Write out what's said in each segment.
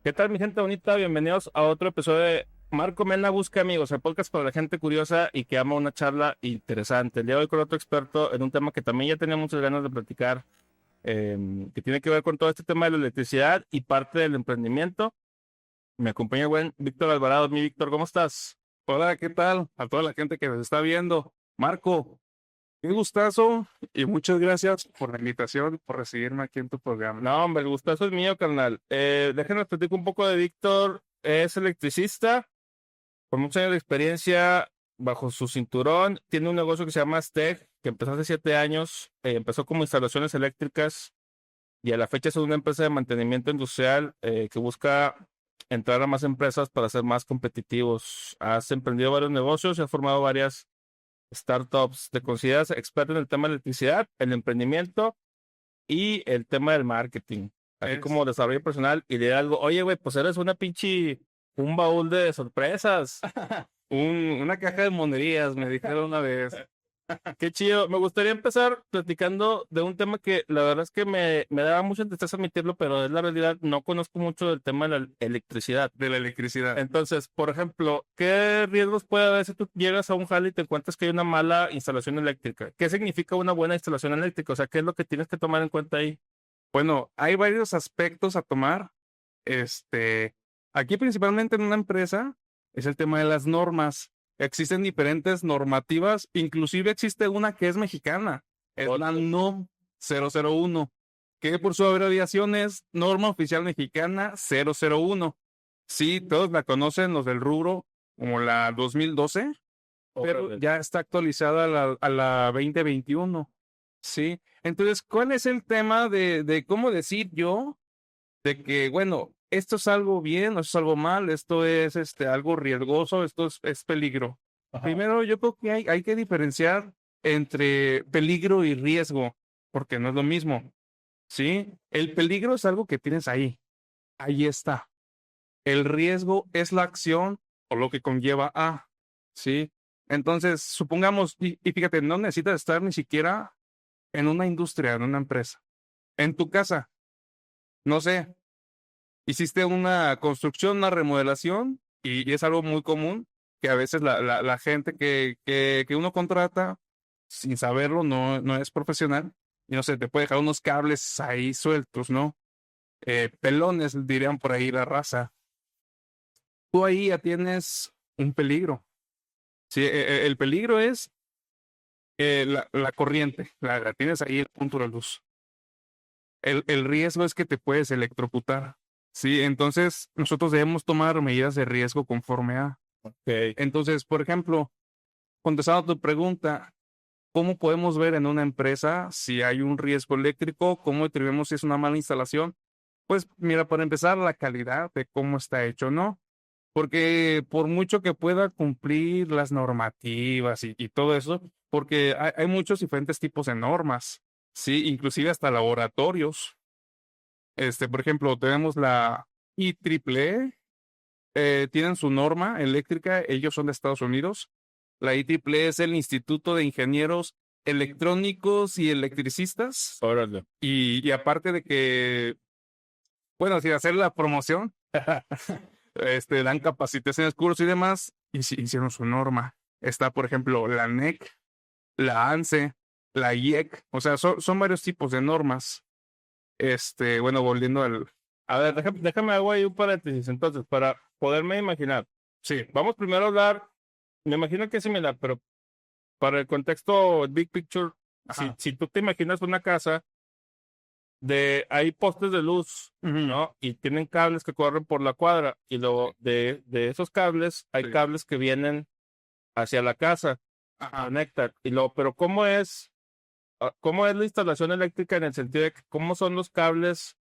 ¿Qué tal, mi gente bonita? Bienvenidos a otro episodio de Marco Mena Busca Amigos, el podcast para la gente curiosa y que ama una charla interesante. El día de hoy con otro experto en un tema que también ya tenía muchas ganas de platicar, que tiene que ver con todo este tema de la electricidad y parte del emprendimiento. Me acompaña el buen Víctor Alvarado. Mi Víctor, ¿cómo estás? Hola, ¿qué tal? A toda la gente que nos está viendo. Marco, qué gustazo y muchas gracias por la invitación, por recibirme aquí en tu programa. No, hombre, el gustazo es mío, carnal. Déjenme platicar un poco de Víctor. Es electricista, con muchos años de experiencia bajo su cinturón. Tiene un negocio que se llama Steg, que empezó hace 7 años. Empezó como instalaciones eléctricas y a la fecha es una empresa de mantenimiento industrial que busca entrar a más empresas para ser más competitivos. Has emprendido varios negocios y has formado varias startups. Te consideras experto en el tema de electricidad, el emprendimiento y el tema del marketing, así Es, como desarrollo personal y liderazgo. Oye, güey, pues eres un baúl de sorpresas. una caja de monerías, me dijeron una vez. Qué chido. Me gustaría empezar platicando de un tema que la verdad es que me daba mucha tristeza admitirlo, pero es la realidad. No conozco mucho del tema de la electricidad. De la electricidad. Entonces, por ejemplo, ¿qué riesgos puede haber si tú llegas a un jale y te encuentras que hay una mala instalación eléctrica? ¿Qué significa una buena instalación eléctrica? O sea, ¿qué es lo que tienes que tomar en cuenta ahí? Bueno, hay varios aspectos a tomar. Aquí principalmente en una empresa es el tema de las normas. Existen diferentes normativas, inclusive existe una que es mexicana, es la NOM 001, que por su abreviación es Norma Oficial Mexicana 001. Sí, todos la conocen, los del rubro, como la 2012, pero Órale. ya está actualizada a la 2021. Sí, entonces, ¿cuál es el tema de cómo decir yo de que, bueno, esto es algo bien, o esto es algo mal, esto es algo riesgoso, esto es peligro? Ajá. Primero, yo creo que hay que diferenciar entre peligro y riesgo, porque no es lo mismo, ¿sí? El peligro es algo que tienes ahí está. El riesgo es la acción o lo que conlleva a, ¿sí? Entonces, supongamos, y fíjate, no necesitas estar ni siquiera en una industria, en una empresa, en tu casa, no sé, hiciste una construcción, una remodelación, y es algo muy común que a veces la gente que uno contrata sin saberlo, no es profesional, y no sé, te puede dejar unos cables ahí sueltos, ¿no? Pelones, dirían por ahí la raza. Tú ahí ya tienes un peligro. Sí, el peligro es la corriente, la tienes ahí el punto de luz. El riesgo es que te puedes electrocutar. Sí, entonces nosotros debemos tomar medidas de riesgo conforme a. Ok. Entonces, por ejemplo, contestando a tu pregunta, ¿cómo podemos ver en una empresa si hay un riesgo eléctrico? ¿Cómo determinamos si es una mala instalación? Pues mira, para empezar, la calidad de cómo está hecho, ¿no? Porque por mucho que pueda cumplir las normativas y todo eso, porque hay muchos diferentes tipos de normas, sí, inclusive hasta laboratorios. Por ejemplo, tenemos la IEEE, tienen su norma eléctrica, ellos son de Estados Unidos. La IEEE es el Instituto de Ingenieros Electrónicos y Electricistas. Órale. Y aparte de que, bueno, sin hacer la promoción, dan capacitaciones, cursos y demás, y hicieron su norma. Está, por ejemplo, la NEC, la ANSE, la IEC, o sea, son varios tipos de normas. Bueno, volviendo al. A ver, déjame hago ahí un paréntesis. Entonces, para poderme imaginar. Sí, vamos primero a hablar. Me imagino que es similar, pero para el contexto big picture, si, Ajá. si tú te imaginas una casa hay postes de luz, Ujú. ¿no? Y tienen cables que corren por la cuadra, y luego de esos cables hay Sí. cables que vienen hacia la casa, Ajá. conectan. Y luego, pero ¿cómo es la instalación eléctrica en el sentido de que cómo son los cables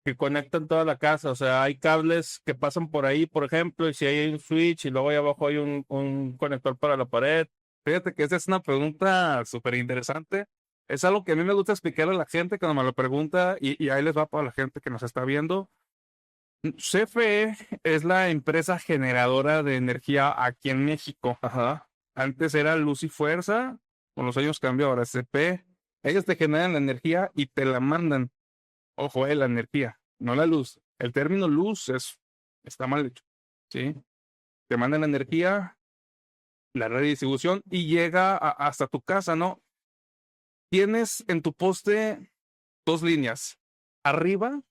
que conectan toda la casa? O sea, hay cables que pasan por ahí, por ejemplo, y si hay un switch y luego ahí abajo hay un conector para la pared. Fíjate que esa es una pregunta súper interesante. Es algo que a mí me gusta explicarle a la gente cuando me lo pregunta y ahí les va para la gente que nos está viendo. CFE es la empresa generadora de energía aquí en México. Ajá. Antes era Luz y Fuerza, con los años cambió, ahora es CP. Ellos te generan la energía y te la mandan. Ojo, la energía, no la luz, El término luz está mal hecho, ¿sí? Te manda la energía, la redistribución y llega hasta tu casa, ¿no? Tienes en tu poste dos líneas. Arriba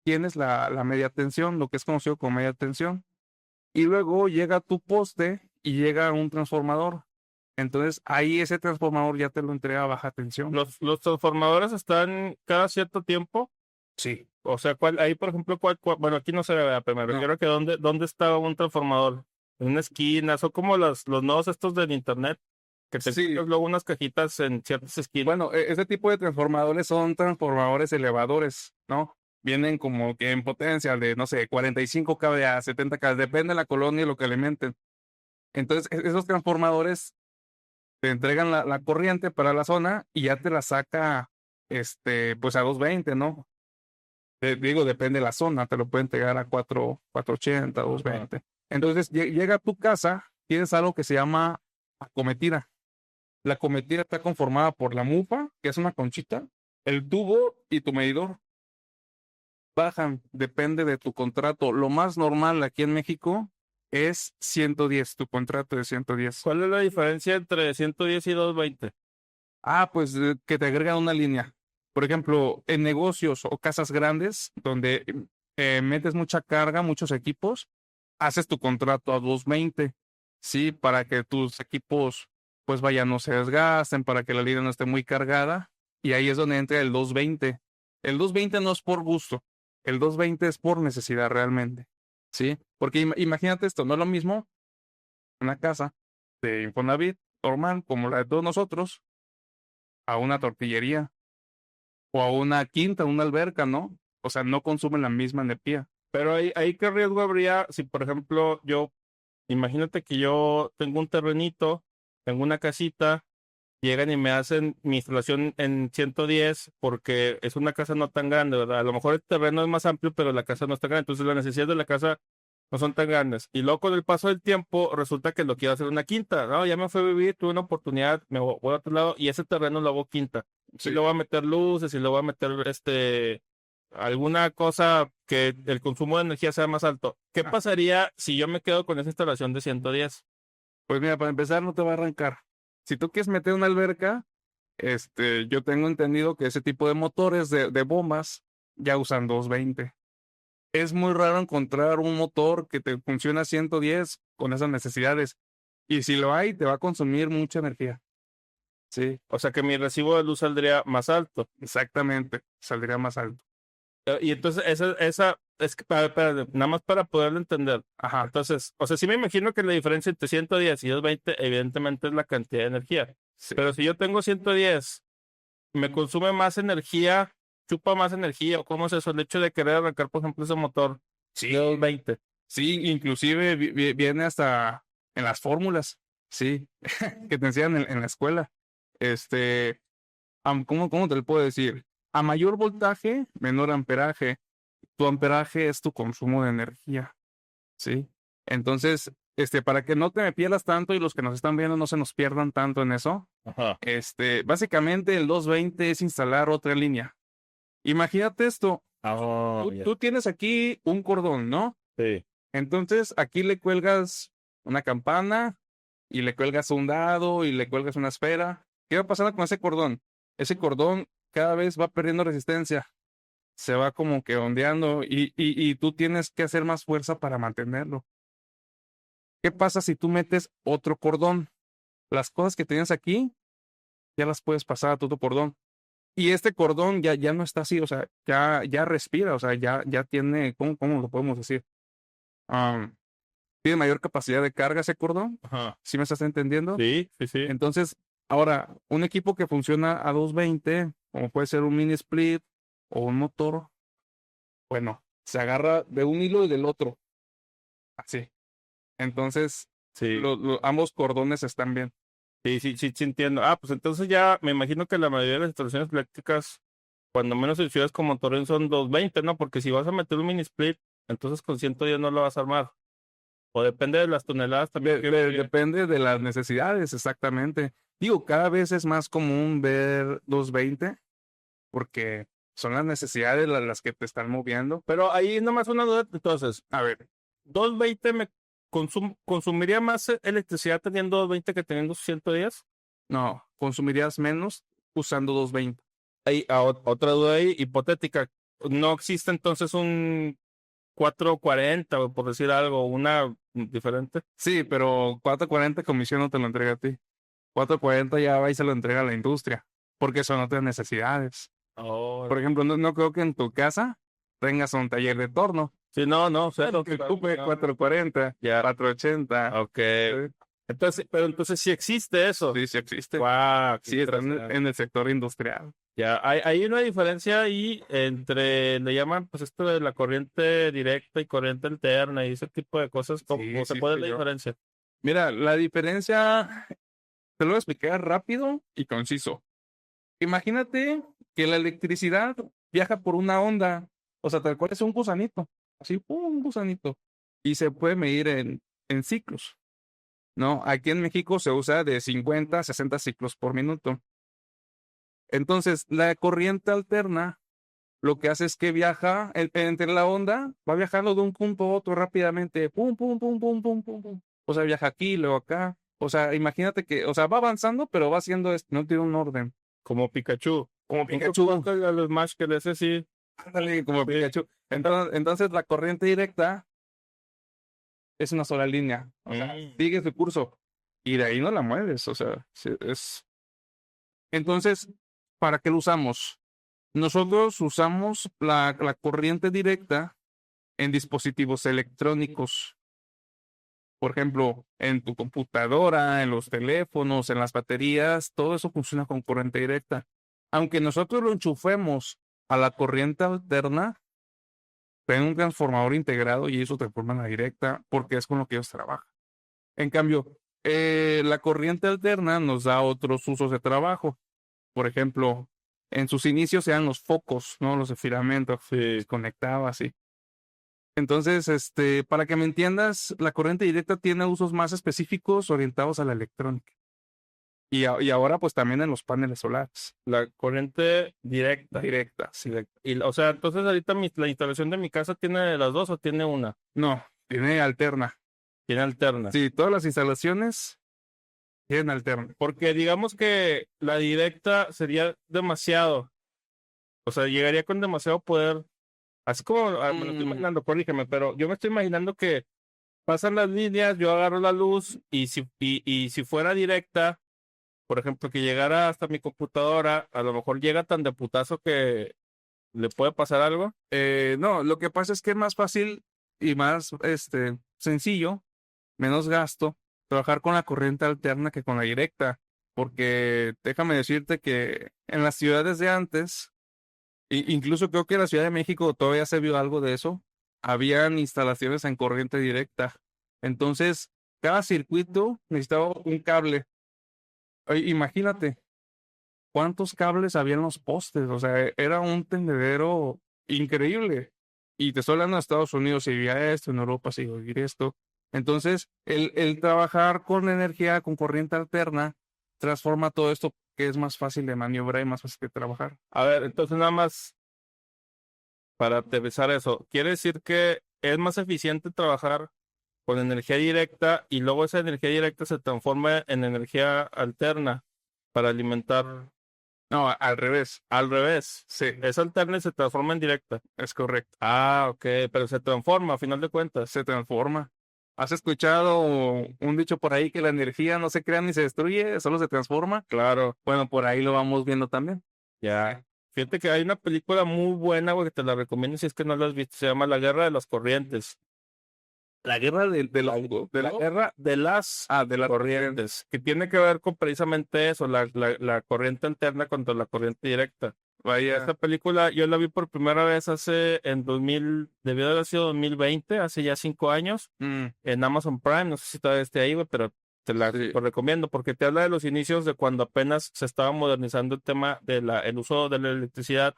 tienes la media tensión, lo que es conocido como media tensión. Y luego llega tu poste y llega un transformador. Entonces ahí ese transformador ya te lo entrega a baja tensión. Los transformadores están cada cierto tiempo. Sí. O sea, ahí, por ejemplo, bueno, aquí no se ve, ¿verdad? Pero me No. refiero a que dónde está un transformador. En una esquina, son como los nodos estos del internet, que te Sí. encuentras luego unas cajitas en ciertas esquinas. Bueno, ese tipo de transformadores son transformadores elevadores, ¿no? Vienen como que en potencia de, no sé, 45 kVA, 70 kVA, depende de la colonia y lo que alimenten. Entonces, esos transformadores te entregan la corriente para la zona y ya te la saca, pues a 220, ¿no? Digo, depende de la zona, te lo pueden entregar a 480, 220. Entonces, llega a tu casa, tienes algo que se llama acometida. La acometida está conformada por la mufa, que es una conchita, el tubo y tu medidor. Bajan, depende de tu contrato. Lo más normal aquí en México es 110, tu contrato de 110. ¿Cuál es la diferencia entre 110 y 220? Pues que te agregan una línea. Por ejemplo, en negocios o casas grandes donde metes mucha carga, muchos equipos, haces tu contrato a 220, ¿sí? Para que tus equipos, pues vaya, no se desgasten, para que la línea no esté muy cargada. Y ahí es donde entra el 220. El 220 no es por gusto, el 220 es por necesidad realmente, ¿sí? Porque imagínate esto, no es lo mismo una casa de Infonavit normal como la de todos nosotros a una tortillería o a una quinta, una alberca, ¿no? O sea, no consumen la misma energía. Pero ahí ¿qué riesgo habría si, por ejemplo, imagínate que yo tengo un terrenito, tengo una casita, llegan y me hacen mi instalación en 110 porque es una casa no tan grande, ¿verdad? A lo mejor el terreno es más amplio, pero la casa no está grande, entonces las necesidades de la casa no son tan grandes. Y luego con el paso del tiempo resulta que lo quiero hacer una quinta, ¿no? Ya me fui a vivir, tuve una oportunidad, me voy a otro lado y ese terreno lo hago quinta. Sí. Y le voy a meter luces y le voy a meter alguna cosa que el consumo de energía sea más alto. ¿Qué pasaría si yo me quedo con esa instalación de 110? Pues mira, para empezar no te va a arrancar. Si tú quieres meter una alberca, yo tengo entendido que ese tipo de motores de bombas ya usan 220. Es muy raro encontrar un motor que te funcione a 110 con esas necesidades. Y si lo hay, te va a consumir mucha energía. Sí, O sea que mi recibo de luz saldría más alto. exactamente, saldría más alto. Y entonces esa es que nada más para poderlo entender. Ajá. Entonces, o sea, sí me imagino que la diferencia entre 110 y 220 evidentemente es la cantidad de energía. Sí. Pero si yo tengo 110, me consume más energía, chupa más energía, ¿o cómo es eso? El hecho de querer arrancar, por ejemplo, ese motor de 220. Sí, inclusive viene hasta en las fórmulas, sí, que te enseñan en la escuela. ¿Cómo te lo puedo decir? A mayor voltaje, menor amperaje. Tu amperaje es tu consumo de energía, ¿sí? Entonces, para que no te me pierdas tanto y los que nos están viendo no se nos pierdan tanto en eso, Ajá. básicamente el 220 es instalar otra línea. Imagínate esto, tú tienes aquí un cordón, ¿no? Sí. Entonces, aquí le cuelgas una campana y le cuelgas un dado y le cuelgas una esfera. ¿Qué va a pasar con ese cordón? Ese cordón cada vez va perdiendo resistencia. Se va como que ondeando y tú tienes que hacer más fuerza para mantenerlo. ¿Qué pasa si tú metes otro cordón? Las cosas que tienes aquí ya las puedes pasar a tu otro cordón. Y este cordón ya no está así, o sea, ya respira, o sea, ya tiene, ¿cómo lo podemos decir? Tiene mayor capacidad de carga ese cordón. Ajá. ¿Sí me estás entendiendo? Sí, sí, sí. Entonces, ahora, un equipo que funciona a 220, como puede ser un mini split o un motor, bueno, se agarra de un hilo y del otro. Así. Entonces, Sí. ambos cordones están bien. Sí, sí, sí, sí entiendo. Pues entonces ya me imagino que la mayoría de las instalaciones eléctricas, cuando menos en ciudades como Torreón, son 220, ¿no? Porque si vas a meter un mini split, entonces con 110 no lo vas a armar. O depende de las toneladas también. Depende de las necesidades, exactamente. Digo, cada vez es más común ver 220 porque Son las necesidades las que te están moviendo. Pero ahí nomás una duda, entonces, A ver, 220 consumiría más electricidad teniendo 220 que teniendo 110. no, consumirías menos usando 220. Ahí, otra duda ahí, hipotética. ¿No existe entonces un 440, o por decir algo, una diferente? Sí, pero 440 comisión no te lo entrega a ti. 440 ya va y se lo entrega a la industria, porque son otras necesidades. Por ejemplo, no creo que en tu casa tengas un taller de torno. Sí, no, cero. Que ocupe 440, Ya. 480. Ok. Entonces, pero entonces sí existe eso. Sí, sí existe. Guau, qué Sí, está interesante. en el sector industrial. Ya, hay una diferencia ahí entre, le llaman, pues esto de la corriente directa y corriente alterna y ese tipo de cosas. ¿Cómo Sí, se sí, puede sí, la yo. diferencia? Mira, la diferencia te lo voy a explicar rápido y conciso. Imagínate que la electricidad viaja por una onda, o sea, tal cual es un gusanito, así, un gusanito, y se puede medir en ciclos, ¿no? Aquí en México se usa de 50 a 60 ciclos por minuto. Entonces, la corriente alterna lo que hace es que viaja entre la onda, va viajando de un punto a otro rápidamente, pum, pum, pum, pum, pum, pum, pum. O sea, viaja aquí, luego acá. O sea, imagínate que, o sea, va avanzando, pero va haciendo esto, no tiene un orden. Como Pikachu. Como ¿Nunca Pikachu. jugaste a los Smash que ese sí? Ándale, como Sí. Pikachu. Entonces, la corriente directa es una sola línea. O sea, sigue su curso. Y de ahí no la mueves. O sea, es. Entonces, ¿para qué lo usamos? Nosotros usamos la corriente directa en dispositivos electrónicos. Por ejemplo, en tu computadora, en los teléfonos, en las baterías, todo eso funciona con corriente directa. Aunque nosotros lo enchufemos a la corriente alterna, tiene un transformador integrado y eso transforma en la directa porque es con lo que ellos trabajan. En cambio, la corriente alterna nos da otros usos de trabajo. Por ejemplo, en sus inicios eran los focos, ¿no? Los de filamento, se conectaba así. Entonces, para que me entiendas, la corriente directa tiene usos más específicos orientados a la electrónica. Y ahora, pues también en los paneles solares. La corriente directa. Directa, sí. Y, o sea, entonces ahorita la instalación de mi casa tiene las dos o tiene una. No, tiene alterna. Tiene alterna. Sí, todas las instalaciones tienen alterna. Porque digamos que la directa sería demasiado. O sea, llegaría con demasiado poder. Así como me lo estoy imaginando, corrígeme, pero yo me estoy imaginando que pasan las líneas, yo agarro la luz y si fuera directa, por ejemplo, que llegara hasta mi computadora, a lo mejor llega tan de putazo que le puede pasar algo. No, lo que pasa es que es más fácil y más sencillo, menos gasto, trabajar con la corriente alterna que con la directa. Porque déjame decirte que en las ciudades de antes, incluso creo que en la Ciudad de México todavía se vio algo de eso, habían instalaciones en corriente directa. Entonces, cada circuito necesitaba un cable. Imagínate cuántos cables había en los postes, o sea, era un tendedero increíble. Y te estoy hablando de Estados Unidos, se vivía esto, en Europa se vivía esto. Entonces, el trabajar con energía, con corriente alterna, transforma todo esto que es más fácil de maniobrar y más fácil de trabajar. A ver, entonces nada más para aterrizar eso, quiere decir que es más eficiente trabajar con energía directa y luego esa energía directa se transforma en energía alterna para alimentar. No, al revés. Al revés. Sí, Es alterna y se transforma en directa. es correcto. Ah, ok, pero se transforma a final de cuentas. Se transforma. ¿Has escuchado un dicho por ahí que la energía no se crea ni se destruye, solo se transforma? Claro, Bueno, por ahí lo vamos viendo también. ya. Fíjate que hay una película muy buena, güey, que te la recomiendo si es que no la has visto. Se llama La Guerra de las Corrientes. La guerra de La Guerra de las de la Corrientes, que tiene que ver con precisamente eso, la corriente alterna contra la corriente directa. Vaya. Esta película yo la vi por primera vez en 2000, debió de haber sido 2020, hace ya 5 años, en Amazon Prime, no sé si todavía esté ahí, güey, pero te la recomiendo porque te habla de los inicios de cuando apenas se estaba modernizando el tema de el uso de la electricidad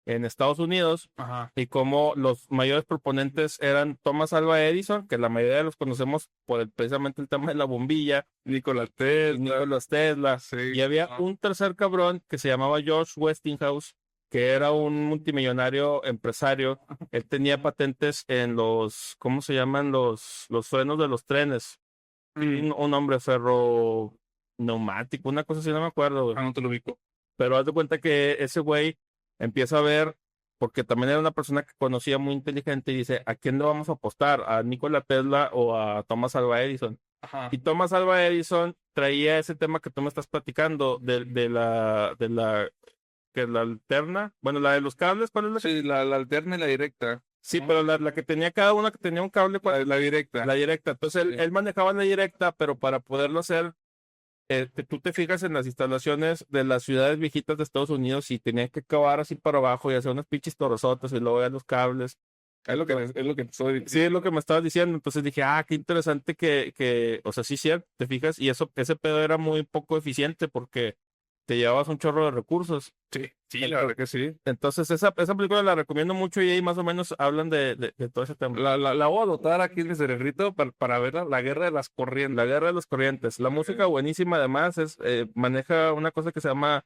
en Estados Unidos. Ajá. Y como los mayores proponentes eran Thomas Alva Edison, que la mayoría de los conocemos por precisamente el tema de la bombilla, Nikola y Tesla. Nikola Tesla. Sí. Y había un tercer cabrón que se llamaba George Westinghouse, que era un multimillonario empresario. Él tenía patentes en los, ¿cómo se llaman? Los frenos de los trenes. Un hombre ferro neumático, una cosa así, no me acuerdo, güey. No te lo ubico. Pero haz de cuenta que ese güey empieza a ver, porque también era una persona que conocía muy inteligente y dice, ¿a quién le vamos a apostar? ¿A Nikola Tesla o a Thomas Alva Edison? Ajá. Y Thomas Alva Edison traía ese tema que tú me estás platicando que la alterna, bueno, la de los cables, ¿cuál es la que? Sí, la alterna y la directa. Sí, ¿no? pero la que tenía cada una que tenía un cable, ¿cuál? La directa. La directa. Entonces Sí. él manejaba la directa, pero para poderlo hacer, tú te fijas en las instalaciones de las ciudades viejitas de Estados Unidos y tenía que cavar así para abajo y hacer unas pinches torosotas y luego ya los cables. Es lo que te estoy diciendo. Sí, es lo que me estabas diciendo. Entonces dije, qué interesante o sea, sí, cierto, te fijas, y ese pedo era muy poco eficiente porque te llevabas un chorro de recursos. Sí, la verdad que sí. Entonces, esa película la recomiendo mucho y ahí más o menos hablan de todo ese tema. La voy a anotar aquí en mi cerebrito para ver la guerra de las corrientes. La guerra de los corrientes. La música buenísima, además, maneja una cosa que se llama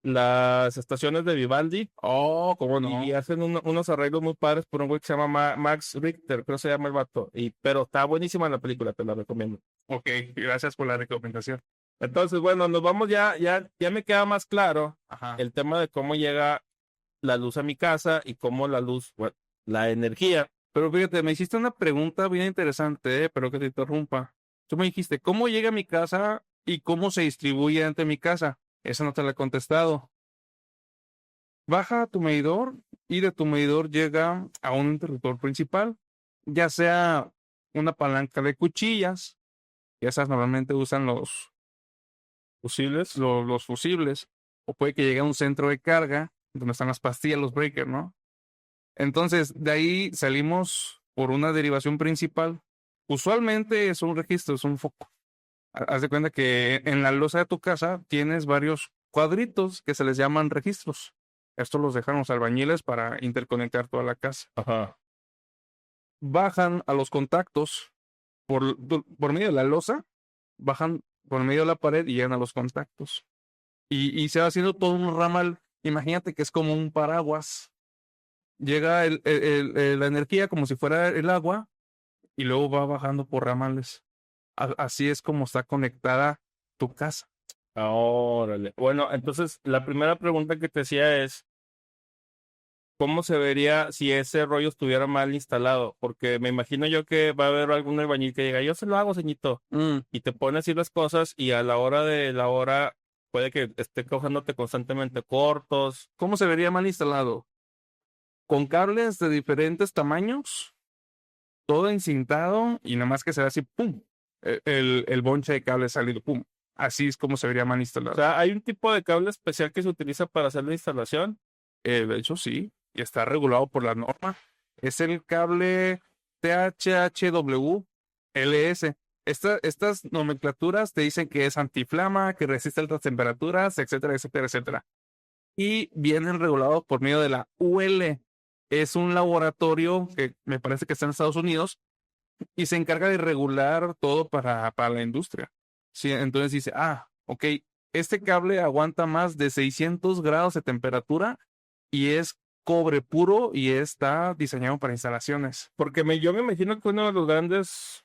las estaciones de Vivaldi. Oh, cómo no. Y hacen unos arreglos muy padres por un güey que se llama Max Richter, creo que se llama el vato. Pero está buenísima la película, te la recomiendo. Ok, gracias por la recomendación. Entonces, bueno, nos vamos ya me queda más claro Ajá. el tema de cómo llega la luz a mi casa y cómo la luz, bueno, la energía. Pero fíjate, me hiciste una pregunta bien interesante, pero que te interrumpa. Tú me dijiste, ¿cómo llega a mi casa y cómo se distribuye ante mi casa? Esa no te la he contestado. Baja a tu medidor y de tu medidor llega a un interruptor principal, ya sea una palanca de cuchillas, que esas normalmente usan los ¿Fusibles? los fusibles, o puede que llegue a un centro de carga, donde están las pastillas, los breakers, ¿no? Entonces, de ahí salimos por una derivación principal. Usualmente es un registro, es un foco. Haz de cuenta que en la losa de tu casa tienes varios cuadritos que se les llaman registros. Estos los dejan los albañiles para interconectar toda la casa. Ajá. Bajan a los contactos por medio de la losa, bajan por medio de la pared y llegan a los contactos. Y se va haciendo todo un ramal. Imagínate que es como un paraguas. Llega la energía como si fuera el agua y luego va bajando por ramales. Así es como está conectada tu casa. Órale. Bueno, entonces la primera pregunta que te hacía es, ¿cómo se vería si ese rollo estuviera mal instalado? Porque me imagino yo que va a haber algún albañil que diga, yo se lo hago, ceñito, y te pone así las cosas y a la hora de la hora puede que esté causándote constantemente cortos. ¿Cómo se vería mal instalado? Con cables de diferentes tamaños, todo encintado y nada más que se ve así, ¡pum! El bonche de cable salido, ¡pum! Así es como se vería mal O instalado. sea, hay un tipo de cable especial que se utiliza para hacer la instalación. De hecho, sí, y está regulado por la norma. Es el cable THHW-LS. Estas nomenclaturas te dicen que es antiflama, que resiste altas temperaturas, etcétera, etcétera, etcétera. Y vienen regulados por medio de la UL. Es un laboratorio que me parece que está en Estados Unidos y se encarga de regular todo para la industria. Sí, entonces dice, ok, este cable aguanta más de 600 grados de temperatura y es cobre puro y está diseñado para instalaciones. Porque yo me imagino que uno de los grandes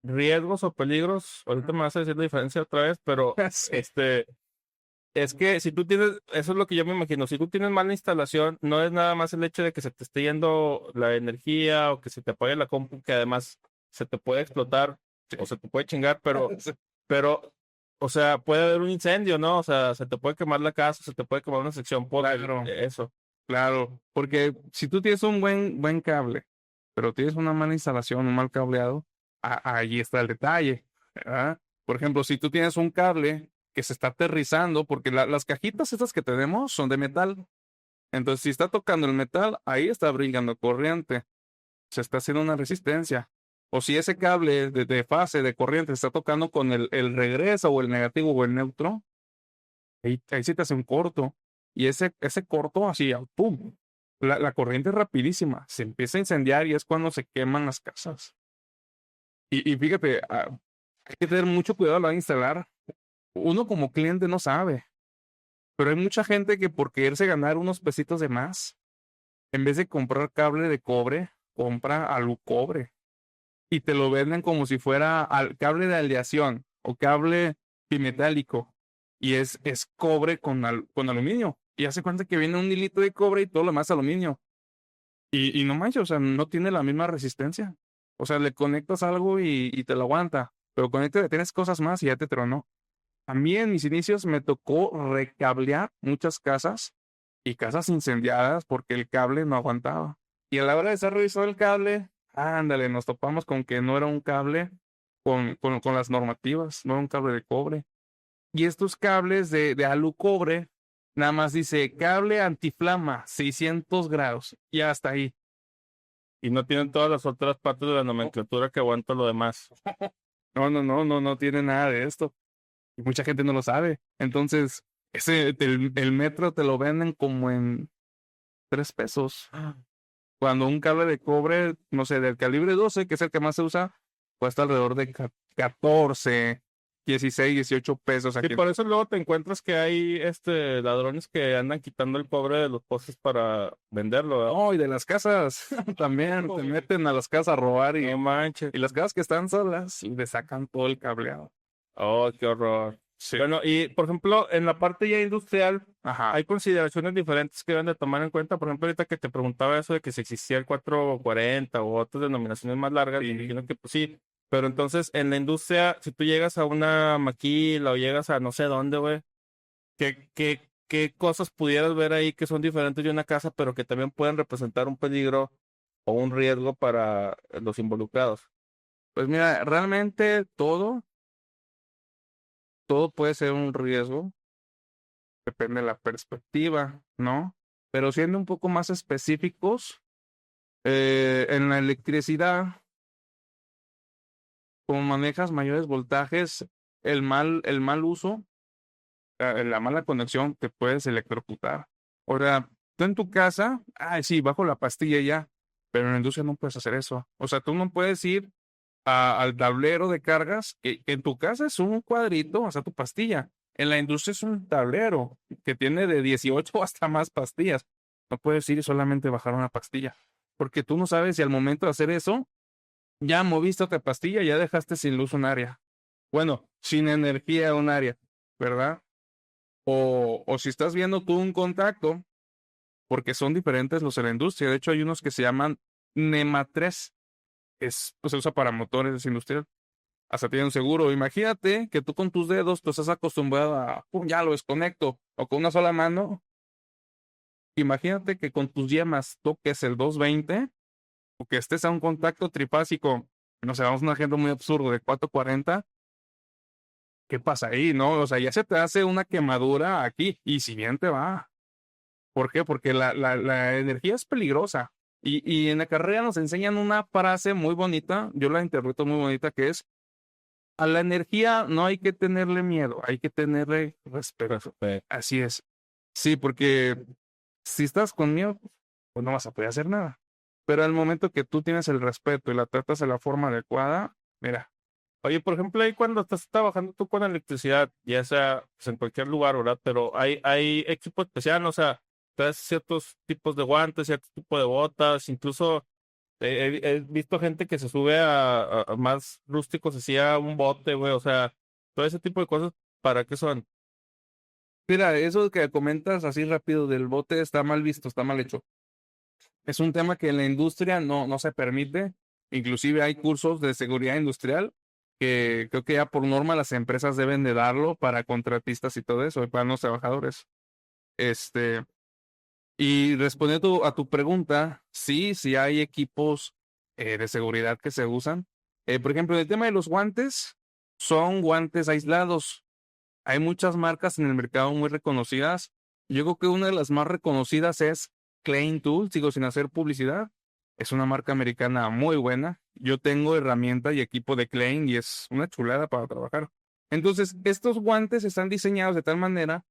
riesgos o peligros, ahorita me vas a decir la diferencia otra vez, pero Sí. es que si tú tienes, eso es lo que yo me imagino, si tú tienes mala instalación, no es nada más el hecho de que se te esté yendo la energía o que se te apague la compu, que además se te puede explotar o se te puede chingar, pero, o sea, puede haber un incendio, ¿no? O sea, se te puede quemar la casa, se te puede quemar una sección por Claro. eso. Claro, porque si tú tienes un buen cable, pero tienes una mala instalación, un mal cableado, ahí está el detalle, ¿verdad? Por ejemplo, si tú tienes un cable que se está aterrizando, porque las cajitas estas que tenemos son de metal. Entonces, si está tocando el metal, ahí está brillando corriente. Se está haciendo una resistencia. O si ese cable de fase de corriente está tocando con el regreso o el negativo o el neutro, ahí sí te hace un corto. Y ese corto así, ¡pum! La corriente es rapidísima. Se empieza a incendiar y es cuando se queman las casas. Y fíjate, hay que tener mucho cuidado a la hora de instalar. Uno como cliente no sabe. Pero hay mucha gente que por quererse ganar unos pesitos de más, en vez de comprar cable de cobre, compra alucobre y te lo venden como si fuera cable de aleación o cable bimetálico y es cobre con aluminio. Y hace cuenta que viene un hilito de cobre y todo lo demás aluminio. Y no manches, o sea, no tiene la misma resistencia. O sea, le conectas algo y te lo aguanta, pero tienes cosas más y ya te tronó. A mí en mis inicios me tocó recablear muchas casas y casas incendiadas porque el cable no aguantaba. Y a la hora de hacer revisar el cable, ándale, nos topamos con que no era un cable con las normativas, no era un cable de cobre. Y estos cables de alu cobre, nada más dice cable antiflama, 600 grados, y hasta ahí. Y no tienen todas las otras partes de la nomenclatura que aguanta lo demás. No tiene nada de esto. Y mucha gente no lo sabe. Entonces, el metro te lo venden como en 3 pesos. Cuando un cable de cobre, no sé, del calibre 12, que es el que más se usa, cuesta alrededor de 14, 16, 18 pesos. Sí, Aquí. por eso luego te encuentras que hay ladrones que andan quitando el cobre de los postes para venderlo, ¿verdad? No, y de las casas también te meten a las casas a robar No manches. y las casas que están solas le sacan todo el cableado. Oh, qué horror. Sí. Bueno, y por ejemplo, en la parte ya industrial, Ajá. hay consideraciones diferentes que deben de tomar en cuenta. Por ejemplo, ahorita que te preguntaba eso de que si existía el 440 o otras denominaciones más largas, Sí. me imagino que pues sí. Pero entonces, en la industria, si tú llegas a una maquila o llegas a no sé dónde, güey, ¿qué cosas pudieras ver ahí que son diferentes de una casa, pero que también pueden representar un peligro o un riesgo para los involucrados? Pues mira, realmente todo puede ser un riesgo, depende de la perspectiva, ¿no? Pero siendo un poco más específicos, en la electricidad, como manejas mayores voltajes, el mal uso, la mala conexión, te puedes electrocutar. O sea, tú en tu casa, ay, sí, bajo la pastilla ya, pero en la industria no puedes hacer eso. O sea, tú no puedes ir al tablero de cargas, que en tu casa es un cuadrito, o sea, tu pastilla. En la industria es un tablero que tiene de 18 hasta más pastillas. No puedes ir y solamente bajar una pastilla, porque tú no sabes si al momento de hacer eso, ya moviste otra pastilla, ya dejaste sin luz un área. Bueno, sin energía un área, ¿verdad? O si estás viendo tú un contacto, porque son diferentes los de la industria. De hecho, hay unos que se llaman NEMA 3, pues, se usa para motores industriales. Hasta tiene un seguro. Imagínate que tú con tus dedos, tú estás acostumbrado a, pum, ya lo desconecto, o con una sola mano. Imagínate que con tus yemas toques el 220, o que estés a un contacto trifásico, no sé, vamos a un ejemplo muy absurdo de 440. ¿Qué pasa ahí, no? O sea, ya se te hace una quemadura aquí, y si bien te va. ¿Por qué? Porque la energía es peligrosa. Y en la carrera nos enseñan una frase muy bonita, yo la interpreto muy bonita, que es: a la energía no hay que tenerle miedo, hay que tenerle respeto. Así es. Sí, porque si estás con miedo, pues no vas a poder hacer nada. Pero al momento que tú tienes el respeto y la tratas de la forma adecuada, mira, Oye, por ejemplo, ahí cuando estás trabajando tú con electricidad, ya sea pues, en cualquier lugar, ¿verdad? Pero hay equipo especial, o sea, traes ciertos tipos de guantes, ciertos tipos de botas, incluso he visto gente que se sube a más rústicos, así a un bote, güey, o sea, todo ese tipo de cosas, ¿para qué son? mira, eso que comentas así rápido del bote está mal visto, está mal hecho. Es un tema que en la industria no se permite. Inclusive hay cursos de seguridad industrial que creo que ya por norma las empresas deben de darlo para contratistas y todo eso, y para los trabajadores. Este, y respondiendo a tu pregunta, sí hay equipos de seguridad que se usan. Por ejemplo, en el tema de los guantes, son guantes aislados. Hay muchas marcas en el mercado muy reconocidas. Yo creo que una de las más reconocidas es Klein Tools, sigo sin hacer publicidad. Es una marca americana muy buena. Yo tengo herramienta y equipo de Klein y es una chulada para trabajar. Entonces, estos guantes están diseñados de tal manera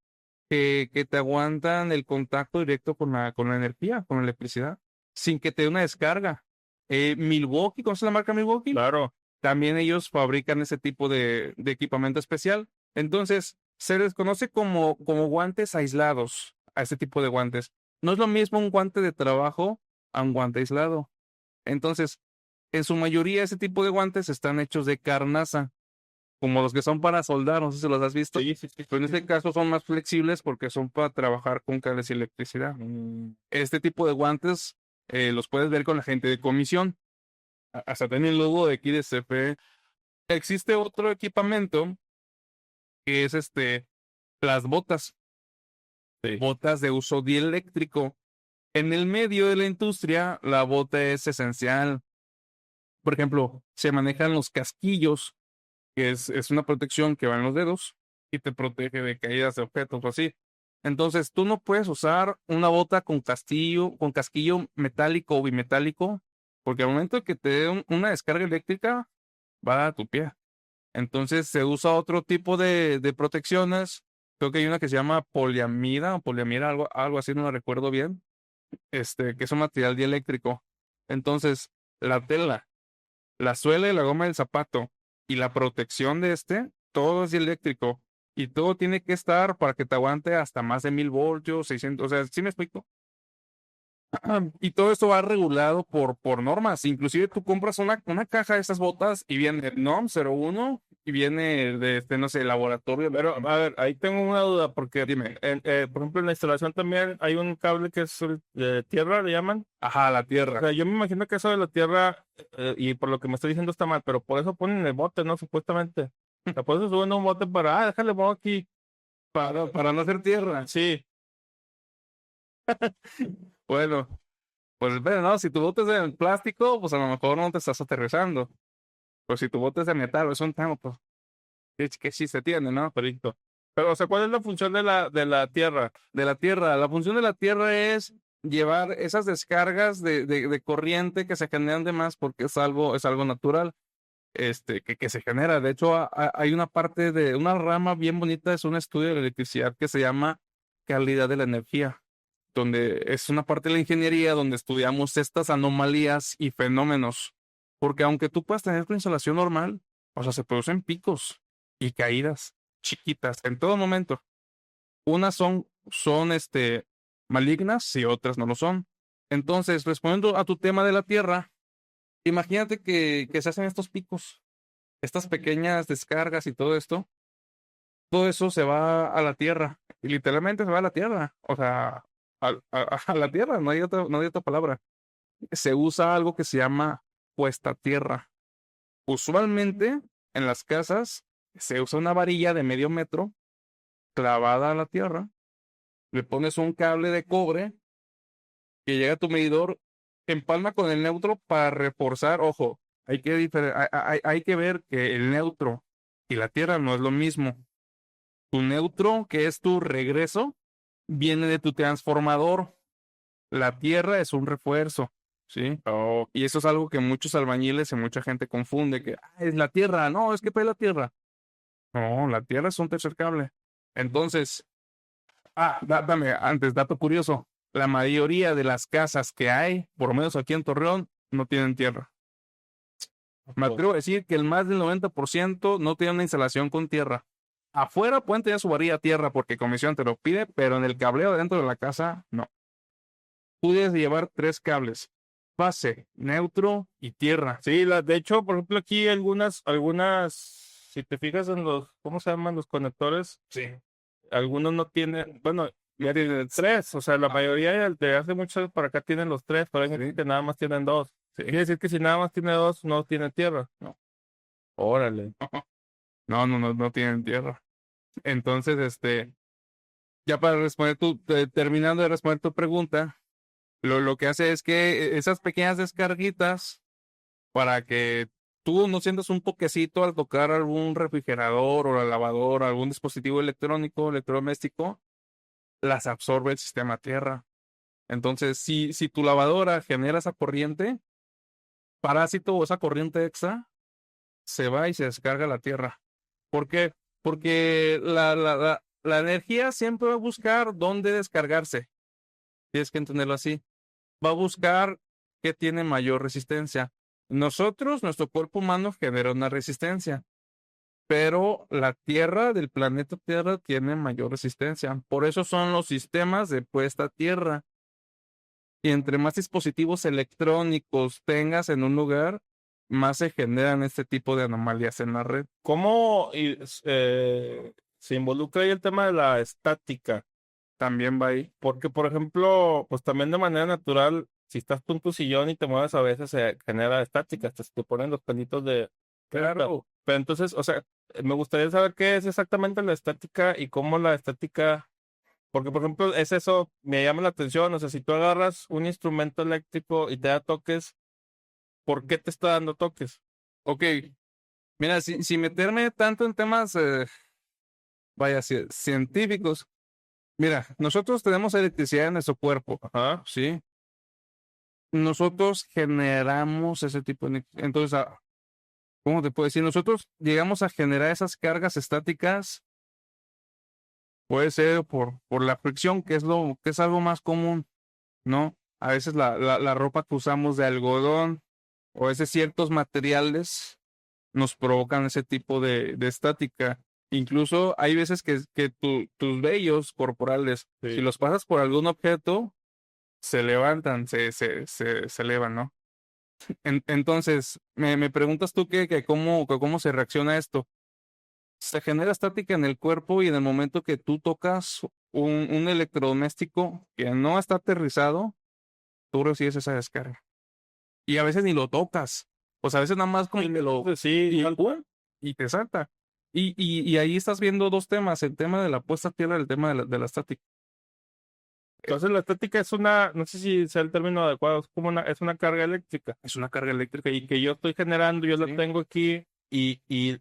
que te aguantan el contacto directo con la energía, con la electricidad, sin que te dé una descarga. Milwaukee, ¿conoces la marca Milwaukee? Claro. También ellos fabrican ese tipo de equipamiento especial. Entonces, Se les conoce como guantes aislados a este tipo de guantes. No es lo mismo un guante de trabajo a un guante aislado. Entonces, en su mayoría ese tipo de guantes están hechos de carnaza, como los que son para soldar, no sé si los has visto. Sí, sí, sí. Pero en este caso son más flexibles porque son para trabajar con cables y electricidad. Este tipo de guantes los puedes ver con la gente de comisión. Hasta tiene el logo de aquí de CFE. Existe otro equipamiento que es las botas, Sí. botas de uso dieléctrico. En el medio de la industria, la bota es esencial. Por ejemplo, se manejan los casquillos, que es una protección que va en los dedos y te protege de caídas de objetos o así. Entonces, tú no puedes usar una bota con casquillo metálico o bimetálico, porque al momento de que te dé una descarga eléctrica, va a tu pie. Entonces, se usa otro tipo de protecciones. Creo que hay una que se llama poliamida o poliamida, algo así, no la recuerdo bien, que es un material dieléctrico. Entonces, la tela, la suela y la goma del zapato y la protección de todo es eléctrico. Y todo tiene que estar para que te aguante hasta más de 1000 voltios, 600, o sea, ¿sí me explico? Y todo esto va regulado por normas. Inclusive tú compras una caja de estas botas y viene el NOM 01 y viene de no sé, laboratorio. Pero, a ver, ahí tengo una duda, porque, Dime. por ejemplo, en la instalación también hay un cable que es de tierra, le llaman. Ajá, la O tierra. sea, yo me imagino que eso de la tierra, y por lo que me estoy diciendo está mal, pero por eso ponen el bote, ¿no? Supuestamente. O sea, por eso suben un bote para, déjale, pongo aquí. Para no hacer tierra. Sí, Bueno, pues bueno, no, si tu bote es de plástico, pues a lo mejor no te estás aterrizando. Pero si tu bote es de metal o es un tango, pues qué chiste tiene, ¿no? perfecto. Pero, o sea, ¿cuál es la función de la tierra? De la tierra. La función de la tierra es llevar esas descargas de corriente que se generan de más porque es algo natural, que se genera. De hecho, hay una parte de una rama bien bonita, es un estudio de la electricidad que se llama calidad de la energía, donde es una parte de la ingeniería donde estudiamos estas anomalías y fenómenos. Porque aunque tú puedas tener tu instalación normal, o sea, se producen picos y caídas chiquitas en todo momento. Unas son malignas y otras no lo son. Entonces, respondiendo a tu tema de la Tierra, imagínate que se hacen estos picos, estas pequeñas descargas y todo eso se va a la Tierra, y literalmente se va a la Tierra, o sea, a la Tierra, no hay otra palabra. Se usa algo que se llama puesta a tierra. Usualmente en las casas se usa una varilla de medio metro clavada a la tierra, le pones un cable de cobre que llega a tu medidor, empalma con el neutro para reforzar. Ojo, hay que ver que el neutro y la tierra no es lo mismo. Tu neutro, que es tu regreso, viene de tu transformador. La tierra es un refuerzo, ¿sí? Y eso es algo que muchos albañiles y mucha gente confunde, que es la tierra. No, es que es la tierra. No, la tierra es un tercer cable. Entonces, dame antes, dato curioso. La mayoría de las casas que hay, por lo menos aquí en Torreón, no tienen tierra. Me atrevo a decir que el más del 90% no tiene una instalación con tierra. Afuera pueden tener su varilla a tierra porque comisión te lo pide, pero en el cableo dentro de la casa, no. Puedes llevar 3 cables: base, neutro y tierra. Sí, de hecho, por ejemplo, aquí si te fijas en ¿cómo se llaman los conectores? Sí. Algunos no tienen, bueno, ya tienen tres, o sea, la mayoría de hace muchos años para acá tienen los tres, pero hay gente que nada más tienen dos. Quiere decir que si nada más tiene dos, no tiene tierra. No. Órale. No tienen tierra. Entonces, ya para terminando de responder tu pregunta, lo que hace es que esas pequeñas descarguitas, para que tú no sientas un toquecito al tocar algún refrigerador o la lavadora, algún dispositivo electrónico, electrodoméstico, las absorbe el sistema tierra. Entonces, si tu lavadora genera esa corriente, parásito o esa corriente extra, se va y se descarga la tierra. ¿Por qué? Porque la energía siempre va a buscar dónde descargarse. Tienes que entenderlo así. Va a buscar qué tiene mayor resistencia. Nuestro cuerpo humano genera una resistencia. pero la Tierra del planeta Tierra tiene mayor resistencia. Por eso son los sistemas de puesta a tierra. Y entre más dispositivos electrónicos tengas en un lugar, más se generan este tipo de anomalías en la red. ¿Cómo se involucra ahí el tema de la estática? También va ahí. Porque, por ejemplo, pues también de manera natural, si estás tú en tu sillón y te mueves a veces, se genera estática, te ponen los pelitos de... Claro. Pero entonces, o sea, me gustaría saber qué es exactamente la estática y cómo la estática... Porque, por ejemplo, es eso, me llama la atención, o sea, si tú agarras un instrumento eléctrico y te da toques, ¿por qué te está dando toques? Ok. Mira, sin meterme tanto en temas, vaya, científicos. Mira, nosotros tenemos electricidad en nuestro cuerpo, Ajá. ¿sí? Nosotros generamos ese tipo de... Entonces, ¿cómo te puedo decir? Nosotros llegamos a generar esas cargas estáticas, puede ser por la fricción, que es algo más común, ¿no? A veces la ropa que usamos de algodón o ese ciertos materiales nos provocan ese tipo de estática. Incluso hay veces que tus vellos corporales, Sí. si los pasas por algún objeto, se levantan, se elevan, ¿no? Entonces, me preguntas tú que cómo se reacciona esto. Se genera estática en el cuerpo y en el momento que tú tocas un electrodoméstico que no está aterrizado, tú recibes esa descarga. Y a veces ni lo tocas. Pues a veces nada más como que lo... Pues sí, Y, tal cual. y te salta. Y ahí estás viendo dos temas, el tema de la puesta a tierra y el tema de la estática. Entonces la estática es una, no sé si sea el término adecuado, es como es una carga eléctrica. Es una carga eléctrica. Y que yo estoy generando, yo Sí. la tengo aquí y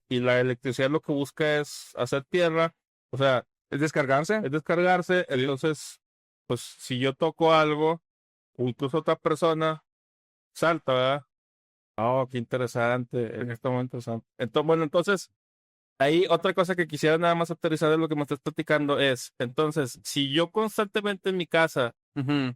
la electricidad lo que busca es hacer tierra, o sea, Es descargarse. es descargarse, entonces, pues si yo toco algo, o incluso otra persona, salta, ¿verdad? Oh, qué interesante, en este momento interesante. Entonces, bueno, entonces, ahí otra cosa que quisiera nada más aterrizar de lo que me estás platicando es, entonces, si yo constantemente en mi casa, Ujú.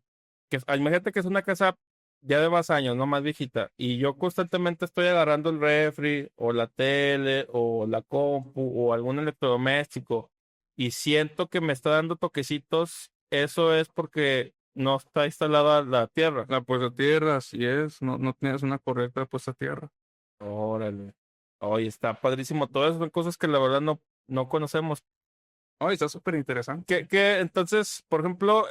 imagínate que es una casa ya de más años, no más viejita, y yo constantemente estoy agarrando el refri o la tele o la compu o algún electrodoméstico y siento que me está dando toquecitos, eso es porque no está instalada la tierra. La puesta a tierra, así es. No tienes una correcta puesta a tierra. Órale. Oye, está padrísimo. Todas esas son cosas que la verdad no conocemos. Ay, está súper interesante. Entonces, por ejemplo,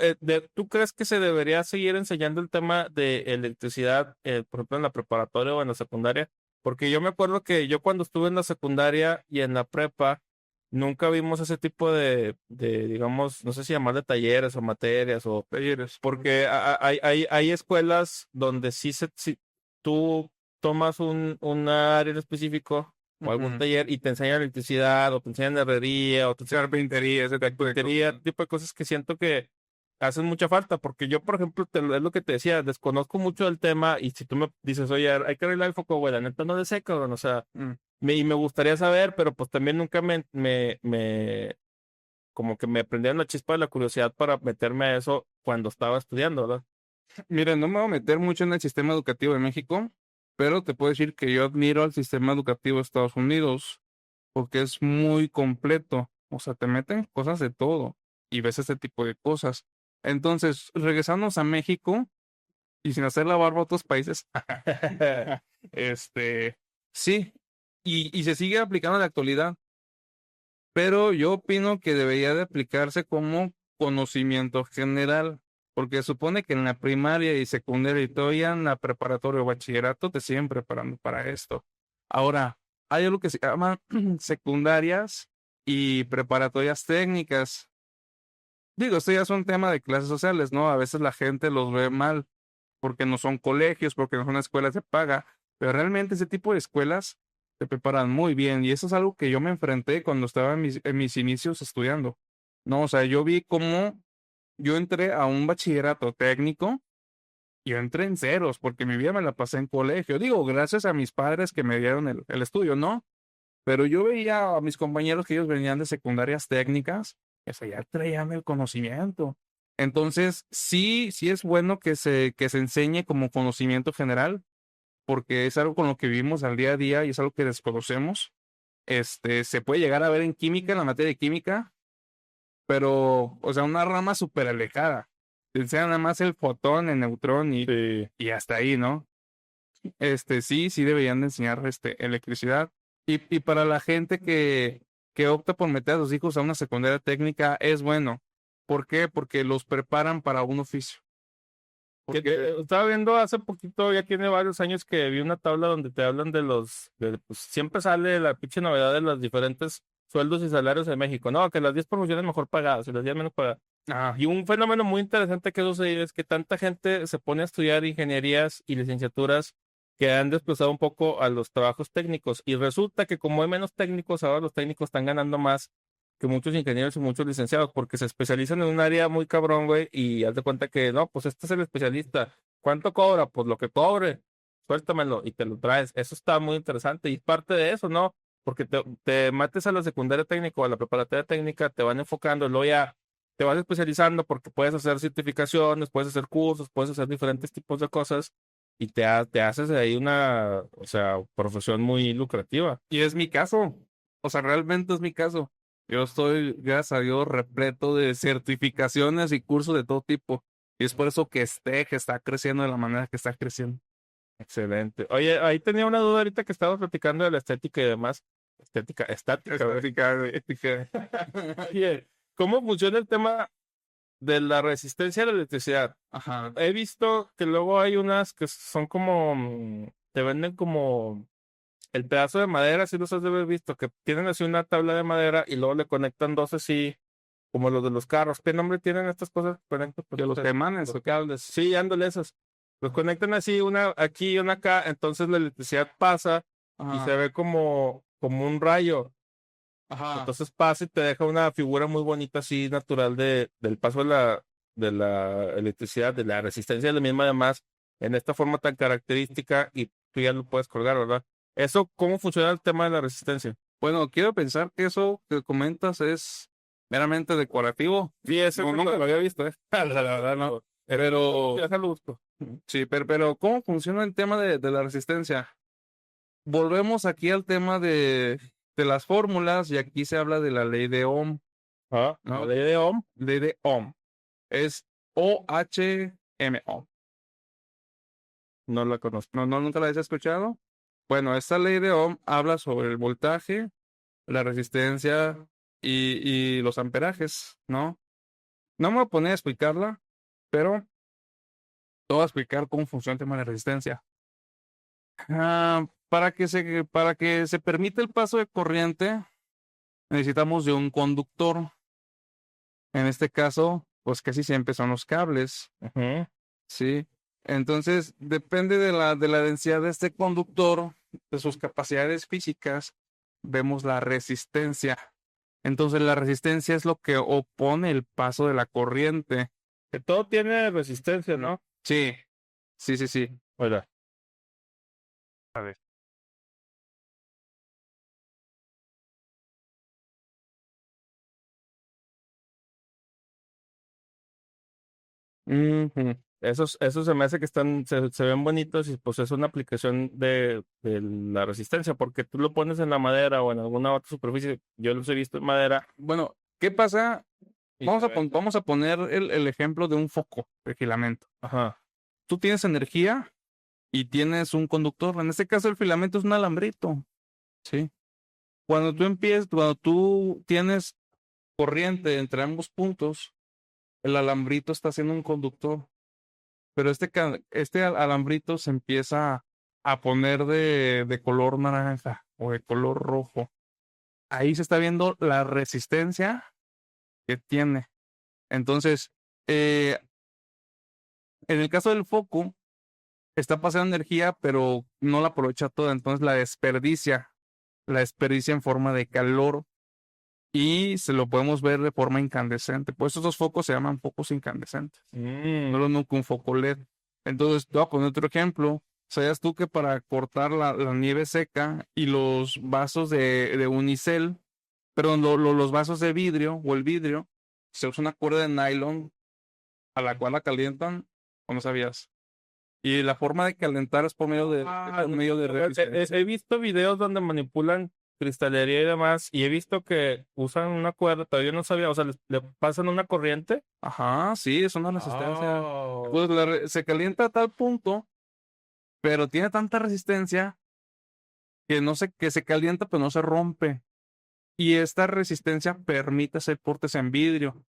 ¿tú crees que se debería seguir enseñando el tema de electricidad, por ejemplo, en la preparatoria o en la secundaria? Porque yo me acuerdo que yo cuando estuve en la secundaria y en la prepa, nunca vimos ese tipo digamos, no sé si llamarle talleres o materias o Talleres. porque hay escuelas donde si tú tomas un área en específico o algún Ujú. taller y te enseñan electricidad o te enseñan herrería o te enseñan Carpintería, ese tipo de carpintería, tipo de cosas que siento que hacen mucha falta, porque yo, por ejemplo, es lo que te decía, desconozco mucho del tema y si tú me dices, oye, hay que arreglar el foco, güey, la neta no le sé, cabrón, o sea, Mm. y me gustaría saber, pero pues también nunca como que me prendieron la chispa de la curiosidad para meterme a eso cuando estaba estudiando, ¿verdad? Mira, no me voy a meter mucho en el sistema educativo de México, pero te puedo decir que yo admiro al sistema educativo de Estados Unidos porque es muy completo. O sea, te meten cosas de todo y ves este tipo de cosas. Entonces, regresamos a México y sin hacer la barba a otros países, este, sí, y se sigue aplicando en la actualidad, pero yo opino que debería de aplicarse como conocimiento general, porque supone que en la primaria y secundaria y todavía en la preparatoria o bachillerato te siguen preparando para esto. Ahora, hay algo que se llama secundarias y preparatorias técnicas. Digo, esto ya es un tema de clases sociales, ¿no? A veces la gente los ve mal porque no son colegios, porque no son escuelas de paga, pero realmente ese tipo de escuelas te preparan muy bien y eso es algo que yo me enfrenté cuando estaba en mis inicios estudiando. No, o sea, yo vi cómo yo entré a un bachillerato técnico y yo entré en ceros porque mi vida me la pasé en colegio. Digo, gracias a mis padres que me dieron el estudio, ¿no? Pero yo veía a mis compañeros que ellos venían de secundarias técnicas, que sea, ya traían el conocimiento. Entonces, sí es bueno que se enseñe como conocimiento general, porque es algo con lo que vivimos al día a día y es algo que desconocemos. se puede llegar a ver en química, en la materia de química, pero, o sea, una rama súper alejada. Te enseñan nada más el fotón, el neutrón Sí. y hasta ahí, ¿no? Sí deberían de enseñar, electricidad. Y para la gente que opta por meter a sus hijos a una secundaria técnica, es bueno. ¿Por qué? Porque los preparan para un oficio. Estaba viendo hace poquito, ya tiene varios años que vi una tabla donde te hablan pues siempre sale la pinche novedad de los diferentes sueldos y salarios en México. No, que las 10 profesiones mejor pagadas y las 10 menos pagadas. Y un fenómeno muy interesante que sucede es que tanta gente se pone a estudiar ingenierías y licenciaturas que han desplazado un poco a los trabajos técnicos. Y resulta que como hay menos técnicos, ahora los técnicos están ganando más que muchos ingenieros y muchos licenciados, porque se especializan en un área muy cabrón, güey, y haz de cuenta que, no, pues este es el especialista. ¿Cuánto cobra? Pues lo que cobre, suéltamelo y te lo traes. Eso está muy interesante y parte de eso, ¿no? Porque te mates a la secundaria técnica o a la preparatoria técnica, te van enfocando, luego ya te vas especializando porque puedes hacer certificaciones, puedes hacer cursos, puedes hacer diferentes tipos de cosas y te haces de ahí una, o sea, profesión muy lucrativa. Y es mi caso. O sea, realmente es mi caso. Yo estoy, gracias a Dios, repleto de certificaciones y cursos de todo tipo. Y es por eso que que está creciendo de la manera que está creciendo. Excelente. Oye, ahí tenía una duda ahorita que estábamos platicando de la estética y demás. Estática, güey. Ética. Oye, ¿cómo funciona el tema de la resistencia a la electricidad? Ajá. He visto que luego hay unas que son como, te venden como el pedazo de madera, si los has de haber visto, que tienen así una tabla de madera y luego le conectan dos así, como los de los carros. ¿Qué nombre tienen estas cosas? Conectan, pues, De los caimanes. los cables. Sí, ándale esas. Los conectan así, una aquí y una acá, entonces la electricidad pasa y se Ajá. ve como un rayo. Ajá. Entonces pasa y te deja una figura muy bonita así natural del paso de la electricidad, de la resistencia de la misma además, en esta forma tan característica y tú ya lo puedes colgar, ¿verdad? Eso, ¿cómo funciona el tema de la resistencia? Bueno, quiero pensar que eso que comentas es meramente decorativo. Sí, ese No, nunca lo había visto, ¿eh? La verdad no. Pero, Ya se lo busco. sí, pero ¿cómo funciona el tema de la resistencia? Volvemos aquí al tema de las fórmulas y aquí se habla de la ley de Ohm, Ah, la ¿no? ley de Ohm. Ley de Ohm. Es OHM Ohm. No la conozco. ¿No, nunca la has escuchado? Bueno, esta ley de Ohm habla sobre el voltaje, la resistencia y los amperajes, ¿no? No me voy a poner a explicarla, pero te voy a explicar cómo funciona el tema de la resistencia. Para que se permita el paso de corriente, necesitamos de un conductor. En este caso, pues casi siempre son los cables, Ujú. ¿sí? Entonces, depende de la densidad de este conductor, de sus capacidades físicas, vemos la resistencia. Entonces, la resistencia es lo que opone el paso de la corriente. Que todo tiene resistencia, ¿no? Sí, sí. Oiga. A ver. Ujú. Esos se me hace que se ven bonitos y pues es una aplicación de la resistencia, porque tú lo pones en la madera o en alguna otra superficie, yo los he visto en madera. Bueno, ¿qué pasa? Y se ve- Vamos a poner el ejemplo de un foco de filamento. Ajá. Tú tienes energía y tienes un conductor. En este caso, el filamento es un alambrito, ¿sí? Cuando tú tienes corriente entre ambos puntos, el alambrito está haciendo un conductor, pero este alambrito se empieza a poner de color naranja o de color rojo. Ahí se está viendo la resistencia que tiene. Entonces, en el caso del foco, está pasando energía, pero no la aprovecha toda, entonces la desperdicia en forma de calor y se lo podemos ver de forma incandescente. Por eso estos focos se llaman focos incandescentes, no lo mismo que un foco LED. Entonces, te voy a poner otro ejemplo. ¿Sabías tú que para cortar la nieve seca y los vasos de unicel, perdón, los vasos de vidrio o el vidrio, se usa una cuerda de nylon a la cual la calientan? ¿O no sabías? Y la forma de calentar es por medio de He visto videos donde manipulan cristalería y demás, y he visto que usan una cuerda, pero yo no sabía, o sea, le pasan una corriente. Ajá, sí, es una resistencia. Oh. Pues se calienta a tal punto, pero tiene tanta resistencia que no se, que se calienta, pero no se rompe. Y esta resistencia permite hacer cortes en vidrio.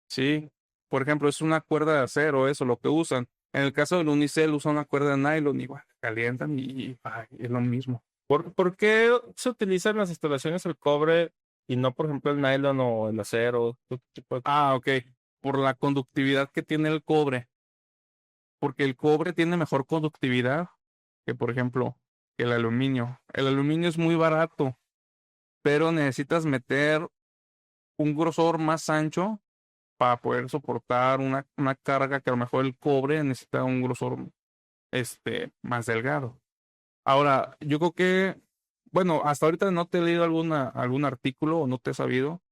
Sí, por ejemplo, es una cuerda de acero, eso, lo que usan. En el caso del unicel, usan una cuerda de nylon, igual, calientan y ay, es lo mismo. ¿Por qué se utiliza en las instalaciones el cobre y no, por ejemplo, el nylon o el acero? ¿Qué tipo de- Ah, ok. Por la conductividad que tiene el cobre. Porque el cobre tiene mejor conductividad que, por ejemplo, el aluminio. El aluminio es muy barato, pero necesitas meter un grosor más ancho para poder soportar una carga que a lo mejor el cobre necesita un grosor más delgado. Ahora, yo creo que, bueno, hasta ahorita no te he leído algún artículo o no te he sabido,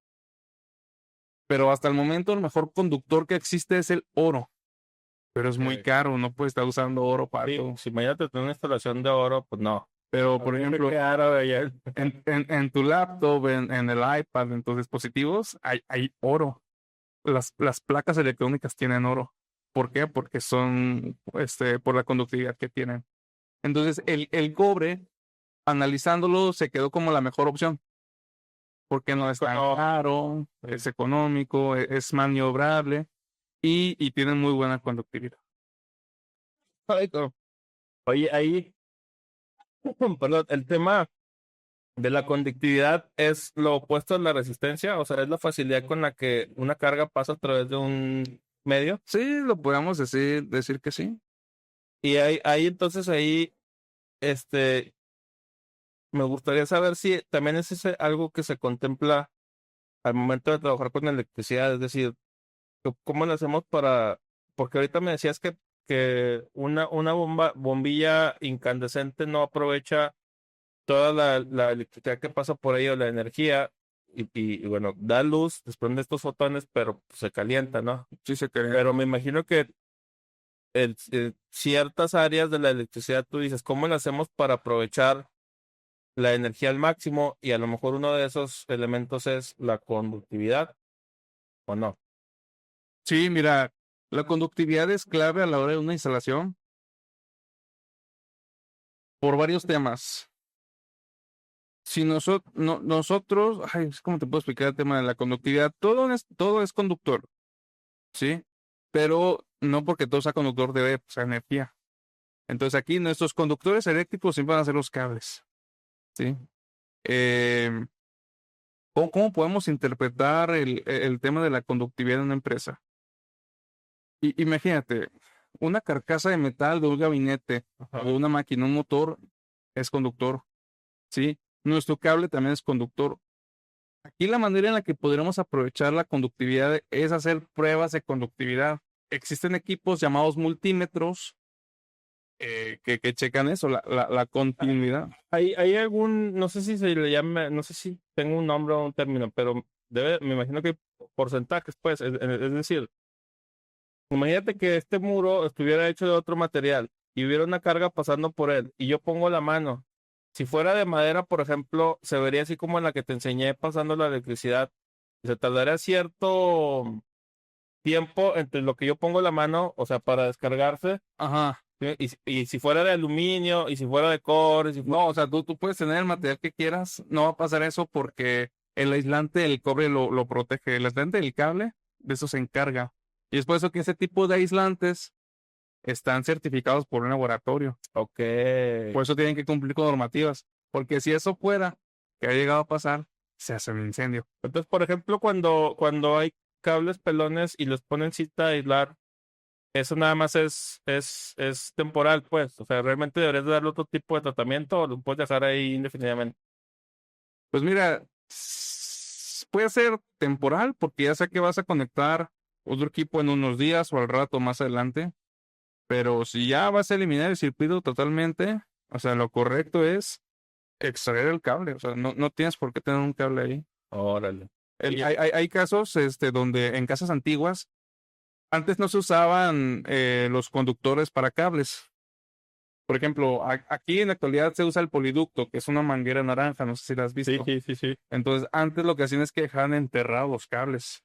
pero hasta el momento el mejor conductor que existe es el oro, pero es muy Ok. caro, no puedes estar usando oro para Sí, todo. si imagínate tener una instalación de oro, pues no. Pero, por Habría que ejemplo, quedar allá. en tu laptop, en el iPad, en tus dispositivos, hay oro. Las placas electrónicas tienen oro. ¿Por qué? Porque son, por la conductividad que tienen. Entonces, el cobre, analizándolo, se quedó como la mejor opción, porque no es tan Oh, caro, es económico, es maniobrable y tiene muy buena conductividad. ay, no. Oye, ahí, perdón, el tema de la conductividad es lo opuesto a la resistencia, o sea, es la facilidad con la que una carga pasa a través de un medio. Sí, lo podemos decir que sí. Y ahí entonces ahí, este, me gustaría saber si también es ese algo que se contempla al momento de trabajar con electricidad, es decir, ¿cómo lo hacemos para, porque ahorita me decías que una bombilla incandescente no aprovecha toda la electricidad que pasa por ahí o la energía y bueno, da luz, desprende estos fotones, pero pues, se calienta, ¿no? Sí se cree. Pero me imagino que en ciertas áreas de la electricidad tú dices, ¿cómo lo hacemos para aprovechar la energía al máximo? Y a lo mejor uno de esos elementos es la conductividad, ¿o no? Sí, mira, la conductividad es clave a la hora de una instalación por varios temas. Si nosotros, ay, ¿cómo te puedo explicar el tema de la conductividad? Todo es conductor, ¿sí? Pero no porque todo sea conductor debe ser energía. Entonces aquí nuestros conductores eléctricos siempre van a ser los cables, ¿sí? Eh, ¿Cómo podemos interpretar el tema de la conductividad en una empresa? Imagínate, una carcasa de metal de un gabinete o de una máquina, un motor, es conductor, ¿sí? Nuestro cable también es conductor. Aquí la manera en la que podremos aprovechar la conductividad es hacer pruebas de conductividad. Existen equipos llamados multímetros que checan eso, la continuidad. Hay algún, no sé si se le llama, no sé si tengo un nombre o un término, pero me imagino que hay porcentajes, pues, es decir, imagínate que este muro estuviera hecho de otro material y hubiera una carga pasando por él y yo pongo la mano. Si fuera de madera, por ejemplo, se vería así como en la que te enseñé pasando la electricidad. Se tardaría cierto tiempo entre lo que yo pongo la mano, o sea, para descargarse. Ajá. ¿Sí? Y si fuera de aluminio, y si fuera de cobre, No, o sea, tú puedes tener el material que quieras, no va a pasar eso porque el aislante del cobre lo protege. El aislante del cable, de eso se encarga. Y es por eso que ese tipo de aislantes están certificados por un laboratorio. Ok. Por eso tienen que cumplir con normativas. Porque si eso fuera, que ha llegado a pasar, se hace un incendio. Entonces, por ejemplo, cuando hay cables pelones y los ponen cinta a aislar, eso nada más es temporal, pues. O sea, realmente deberías de darle otro tipo de tratamiento o lo puedes dejar ahí indefinidamente. Pues mira, puede ser temporal porque ya sé que vas a conectar otro equipo en unos días o al rato más adelante. Pero si ya vas a eliminar el circuito totalmente, o sea, lo correcto es extraer el cable. O sea, no tienes por qué tener un cable ahí. Órale. Hay casos donde en casas antiguas, antes no se usaban los conductores para cables. Por ejemplo, aquí en la actualidad se usa el poliducto, que es una manguera naranja, no sé si la has visto. Sí. Entonces, antes lo que hacían es que dejaban enterrados los cables.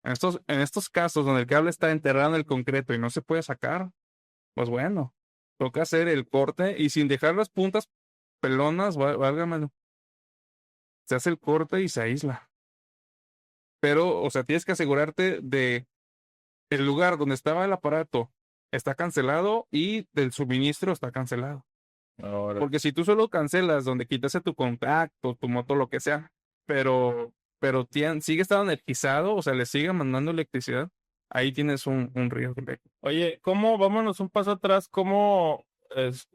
En estos casos donde el cable está enterrado en el concreto y no se puede sacar, pues bueno, toca hacer el corte y sin dejar las puntas pelonas, válgame, se hace el corte y se aísla. Pero, o sea, tienes que asegurarte de el lugar donde estaba el aparato está cancelado y del suministro está cancelado. Ahora. Porque si tú solo cancelas donde quitaste tu contacto, tu moto, lo que sea, pero sigue estando energizado, o sea, le sigue mandando electricidad, ahí tienes un riesgo. Oye, vámonos un paso atrás, cómo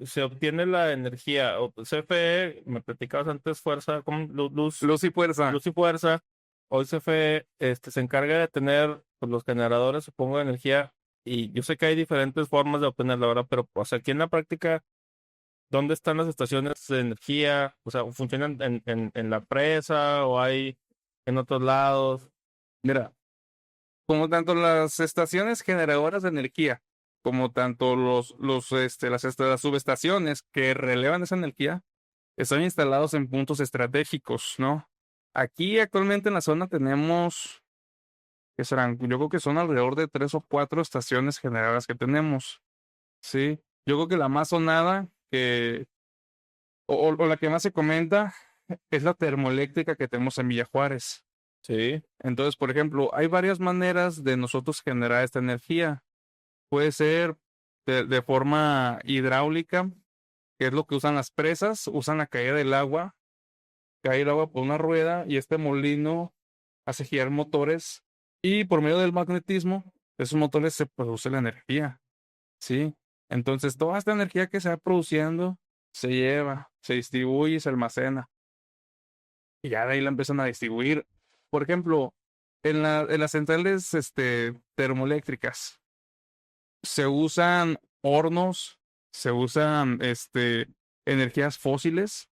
se obtiene la energía? CFE, me platicabas antes, fuerza, Luz y fuerza. luz y fuerza. Hoy CFE se encarga de tener pues, los generadores, supongo, de energía. Y yo sé que hay diferentes formas de obtenerla, ¿verdad? Pero, o sea, aquí en la práctica, ¿dónde están las estaciones de energía? O sea, ¿funcionan en la presa o hay en otros lados? Mira, como tanto las estaciones generadoras de energía, como tanto las subestaciones que relevan esa energía, están instalados en puntos estratégicos, ¿no? Aquí actualmente en la zona tenemos, que serán, yo creo que son alrededor de 3 o 4 estaciones generadoras que tenemos, ¿sí? Yo creo que la más sonada, o la que más se comenta, es la termoeléctrica que tenemos en Villa Juárez. Sí. Entonces, por ejemplo, hay varias maneras de nosotros generar esta energía. Puede ser de forma hidráulica, que es lo que usan las presas, usan la caída del agua, cae el agua por una rueda y este molino hace girar motores y por medio del magnetismo de esos motores se produce la energía, ¿sí? Entonces, toda esta energía que se va produciendo se lleva, se distribuye y se almacena. Y ya de ahí la empiezan a distribuir. Por ejemplo, en las centrales termoeléctricas se usan hornos, se usan energías fósiles,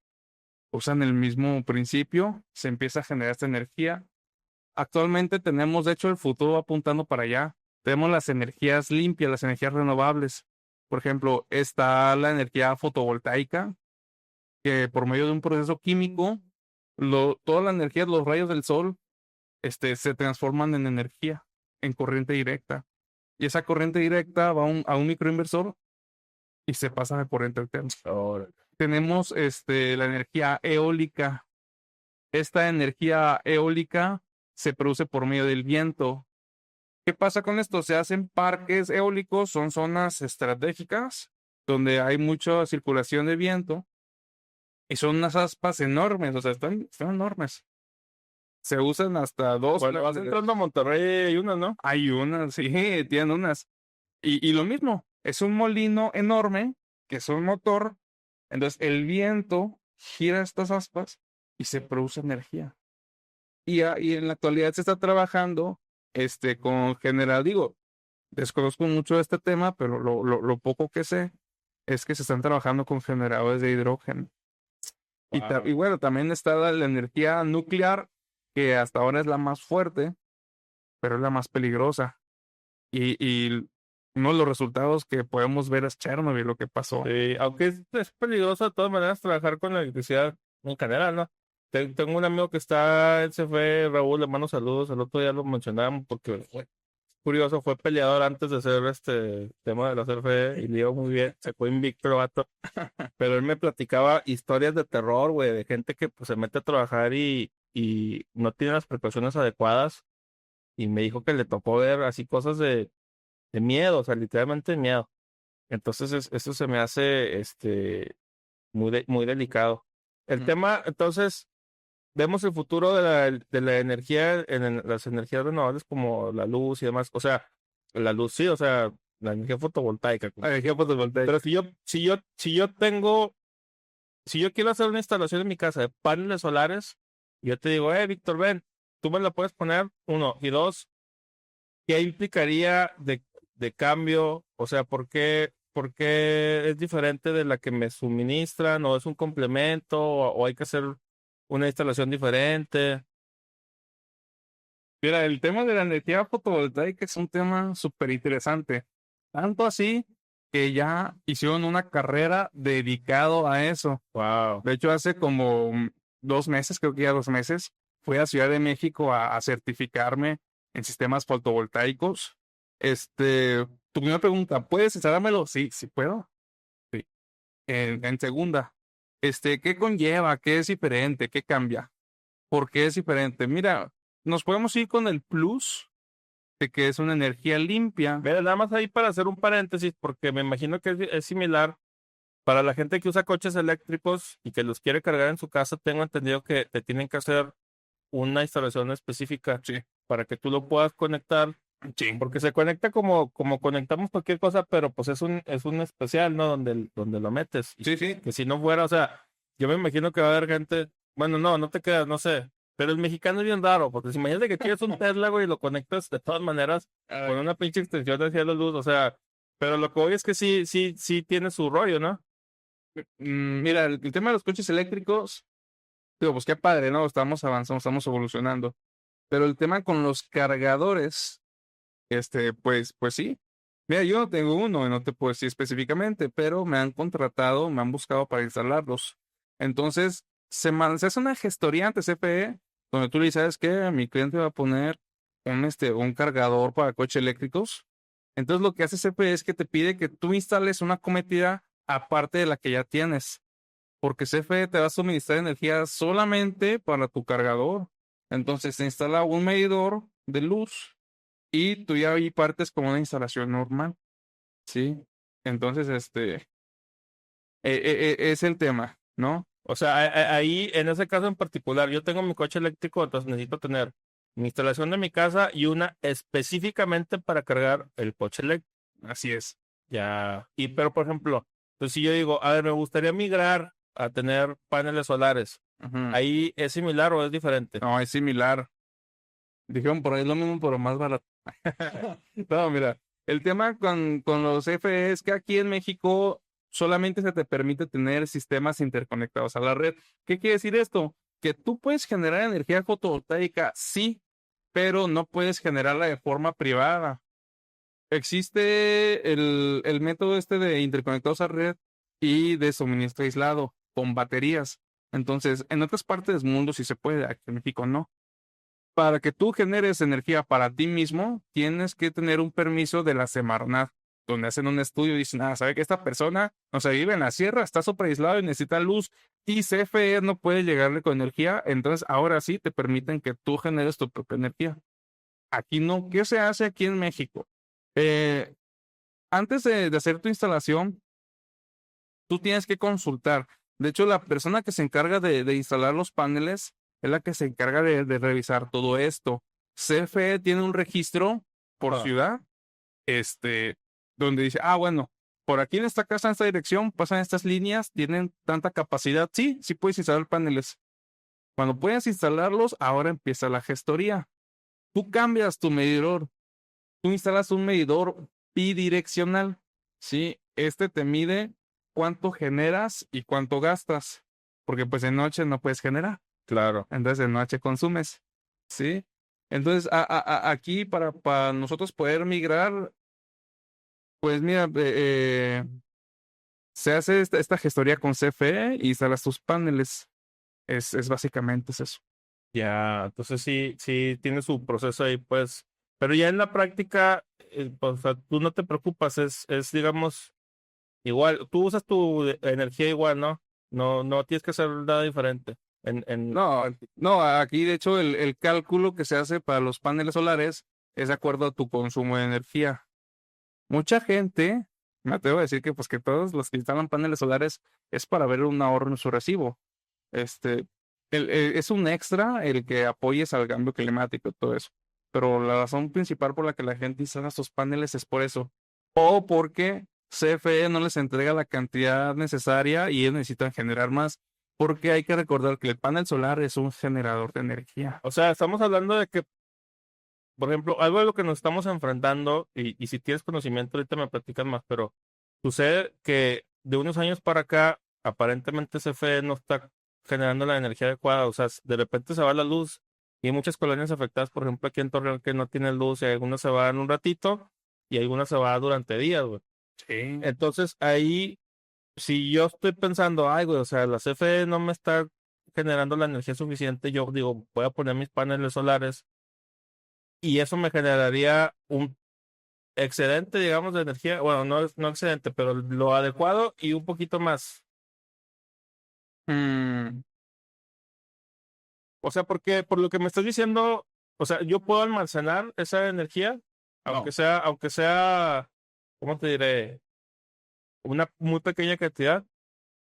usan el mismo principio, se empieza a generar esta energía. Actualmente tenemos, de hecho, el futuro va apuntando para allá. Tenemos las energías limpias, las energías renovables. Por ejemplo, está la energía fotovoltaica, que por medio de un proceso químico, toda la energía, los rayos del sol, se transforman en energía, en corriente directa. Y esa corriente directa va a un microinversor y se pasa de corriente alterna. Ahora. Tenemos la energía eólica. Esta energía eólica se produce por medio del viento. ¿Qué pasa con esto? Se hacen parques eólicos, son zonas estratégicas donde hay mucha circulación de viento y son unas aspas enormes, o sea, están enormes. Se usan hasta dos. Bueno, vas entrando a Monterrey, hay una, ¿no? Hay unas, sí, tienen unas. Y lo mismo, es un molino enorme, que es un motor. Entonces el viento gira estas aspas y se produce energía. Y en la actualidad se está trabajando con general, digo, desconozco mucho de este tema, pero lo poco que sé es que se están trabajando con generadores de hidrógeno. Wow. Y bueno, también está la energía nuclear, que hasta ahora es la más fuerte, pero es la más peligrosa. Y uno de los resultados que podemos ver es Chernobyl, lo que pasó. Sí, aunque es peligroso de todas maneras trabajar con la electricidad en general, ¿no? Tengo un amigo que él se fue, Raúl, le mando saludos, el otro día lo mencionábamos porque fue curioso, fue peleador antes de hacer este tema de la CFE y le iba muy bien, se fue invicto el vato, pero él me platicaba historias de terror, güey, de gente que pues se mete a trabajar y no tiene las precauciones adecuadas y me dijo que le tocó ver así cosas de miedo, o sea, literalmente de miedo. Entonces, eso se me hace muy delicado. El Ujú. tema, entonces, vemos el futuro de la energía en las energías renovables como la luz y demás. O sea, la luz sí, o sea, la energía fotovoltaica. La energía fotovoltaica. Pero si yo quiero hacer una instalación en mi casa de paneles solares, yo te digo, Víctor, ven, tú me la puedes poner, uno, y dos, ¿qué implicaría de cambio? O sea, por qué es diferente de la que me suministran? ¿O es un complemento? O hay que hacer una instalación diferente? Mira, el tema de la energía fotovoltaica es un tema súper interesante. Tanto así que ya hicieron una carrera dedicado a eso. Wow. De hecho, hace como 2 meses, creo que ya 2 meses, fui a Ciudad de México a certificarme en sistemas fotovoltaicos. Tu primera pregunta, ¿puedes instalármelo? Sí, sí puedo. Sí. En segunda, ¿qué conlleva? ¿Qué es diferente? ¿Qué cambia? ¿Por qué es diferente? Mira, nos podemos ir con el plus de que es una energía limpia. Mira, nada más ahí para hacer un paréntesis, porque me imagino que es similar para la gente que usa coches eléctricos y que los quiere cargar en su casa. Tengo entendido que te tienen que hacer una instalación específica Sí, para que tú lo puedas conectar, sí. porque se conecta como conectamos cualquier cosa, pero pues es un especial, ¿no? Donde lo metes. Y Sí, sí. que si no fuera, o sea, yo me imagino que va a haber gente, bueno, no te quedas, no sé. Pero el mexicano es bien raro, porque si imagínate que tienes un Tesla, güey, y lo conectas de todas maneras con una pinche extensión de cielo luz, o sea, pero lo que voy es que sí tiene su rollo, ¿no? Mira, el tema de los coches eléctricos, digo, pues qué padre, ¿no? Estamos avanzando, estamos evolucionando. Pero el tema con los cargadores, pues sí. Mira, yo no tengo uno, y no te puedo decir específicamente, pero me han contratado, me han buscado para instalarlos. Entonces, se hace una gestoría ante CFE, donde tú le dices, ¿sabes qué? Mi cliente va a poner un cargador para coches eléctricos. Entonces, lo que hace CFE es que te pide que tú instales una cometida aparte de la que ya tienes, porque CFE te va a suministrar energía solamente para tu cargador. Entonces, se instala un medidor de luz y tú ya ahí partes como una instalación normal, ¿sí? Entonces, es el tema, ¿no? O sea, ahí, en ese caso en particular, yo tengo mi coche eléctrico, entonces necesito tener mi instalación de mi casa y una específicamente para cargar el coche eléctrico. Así es. Ya. Pero por ejemplo, entonces si yo digo, a ver, me gustaría migrar a tener paneles solares, Ujú. ¿ahí es similar o es diferente? No, es similar. Dijeron por ahí lo mismo, pero más barato. No, mira, el tema con los CFE es que aquí en México solamente se te permite tener sistemas interconectados a la red. ¿Qué quiere decir esto? Que tú puedes generar energía fotovoltaica, sí, pero no puedes generarla de forma privada. Existe el método de interconectados a red y de suministro aislado con baterías. Entonces, en otras partes del mundo sí se puede, aquí en México no. Para que tú generes energía para ti mismo, tienes que tener un permiso de la Semarnat, donde hacen un estudio y dicen, sabe que esta persona, o sea, vive en la sierra, está súper aislado y necesita luz, y CFE no puede llegarle con energía, entonces ahora sí te permiten que tú generes tu propia energía. Aquí no. ¿Qué se hace aquí en México? Eh, Antes de hacer tu instalación, tú tienes que consultar. De hecho, la persona que se encarga de instalar los paneles es la que se encarga de revisar todo esto. CFE tiene un registro por Ah, ciudad, donde dice, bueno, por aquí en esta casa, en esta dirección, pasan estas líneas, tienen tanta capacidad. Sí, sí puedes instalar paneles. Cuando puedes instalarlos, ahora empieza la gestoría. Tú cambias tu medidor. Tú instalas un medidor bidireccional. Sí, te mide cuánto generas y cuánto gastas, porque pues de noche no puedes generar, claro. entonces de noche consumes, ¿sí? Entonces aquí para nosotros poder migrar, pues mira, se hace esta gestoría con CFE y instalas tus paneles, es básicamente es eso. Ya, entonces sí tiene su proceso ahí, pues, pero ya en la práctica, pues, o sea, tú no te preocupas, digamos, igual, tú usas tu energía igual, ¿no? No tienes que hacer nada diferente. No, no, aquí de hecho el cálculo que se hace para los paneles solares es de acuerdo a tu consumo de energía. Mucha gente, me atrevo a decir que pues que todos los que instalan paneles solares es para ver un ahorro en su recibo. Este, es un extra el que apoyes al cambio climático y todo eso. Pero la razón principal por la que la gente instala estos paneles es por eso. O porque CFE no les entrega la cantidad necesaria y ellos necesitan generar más. Porque hay que recordar que el panel solar es un generador de energía. o sea, estamos hablando de que, por ejemplo, algo de lo que nos estamos enfrentando, y si tienes conocimiento, ahorita me platicas más, pero sucede que de unos años para acá, aparentemente CFE no está generando la energía adecuada, o sea, de repente se va la luz y hay muchas colonias afectadas, por ejemplo, aquí en Torreón que no tiene luz y algunas se van un ratito y algunas se van durante días, güey. Sí. Entonces ahí, si yo estoy pensando, ay, güey, o sea, la CFE no me está generando la energía suficiente, yo digo, voy a poner mis paneles solares y eso me generaría un excedente, digamos, de energía. Bueno, no excedente, pero lo adecuado y un poquito más. Mm, O sea, porque por lo que me estás diciendo, o sea, yo puedo almacenar esa energía, no. aunque sea, ¿cómo te diré? Una muy pequeña cantidad,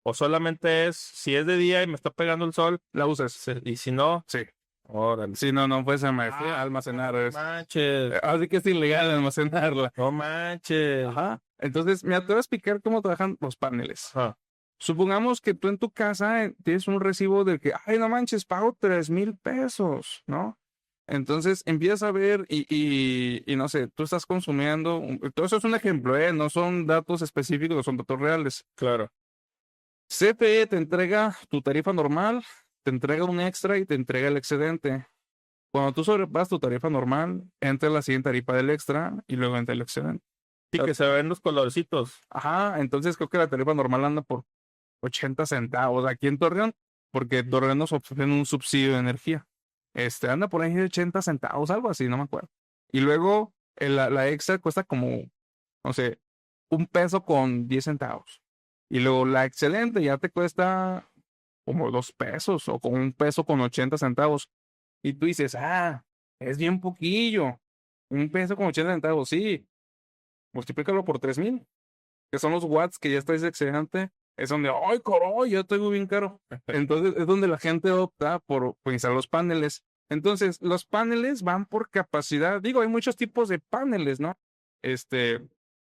o solamente es, si es de día y me está pegando el sol, La usas. y si no, Sí. órale. Sí, no puedes almacenar. No manches, Así que es ilegal almacenarla. no manches. Ajá. Entonces, mira, te voy a explicar cómo trabajan los paneles. Ajá, Supongamos que tú en tu casa tienes un recibo de que, ay, no manches, pago 3,000 pesos, ¿no? Entonces empiezas a ver y no sé, tú estás consumiendo, todo eso es un ejemplo, ¿eh? No son datos específicos, no son datos reales. claro. CFE te entrega tu tarifa normal, te entrega un extra y te entrega el excedente. Cuando tú sobrepasas tu tarifa normal, entra la siguiente tarifa del extra y luego entra el excedente. Sí, que se ven los colorcitos. Ajá, entonces creo que la tarifa normal anda por 80 centavos aquí en Torreón, porque Torreón nos ofrecen un subsidio de energía. Anda por ahí de 80 centavos, algo así, no me acuerdo. Y luego la extra cuesta como, no sé, 1 peso con 10 centavos. Y luego la excelente ya te cuesta como 2 pesos o con 1 peso con 80 centavos. Y tú dices, es bien poquillo. 1 peso con 80 centavos, sí. Multiplícalo por 3,000, que son los watts que ya está ese excedente. Es donde, ay, coro, ya estoy bien caro. Entonces es donde la gente opta por instalar los paneles. Entonces, los paneles van por capacidad. Digo, hay muchos tipos de paneles, ¿no?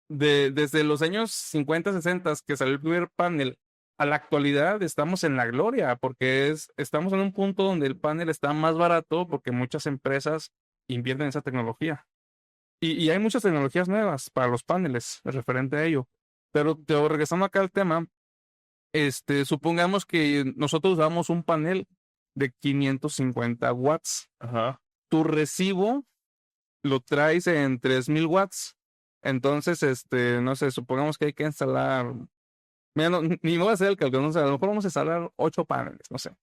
Desde los años 50, 60, que salió el primer panel, a la actualidad estamos en la gloria, porque estamos en un punto donde el panel está más barato porque muchas empresas invierten en esa tecnología. Y hay muchas tecnologías nuevas para los paneles, referente a ello. Pero regresando acá al tema, supongamos que nosotros usamos un panel de 550 watts. Ajá. Tu recibo lo traes en 3,000 watts. Entonces, no sé, supongamos que hay que instalar. Mira, ni me voy a hacer el cálculo, no sé, a lo mejor vamos a instalar 8 paneles, no sé.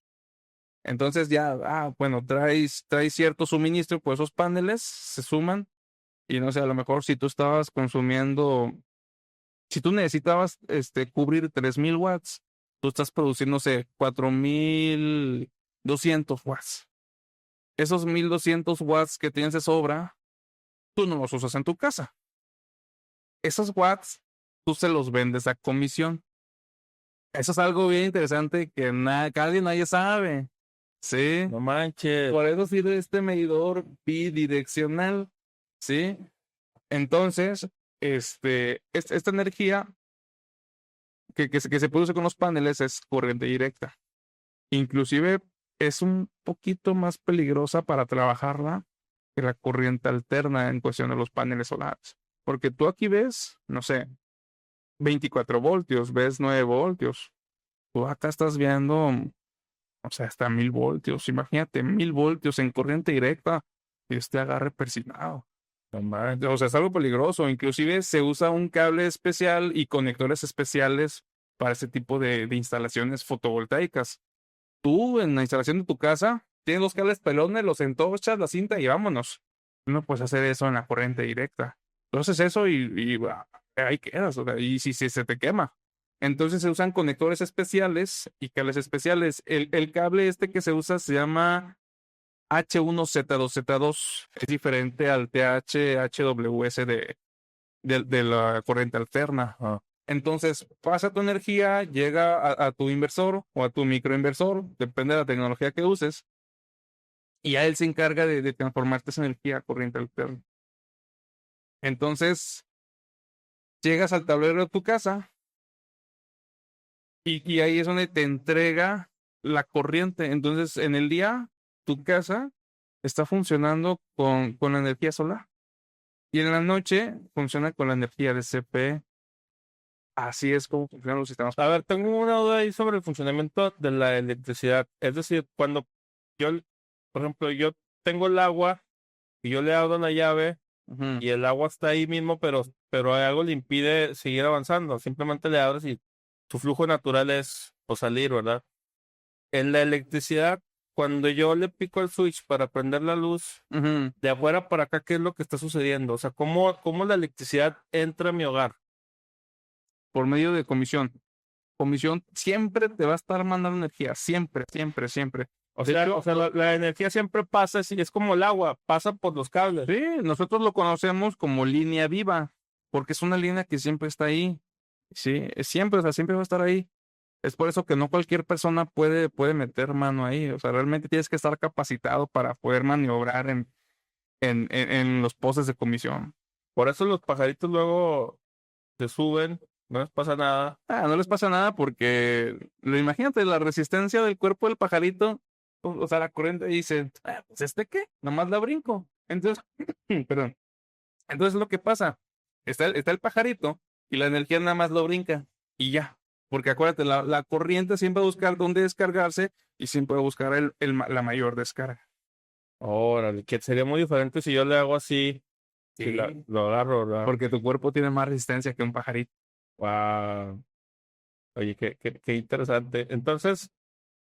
Entonces ya, bueno, traes cierto suministro, pues esos paneles se suman. Y no sé, a lo mejor si tú estabas consumiendo, si tú necesitabas cubrir 3,000 watts, tú estás produciendo, no sé, 4,200 watts. Esos 1,200 watts que tienes de sobra, tú no los usas en tu casa. Esos watts, tú se los vendes a comisión. Eso es algo bien interesante que casi nadie sabe. Sí. No manches. Por eso sirve este medidor bidireccional. Sí. Entonces, esta energía que se produce con los paneles es corriente directa. Inclusive es un poquito más peligrosa para trabajarla que la corriente alterna en cuestión de los paneles solares. Porque tú aquí ves, no sé, 24 voltios, ves 9 voltios. Tú acá estás viendo, o sea, hasta 1,000 voltios. Imagínate, 1,000 voltios en corriente directa y agarre persinado. No manches. O sea, es algo peligroso. Inclusive se usa un cable especial y conectores especiales para este tipo de instalaciones fotovoltaicas. Tú en la instalación de tu casa tienes los cables pelones, los entochas, la cinta y vámonos. No puedes hacer eso en la corriente directa. Entonces eso ahí quedas, o sea, y si se te quema. Entonces se usan conectores especiales y cables especiales. El cable que se usa se llama H1Z2Z2. Es diferente al TH-HWS de la corriente alterna. Entonces, pasa tu energía, llega a tu inversor o a tu microinversor, depende de la tecnología que uses, y a él se encarga de transformarte esa energía a corriente alterna. Entonces, llegas al tablero de tu casa y ahí es donde te entrega la corriente. Entonces, en el día, tu casa está funcionando con la energía solar. Y en la noche funciona con la energía de CPE. Así es como funcionan los sistemas. A ver, tengo una duda ahí sobre el funcionamiento de la electricidad. Es decir, cuando yo, por ejemplo, yo tengo el agua y yo le abro la llave Ujú. y el agua está ahí mismo, pero pero algo le impide seguir avanzando. Simplemente le abres y su flujo natural es pues, salir, ¿verdad? En la electricidad, cuando yo le pico el switch para prender la luz, Ujú. de afuera para acá, ¿qué es lo que está sucediendo? O sea, ¿cómo la electricidad entra a mi hogar? Por medio de comisión. Comisión siempre te va a estar mandando energía, siempre, siempre, siempre. O De sea, hecho, o sea, la energía siempre pasa, así es como el agua, pasa por los cables. sí, nosotros lo conocemos como línea viva, porque es una línea que siempre está ahí. Sí, es siempre, o sea, siempre va a estar ahí. Es por eso que no cualquier persona puede meter mano ahí. O sea, realmente tienes que estar capacitado para poder maniobrar en los postes de comisión. Por eso los pajaritos luego se suben, no les pasa nada. No les pasa nada porque, imagínate, la resistencia del cuerpo del pajarito, o sea, la corriente dice, pues ¿este qué? Nomás la brinco. Entonces, perdón. Entonces lo que pasa, está el pajarito y la energía nada más lo brinca y ya. Porque acuérdate, la corriente siempre va a buscar dónde descargarse y siempre va a buscar la mayor descarga. Órale, que sería muy diferente si yo le hago así, Sí. si lo agarro, ¿verdad? Porque tu cuerpo tiene más resistencia que un pajarito. Wow. Oye, qué interesante. Entonces,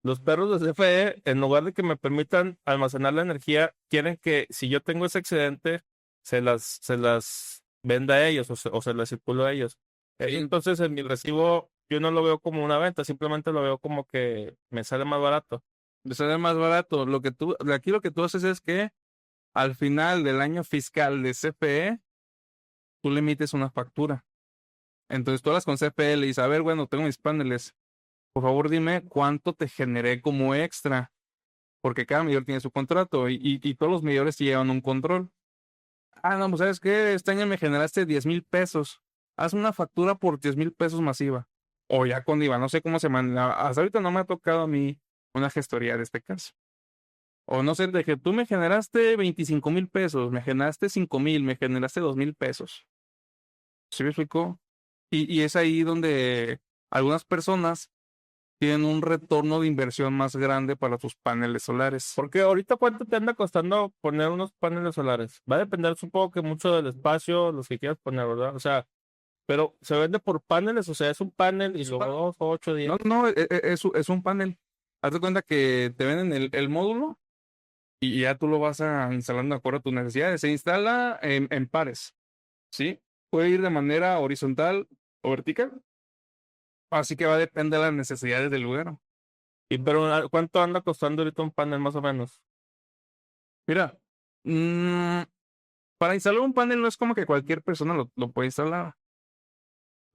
los perros de CFE, en lugar de que me permitan almacenar la energía, quieren que si yo tengo ese excedente, se las venda a ellos o se las circulo a ellos. Sí. Entonces, en mi recibo, yo no lo veo como una venta, simplemente lo veo como que me sale más barato. De ser más barato. Aquí lo que tú haces es que al final del año fiscal de CFE, tú le emites una factura. Entonces tú hablas con CFE y le dices, a ver, bueno, tengo mis paneles. Por favor, dime cuánto te generé como extra. Porque cada medidor tiene su contrato y todos los medidores llevan un control. No, pues ¿sabes qué? Este año me generaste 10,000 pesos. Haz una factura por 10,000 pesos masiva. O ya con IVA, no sé cómo se maneja. Hasta ahorita no me ha tocado a mí una gestoría de este caso. O no sé, de que tú me generaste 25,000 pesos, me generaste 5,000, me generaste 2,000 pesos. ¿Sí me explicó? Y es ahí donde algunas personas tienen un retorno de inversión más grande para sus paneles solares. Porque ahorita, ¿cuánto te anda costando poner unos paneles solares? Va a depender, supongo que mucho del espacio, los que quieras poner, ¿verdad? O sea, pero se vende por paneles, o sea, es un panel y luego 2 o 8 días. No, no, es un panel. Haz de cuenta que te venden el módulo y ya tú lo vas instalando de acuerdo a tus necesidades. Se instala en pares, ¿sí? Puede ir de manera horizontal o vertical. Así que va a depender de las necesidades del lugar. Pero ¿cuánto anda costando ahorita un panel más o menos? Mira, mm, para instalar un panel no es como que cualquier persona lo puede instalar.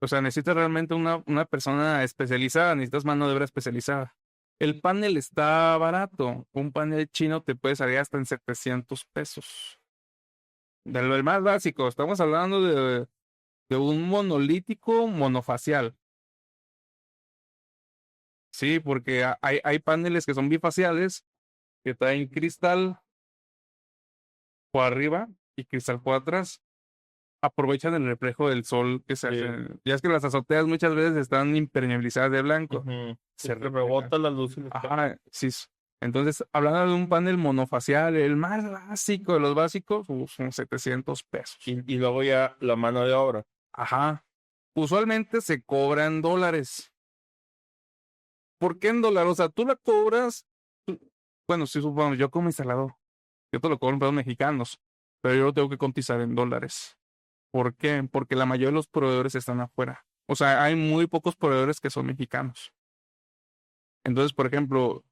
O sea, necesitas realmente una persona especializada, necesitas mano de obra especializada. El panel está barato. Un panel chino te puede salir hasta en 700 pesos. De lo más básico, estamos hablando de un monolítico monofacial. Sí, porque hay paneles que son bifaciales, que traen cristal por arriba y cristal por atrás. Aprovechan el reflejo del sol que se Sí. hace. Ya es que las azoteas muchas veces están impermeabilizadas de blanco. Ujú. Se Se rebota la luz. Ajá, sí. Entonces, hablando de un panel monofacial, el más básico de los básicos, son 700 pesos. Y luego ya la mano de obra. Ajá. Usualmente se cobra en dólares. ¿Por qué en dólares? O sea, tú la cobras, bueno, sí, supongo, yo como instalador, yo te lo cobro en pesos mexicanos, pero yo lo tengo que cotizar en dólares. ¿Por qué? Porque la mayoría de los proveedores están afuera. O sea, hay muy pocos proveedores que son mexicanos. Entonces, por ejemplo,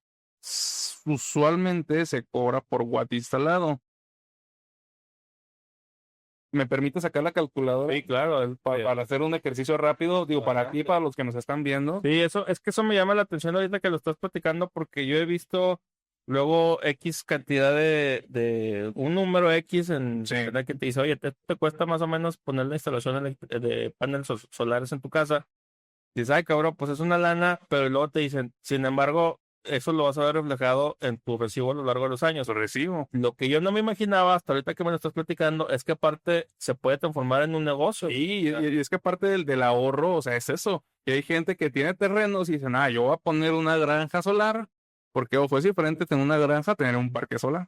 usualmente se cobra por watt instalado. ¿Me permite sacar la calculadora? Sí, claro. Para hacer un ejercicio rápido, digo, para ti, para los que nos están viendo. Sí, eso me llama la atención ahorita que lo estás platicando porque yo he visto luego X cantidad de un número X en Sí. internet que te dice, oye, te cuesta más o menos poner la instalación de paneles solares en tu casa. Dices, ay, cabrón, pues es una lana, pero luego te dicen, sin embargo, eso lo vas a ver reflejado en tu recibo a lo largo de los años. Recibo. Lo que yo no me imaginaba hasta ahorita que me lo estás platicando es que aparte se puede transformar en un negocio. Y es que aparte del ahorro, o sea, es eso. Y hay gente que tiene terrenos y dicen, yo voy a poner una granja solar, porque ojo, es diferente tener una granja a tener un parque solar.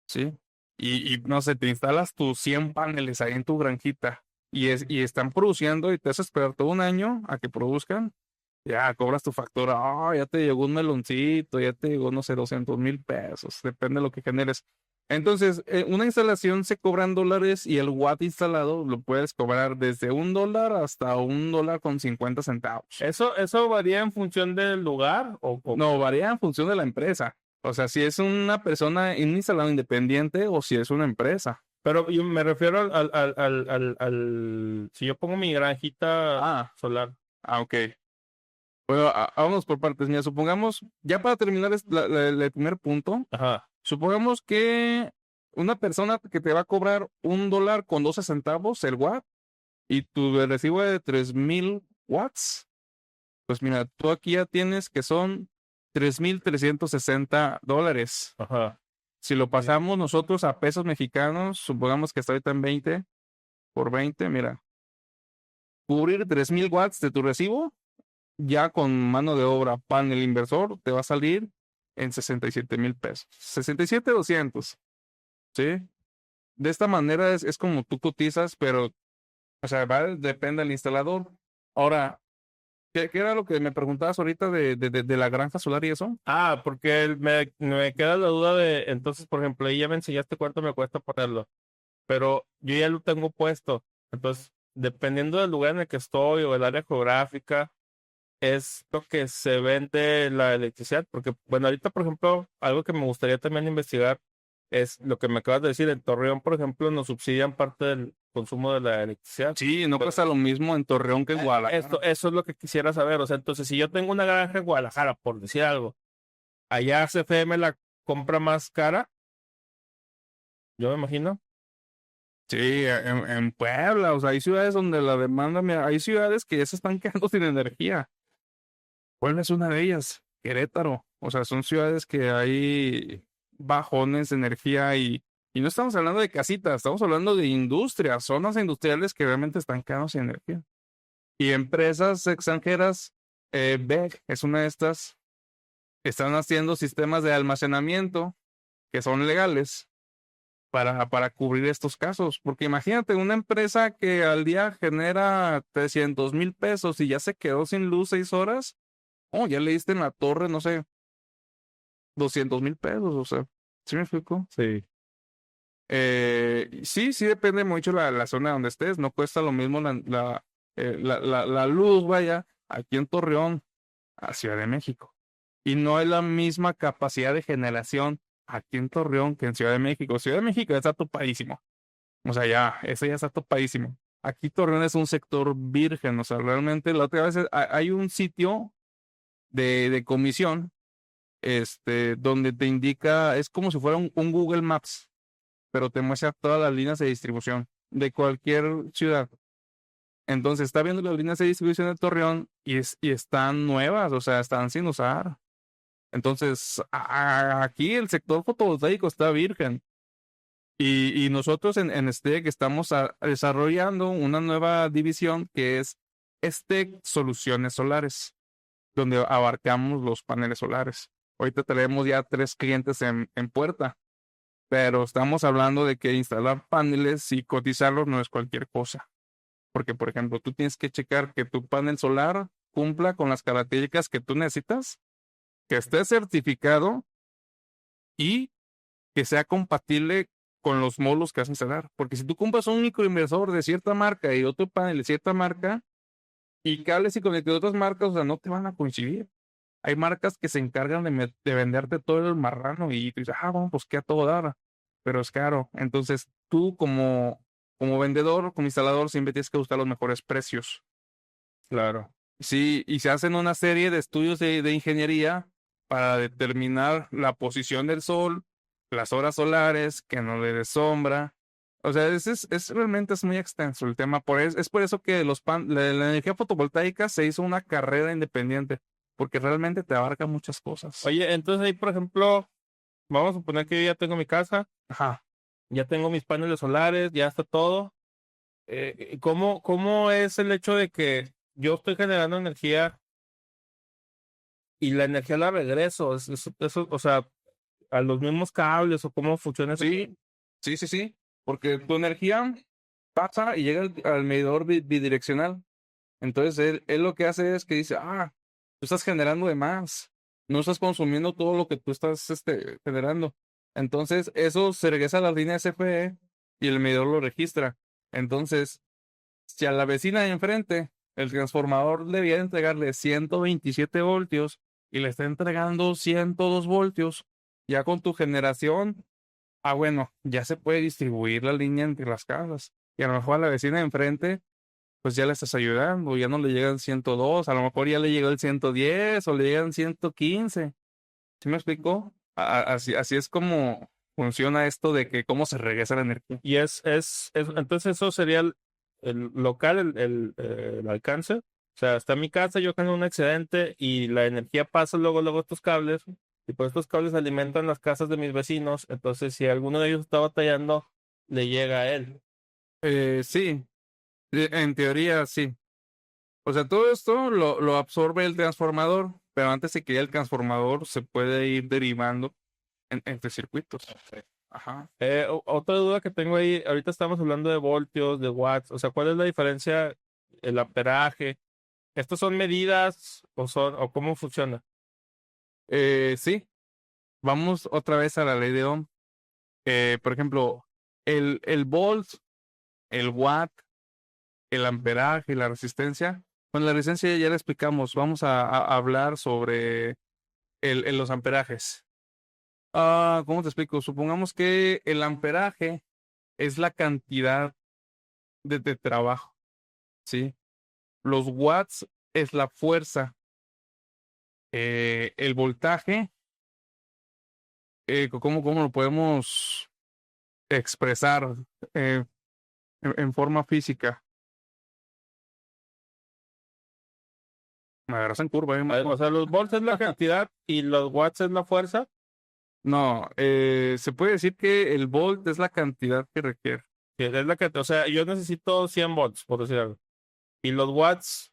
Sí. Y no sé, te instalas tus 100 paneles ahí en tu granjita y están produciendo y te haces esperar todo un año a que produzcan, ya cobras tu factura, ya te llegó un meloncito, ya te llegó, no sé, 200,000 pesos, depende de lo que generes. Entonces, una instalación se cobra en dólares y el watt instalado lo puedes cobrar desde $1 hasta $1.50. ¿Eso varía en función del lugar o No, varía en función de la empresa. O sea, si es una persona, un instalado independiente o si es una empresa. Pero yo me refiero si yo pongo mi granjita Ah, solar. ok. Bueno, vámonos por partes. Mira, supongamos, ya para terminar el primer punto, Ajá. supongamos que una persona que te va a cobrar $1.12 el watt y tu recibo de 3,000 watts, pues mira, tú aquí ya tienes que son $3,360. Ajá. Si lo pasamos nosotros a pesos mexicanos, supongamos que está ahorita en 20 por 20, mira, cubrir 3,000 watts de tu recibo, ya con mano de obra, panel inversor, te va a salir en 67,000 pesos. 67,200, ¿sí? De esta manera es como tú cotizas, pero, o sea, depende del instalador. Ahora, ¿qué era lo que me preguntabas ahorita de la granja solar y eso? Porque me queda la duda de, entonces, por ejemplo, ahí ya me enseñaste cuánto me cuesta ponerlo, pero yo ya lo tengo puesto. Entonces, dependiendo del lugar en el que estoy o el área geográfica, es lo que se vende la electricidad. Porque, bueno, ahorita, por ejemplo, algo que me gustaría también investigar es lo que me acabas de decir. En Torreón, por ejemplo, nos subsidian parte del consumo de la electricidad. Sí, no Pero, cuesta lo mismo en Torreón que en Guadalajara. eso es lo que quisiera saber. O sea, entonces, si yo tengo una granja en Guadalajara, por decir algo, allá CFM la compra más cara, yo me imagino. Sí, en Puebla, o sea, hay ciudades donde la demanda, mira, hay ciudades que ya se están quedando sin energía. Puebla es una de ellas, Querétaro. O sea, son ciudades que hay bajones de energía y no estamos hablando de casitas, estamos hablando de industrias, zonas industriales que realmente están quedando sin energía. Y empresas extranjeras, BEC es una de estas, están haciendo sistemas de almacenamiento que son legales para cubrir estos casos. Porque imagínate una empresa que al día genera 300,000 pesos y ya se quedó sin luz 6 horas. Oh, ya le diste en la torre, no sé, 200,000 pesos, o sea, ¿sí me explico? Sí. Sí, sí depende mucho la zona donde estés, no cuesta lo mismo la luz, vaya, aquí en Torreón, a Ciudad de México. Y no hay la misma capacidad de generación aquí en Torreón que en Ciudad de México. Ciudad de México ya está topadísimo. O sea, ya, eso ya está topadísimo. Aquí Torreón es un sector virgen, o sea, realmente la otra vez hay un sitio de comisión, donde te indica, es como si fuera un Google Maps, pero te muestra todas las líneas de distribución de cualquier ciudad. Entonces está viendo las líneas de distribución de Torreón y están nuevas, o sea, están sin usar. Entonces, aquí el sector fotovoltaico está virgen. Y nosotros en STEC estamos desarrollando una nueva división que es STEC Soluciones Solares, donde abarcamos los paneles solares. Ahorita tenemos ya 3 clientes en puerta, pero estamos hablando de que instalar paneles y cotizarlos no es cualquier cosa. Porque, por ejemplo, tú tienes que checar que tu panel solar cumpla con las características que tú necesitas, que esté certificado y que sea compatible con los módulos que vas a instalar. Porque si tú compras un microinversor de cierta marca y otro panel de cierta marca y cables y conectores de otras marcas, o sea, no te van a coincidir. Hay marcas que se encargan de venderte todo el marrano y tú dices, bueno, pues que a todo dar, pero es caro. Entonces, tú como vendedor, como instalador, siempre tienes que buscar los mejores precios. Claro. Sí, y se hacen una serie de estudios de ingeniería para determinar la posición del sol, las horas solares, que no le dé sombra. O sea, realmente es muy extenso el tema. Es por eso que la energía fotovoltaica se hizo una carrera independiente, porque realmente te abarca muchas cosas. Oye, entonces ahí, por ejemplo, vamos a suponer que yo ya tengo mi casa, Ajá. ya tengo mis paneles solares, ya está todo. ¿Cómo es el hecho de que yo estoy generando energía y la energía la regreso? Eso, o sea, a los mismos cables o cómo funciona eso. Sí, sí, sí, sí. Porque tu energía pasa y llega al medidor bidireccional. Entonces él lo que hace es que dice, tú estás generando de más, no estás consumiendo todo lo que tú estás generando. Entonces eso se regresa a la línea SFE y el medidor lo registra. Entonces, si a la vecina de enfrente el transformador debía entregarle 127 voltios y le está entregando 102 voltios, ya con tu generación, bueno, ya se puede distribuir la línea entre las casas. Y a lo mejor a la vecina de enfrente pues ya le estás ayudando, ya no le llegan 102, a lo mejor ya le llegó el 110 o le llegan 115. ¿Sí me explicó? Así es como funciona esto de que cómo se regresa la energía. Y entonces eso sería el local, el alcance. O sea, está en mi casa, yo tengo un excedente y la energía pasa luego estos cables, y por estos cables alimentan las casas de mis vecinos. Entonces, si alguno de ellos está batallando, le llega a él. Sí, en teoría sí. O sea, todo esto lo absorbe el transformador, pero antes de que el transformador se puede ir derivando entre circuitos. Ajá. Otra duda que tengo ahí, ahorita estamos hablando de voltios, de watts, o sea, ¿cuál es la diferencia, el amperaje? ¿Estos son medidas o cómo funciona? Sí, vamos otra vez a la ley de Ohm. Por ejemplo, el volt, el watt, el amperaje y la resistencia. Con la resistencia ya la explicamos. Vamos a hablar sobre los amperajes. ¿Cómo te explico? Supongamos que el amperaje es la cantidad de trabajo, ¿sí? Los watts es la fuerza. El voltaje, ¿cómo lo podemos expresar en forma física? Me agarras en curva, O sea, los volts es la cantidad y los watts es la fuerza. No, se puede decir que el volt es la cantidad que requiere. Que es la que, o sea, yo necesito 100 volts, por decir algo. Y los watts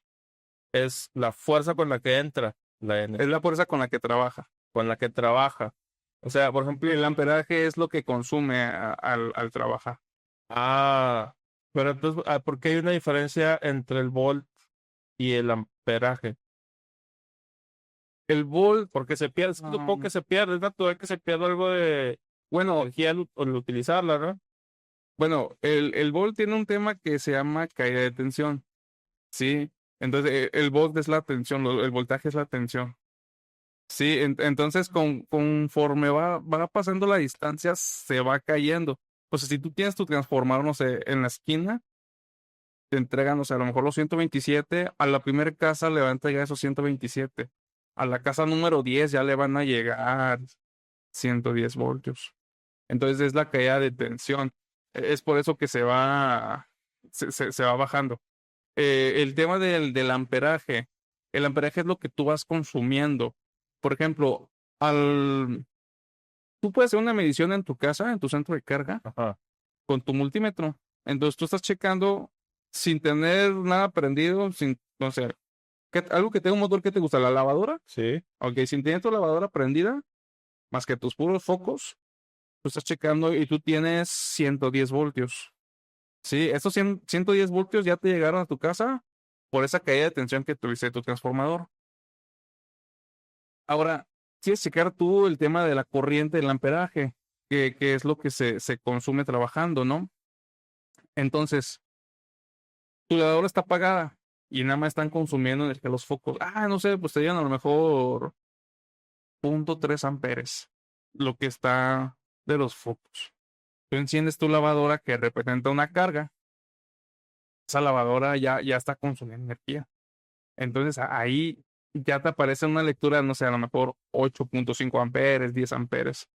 es la fuerza con la que entra Es la fuerza con la que trabaja. con la que trabaja. O sea, por ejemplo, El amperaje es lo que consume al trabajar. Pero entonces, ¿por qué hay una diferencia entre el volt y el amperaje? El volt, Porque se pierde, supongo que se pierde, es natural que se pierda algo de bueno, energía al utilizarla, ¿no? bueno, el volt tiene un tema que se llama caída de tensión, ¿sí? Entonces, el volt es la tensión, el voltaje es la tensión. Sí, entonces conforme va pasando la distancia, se va cayendo. O sea, si tú tienes tu transformador, no sé, en la esquina, te entregan, o sea, a lo mejor los 127, a la primera casa le va a entregar esos 127. A la casa número 10 ya le van a llegar 110 voltios. Entonces es la caída de tensión. Es por eso que se va bajando. El tema del amperaje. El amperaje es lo que tú vas consumiendo. Por ejemplo, tú puedes hacer una medición en tu casa, en tu centro de carga, Ajá. con tu multímetro. Entonces tú estás checando sin tener nada prendido, no sé, algo que tenga un motor que te gusta, la lavadora. Sí. Ok, sin tener tu lavadora prendida, más que tus puros focos, tú estás checando y tú tienes 110 voltios. Sí, esos 110 voltios ya te llegaron a tu casa por esa caída de tensión que tuviste de tu transformador. Ahora, quieres checar tú el tema de la corriente del amperaje, que es lo que se consume trabajando, ¿no? Entonces, tu lavadora está apagada y nada más están consumiendo energía los focos. No sé, pues te llegan a lo mejor 0.3 amperes, lo que está de los focos. Tú enciendes tu lavadora que representa una carga, esa lavadora ya está consumiendo energía. Entonces ahí ya te aparece una lectura, no sé, a lo mejor 8.5 amperes, 10 amperes.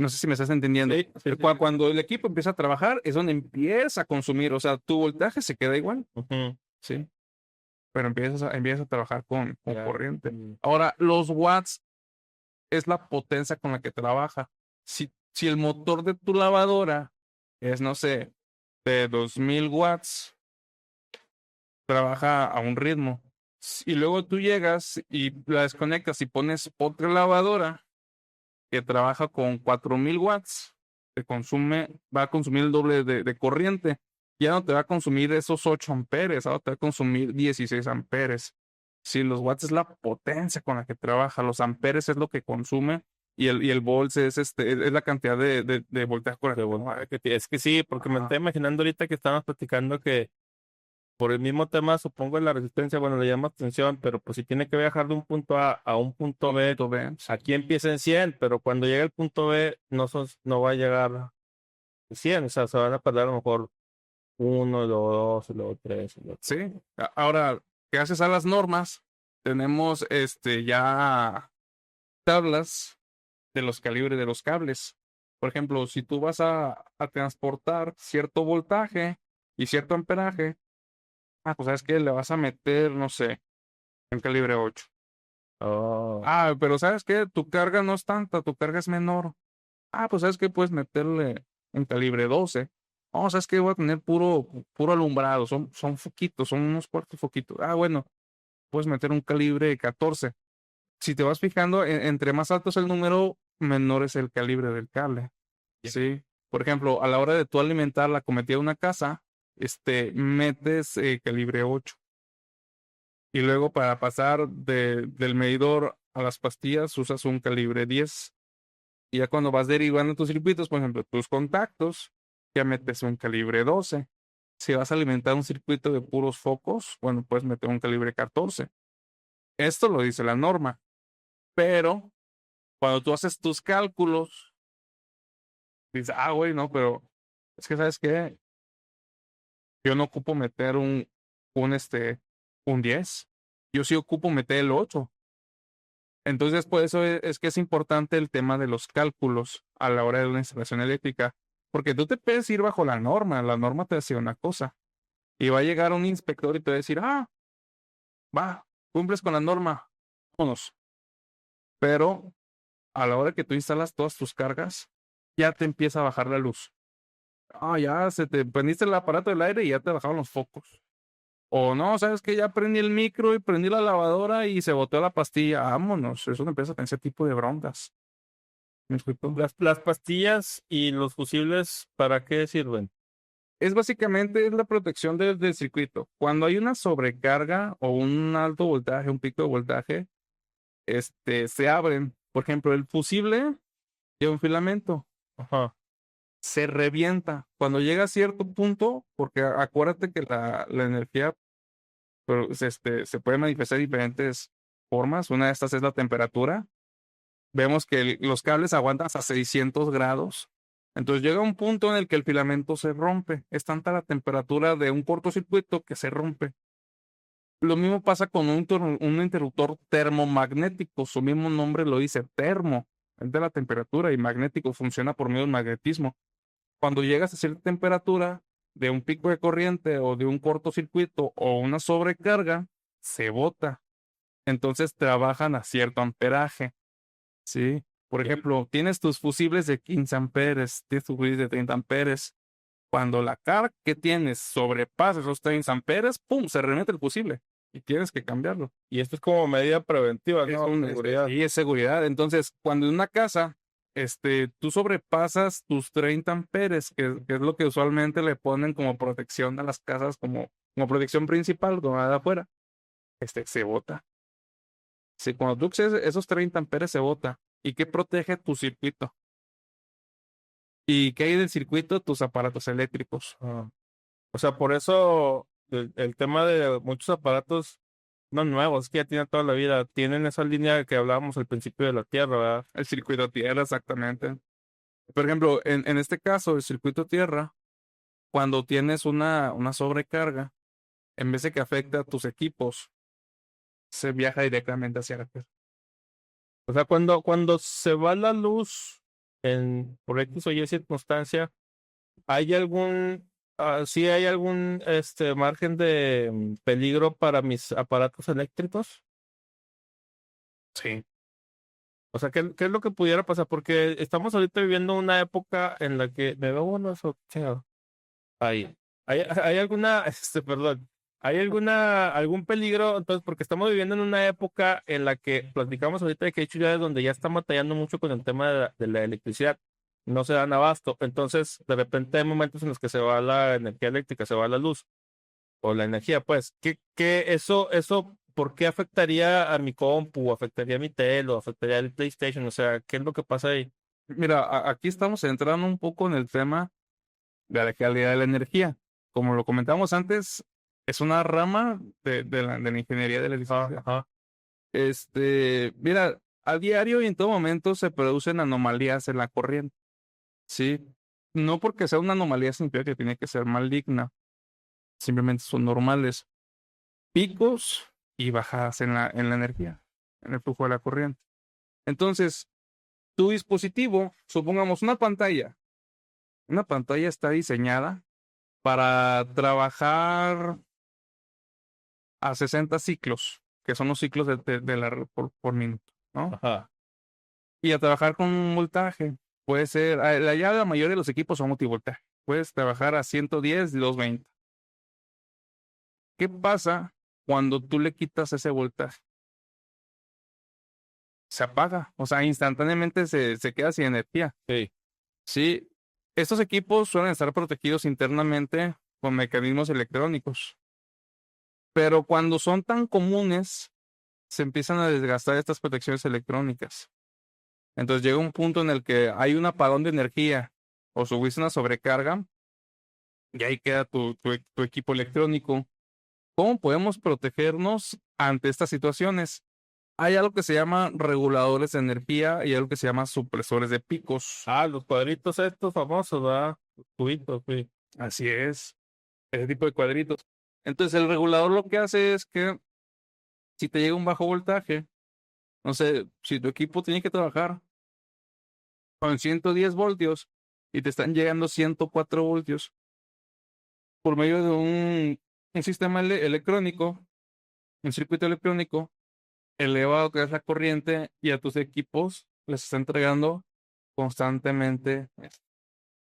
No sé si me estás entendiendo. Sí, sí, sí. Cuando el equipo empieza a trabajar es donde empieza a consumir, o sea, tu voltaje se queda igual, Ujú. ¿sí? Pero empiezas a trabajar con Ya. corriente. Ahora, los watts es la potencia con la que trabaja. Si el motor de tu lavadora es, no sé, de 2000 watts, trabaja a un ritmo. Y luego tú llegas y la desconectas y pones otra lavadora que trabaja con 4000 watts, va a consumir el doble de corriente. Ya no te va a consumir esos 8 amperes, ahora te va a consumir 16 amperes. Sí, los watts es la potencia con la que trabaja, los amperes es lo que consume y el volts es la cantidad de voltaje con la que trabaja. Es que sí, porque me estoy imaginando ahorita que estábamos platicando que por el mismo tema, supongo la resistencia, bueno, le llama tensión, pero pues si tiene que viajar de un punto A a un punto B, aquí empieza en 100, pero cuando llega el punto B no va a llegar a 100, o sea, se van a perder a lo mejor uno, luego dos, luego tres. Sí, ahora, gracias a las normas, tenemos ya tablas de los calibres de los cables. Por ejemplo, si tú vas a transportar cierto voltaje y cierto amperaje, pues sabes que le vas a meter, no sé, en calibre 8. Oh. Pero sabes que tu carga no es tanta, tu carga es menor. Pues sabes que puedes meterle en calibre 12. Sabes que voy a tener puro alumbrado, son foquitos, son unos cuartos foquitos. Bueno, puedes meter un calibre 14. Si te vas fijando, entre más alto es el número, menor es el calibre del cable. Sí. Por ejemplo, a la hora de tú alimentar la cometida de una casa, metes calibre 8. Y luego para pasar del medidor a las pastillas usas un calibre 10. Y ya cuando vas derivando tus circuitos, por ejemplo, tus contactos, ya metes un calibre 12. Si vas a alimentar un circuito de puros focos, bueno, puedes meter un calibre 14. Esto lo dice la norma. Pero cuando tú haces tus cálculos, dices, güey, no, pero es que, ¿sabes qué? Yo no ocupo meter un 10. Yo sí ocupo meter el 8. Entonces, por eso es que es importante el tema de los cálculos a la hora de una instalación eléctrica, porque tú te puedes ir bajo la norma te decía una cosa, y va a llegar un inspector y te va a decir, va, cumples con la norma, vámonos. Pero a la hora que tú instalas todas tus cargas, ya te empieza a bajar la luz. Ya se te prendiste el aparato del aire y ya te bajaron los focos. O no, sabes que ya prendí el micro y prendí la lavadora y se botó la pastilla. Vámonos, eso te empieza a tener ese tipo de broncas. ¿Me explico? Las pastillas y los fusibles, ¿para qué sirven? Es básicamente la protección del circuito. Cuando hay una sobrecarga o un alto voltaje, un pico de voltaje, se abren. Por ejemplo, el fusible lleva un filamento. Ajá. Se revienta. Cuando llega a cierto punto, porque acuérdate que la energía se puede manifestar de diferentes formas. Una de estas es la temperatura. Vemos que los cables aguantan hasta 600 grados. Entonces llega un punto en el que el filamento se rompe. Es tanta la temperatura de un cortocircuito que se rompe. Lo mismo pasa con un interruptor termomagnético. Su mismo nombre lo dice, termo. Es de la temperatura y magnético funciona por medio del magnetismo. Cuando llegas a cierta temperatura de un pico de corriente o de un cortocircuito o una sobrecarga, se bota. Entonces trabajan a cierto amperaje. Sí. Por ejemplo, tienes tus fusibles de 15 amperes, tienes tus fusibles de 30 amperes. Cuando la carga que tienes sobrepasa esos 30 amperes, ¡pum!, se remete el fusible y tienes que cambiarlo. Y esto es como medida preventiva, ¿no? Seguridad. Sí, es seguridad. Entonces, cuando en una casa, tú sobrepasas tus 30 amperes, que es lo que usualmente le ponen como protección a las casas, como protección principal, como de afuera, se bota. Si cuando tú excedes esos 30 amperes se bota. ¿Y qué protege tu circuito? ¿Y qué hay del circuito? Tus aparatos eléctricos. O sea, por eso el tema de muchos aparatos no nuevos, que ya tienen toda la vida, tienen esa línea que hablábamos al principio de la Tierra, ¿verdad? El circuito Tierra, exactamente. Por ejemplo, en este caso, el circuito Tierra, cuando tienes una sobrecarga, en vez de que afecte a tus equipos, se viaja directamente hacia la Tierra. O sea, cuando se va la luz por X o Y circunstancia, ¿hay sí hay algún margen de peligro para mis aparatos eléctricos? Sí. O sea, ¿qué es lo que pudiera pasar? Porque estamos ahorita viviendo una época en la que me veo bueno eso, chingado. Hay alguna, perdón, ¿hay algún peligro? Entonces, porque estamos viviendo en una época en la que platicamos ahorita de que hay ciudades donde ya están batallando mucho con el tema de la electricidad. no se dan abasto. Entonces, de repente hay momentos en los que se va la energía eléctrica, se va la luz o la energía, pues, eso, ¿por qué afectaría a mi compu, afectaría a mi tele, o afectaría al PlayStation? O sea, ¿qué es lo que pasa ahí? Mira, aquí estamos entrando un poco en el tema de la calidad de la energía. Como lo comentamos antes, es una rama de la ingeniería de la electricidad. Ajá. Mira, a diario y en todo momento se producen anomalías en la corriente, ¿sí? No porque sea una anomalía significa que tiene que ser maligna, simplemente son normales. Picos y bajadas en la energía, en el flujo de la corriente. Entonces, tu dispositivo, supongamos una pantalla está diseñada para trabajar a 60 ciclos, que son los ciclos de la red por minuto, ¿no? Ajá. Y a trabajar con un voltaje. Puede ser, la mayoría de los equipos son multivoltaje. Puedes trabajar a 110 y 220. ¿Qué pasa cuando tú le quitas ese voltaje? Se apaga, o sea, instantáneamente se queda sin energía. Sí. Sí, estos equipos suelen estar protegidos internamente con mecanismos electrónicos, pero cuando son tan comunes, se empiezan a desgastar estas protecciones electrónicas. Entonces llega un punto en el que hay un apagón de energía o subiste una sobrecarga y ahí queda tu equipo electrónico. ¿Cómo podemos protegernos ante estas situaciones? Hay algo que se llama reguladores de energía y algo que se llama supresores de picos. Ah, los cuadritos estos famosos, ¿verdad? Los cubitos, sí. Así es, ese tipo de cuadritos. Entonces el regulador lo que hace es que si te llega un bajo voltaje, no sé, si tu equipo tiene que trabajar con 110 voltios y te están llegando 104 voltios por medio de un sistema electrónico, un circuito electrónico, elevado que es la corriente y a tus equipos les está entregando constantemente.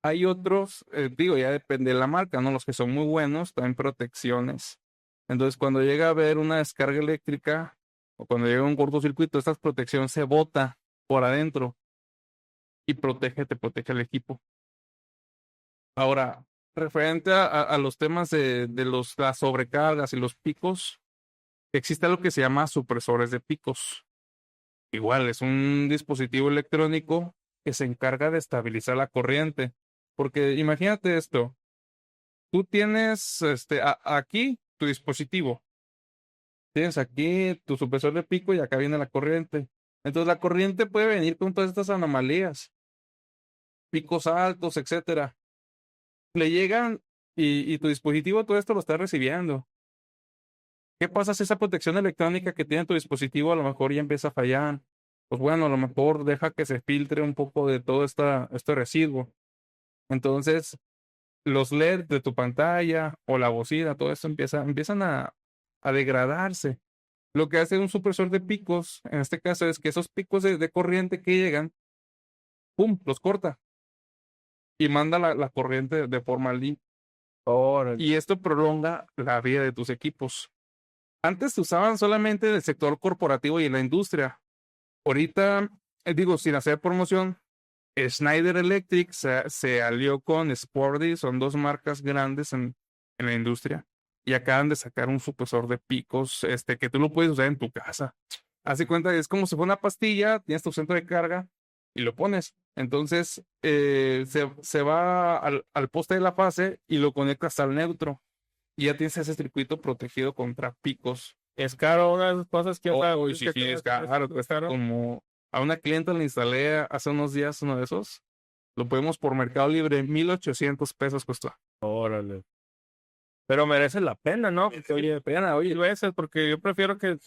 Hay otros, digo, ya depende de la marca, ¿no? Los que son muy buenos, traen protecciones. Entonces, cuando llega a haber una descarga eléctrica o cuando llega un cortocircuito, esta protección se bota por adentro y te protege el equipo. Ahora, referente a los temas de las sobrecargas y los picos, existe algo que se llama supresores de picos. Igual, es un dispositivo electrónico que se encarga de estabilizar la corriente. Porque imagínate esto, tú tienes aquí tu dispositivo, tienes aquí tu supresor de pico y acá viene la corriente. Entonces la corriente puede venir con todas estas anomalías, picos altos, etcétera. Le llegan y tu dispositivo todo esto lo está recibiendo. ¿Qué pasa si esa protección electrónica que tiene tu dispositivo a lo mejor ya empieza a fallar? Pues bueno, a lo mejor deja que se filtre un poco de todo este residuo. Entonces, los LED de tu pantalla o la bocina, todo esto empiezan a degradarse. Lo que hace un supresor de picos, en este caso, es que esos picos de corriente que llegan, ¡pum!, los corta y manda la corriente de forma limpia. Órale. Y esto prolonga la vida de tus equipos. Antes se usaban solamente en el sector corporativo y en la industria. Ahorita, digo, sin hacer promoción, Schneider Electric se alió con Sporty, son dos marcas grandes en la industria, y acaban de sacar un supresor de picos, que tú lo puedes usar en tu casa. Haz de cuenta, es como si fuera una pastilla, tienes tu centro de carga y lo pones. Entonces, se va al poste de la fase y lo conectas al neutro. Y ya tienes ese circuito protegido contra picos. Es caro una de esas cosas que Sí, es caro, es caro. como a una clienta le instalé hace unos días uno de esos. Lo podemos por Mercado Libre, 1,800 pesos costó. Órale. Pero merece la pena, ¿no? Porque, oye, pena, oye, veces, porque yo prefiero que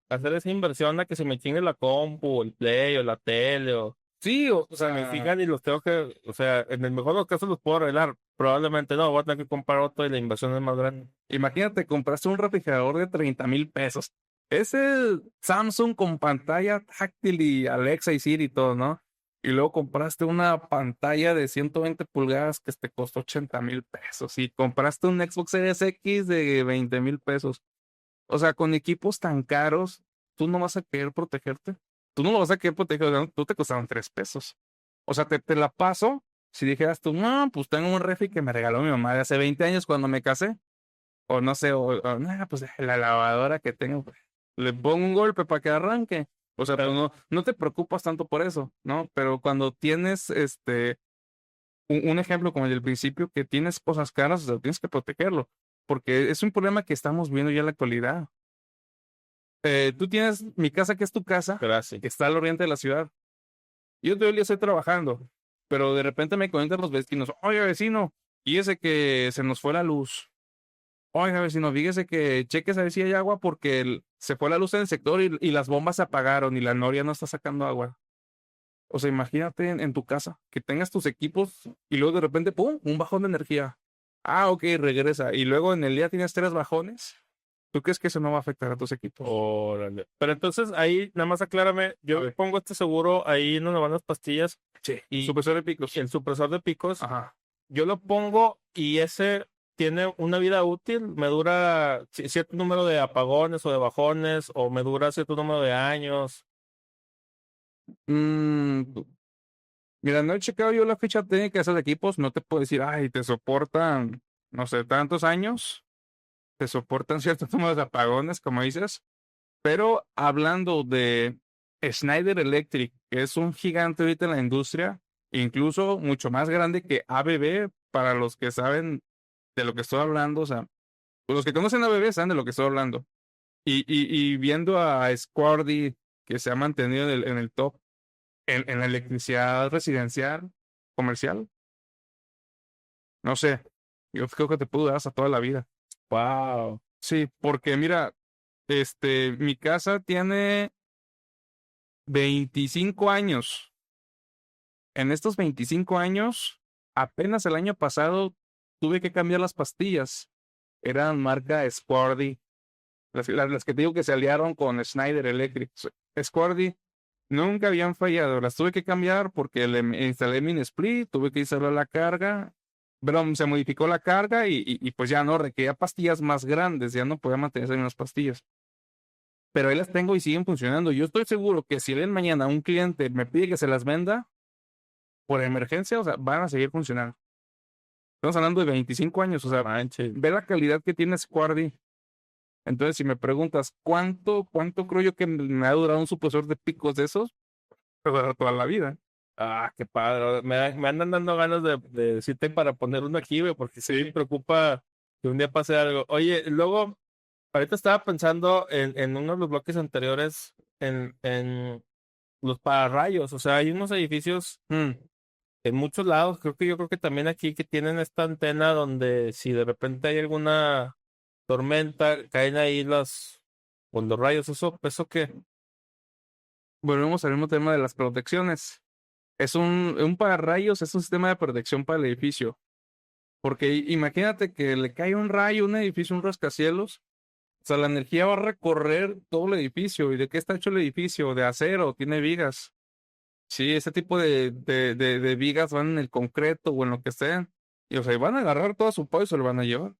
hacer esa inversión a que se me chingue la compu, o el play, o la tele, Sí, o se me sea, fijan y los tengo que, o sea, en el mejor de los casos los puedo arreglar. Probablemente no, voy a tener que comprar otro y la inversión es más grande. imagínate, compraste un refrigerador de 30,000 pesos. Es el Samsung con pantalla táctil y Alexa y Siri y todo, ¿no? Y luego compraste una pantalla de 120 pulgadas que te costó 80,000 pesos. Y compraste un Xbox Series X de 20,000 pesos. O sea, con equipos tan caros, tú no vas a querer protegerte. Tú no lo vas a querer proteger, o sea, tú te costaron 3 pesos. O sea, te la paso. Si dijeras tú, no, pues tengo un refri que me regaló mi mamá de hace 20 años cuando me casé. O no sé, nah, pues la lavadora que tengo, pues, le pongo un golpe para que arranque. O sea, pues no te preocupas tanto por eso, ¿no? Pero cuando tienes un ejemplo como el del principio, que tienes cosas caras, o sea, tienes que protegerlo. Porque es un problema que estamos viendo ya en la actualidad. Tú tienes mi casa, que es tu casa, Gracias. que está al oriente de la ciudad. Yo todo el día estoy trabajando, pero de repente me comentan los vecinos, oye vecino, fíjese que se nos fue la luz. Oiga vecino, fíjese que cheques a ver si hay agua porque se fue la luz en el sector y las bombas se apagaron y la Noria no está sacando agua. O sea, imagínate en tu casa, que tengas tus equipos y luego de repente, ¡pum!, un bajón de energía. Ah, ok, regresa. Y luego en el día tienes 3 bajones. ¿Tú crees que eso no va a afectar a tus equipos? Órale. Pero entonces ahí, nada más aclárame, A yo ver. pongo este seguro ahí donde van las pastillas Sí. y Supresor de picos. el supresor de picos, Ajá. yo lo pongo y ese tiene una vida útil, me dura cierto número de apagones o de bajones, o me dura cierto número de años. Mm, Mira, no he checado yo la ficha técnica de esos equipos. No te puedo decir, ay, te soportan, no sé, tantos años. Te soportan ciertos números de apagones, como dices. Pero hablando de Schneider Electric, que es un gigante ahorita en la industria, incluso mucho más grande que ABB, para los que saben de lo que estoy hablando, o sea, pues los que conocen a ABB saben de lo que estoy hablando. Y viendo a Squardi, que se ha mantenido en el top, en la electricidad residencial, comercial, no sé, yo creo que te puedo dar hasta toda la vida. Wow. Sí, porque mira, mi casa tiene 25 años. En estos 25 años, apenas el año pasado tuve que cambiar las pastillas. Eran marca Squardi, las que te digo que se aliaron con Schneider Electric. Squardi nunca habían fallado. Las tuve que cambiar porque instalé mini split, tuve que instalar la carga. Pero se modificó la carga y pues ya no requería pastillas más grandes, ya no podía mantener esas mismas pastillas. Pero ahí las tengo y siguen funcionando. Yo estoy seguro que si el mañana un cliente me pide que se las venda por emergencia, o sea, van a seguir funcionando. Estamos hablando de 25 años, o sea, Manches. ve la calidad que tiene Squardi. Entonces, si me preguntas cuánto creo yo que me ha durado un supresor de picos de esos, me va a durar toda la vida. Ah, qué padre. Me andan dando ganas de decirte para poner uno aquí, güey, porque sí me preocupa que un día pase algo. Oye, luego, ahorita estaba pensando en uno de los bloques anteriores, en los pararrayos. O sea, hay unos edificios en muchos lados, yo creo que también aquí, que tienen esta antena donde si de repente hay alguna tormenta, caen ahí pues, los rayos. ¿Eso qué? Volvemos al mismo tema de las protecciones. Es un pararrayos, es un sistema de protección para el edificio. Porque imagínate que le cae un rayo a un edificio, un rascacielos. O sea, la energía va a recorrer todo el edificio. ¿Y de qué está hecho el edificio? De acero, tiene vigas. Sí, ese tipo de vigas van en el concreto o en lo que sea. Y o sea, van a agarrar todo su pollo y se lo van a llevar.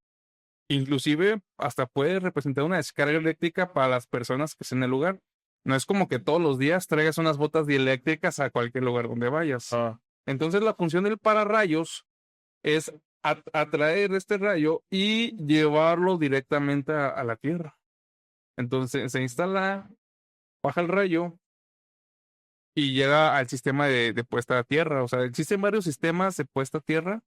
Inclusive, hasta puede representar una descarga eléctrica para las personas que estén en el lugar. No es como que todos los días traigas unas botas dieléctricas a cualquier lugar donde vayas. Ah, Entonces, la función del pararrayos es atraer este rayo y llevarlo directamente a la Tierra. Entonces, se instala, baja el rayo y llega al sistema de puesta a tierra. O sea, existen varios sistemas de puesta a tierra.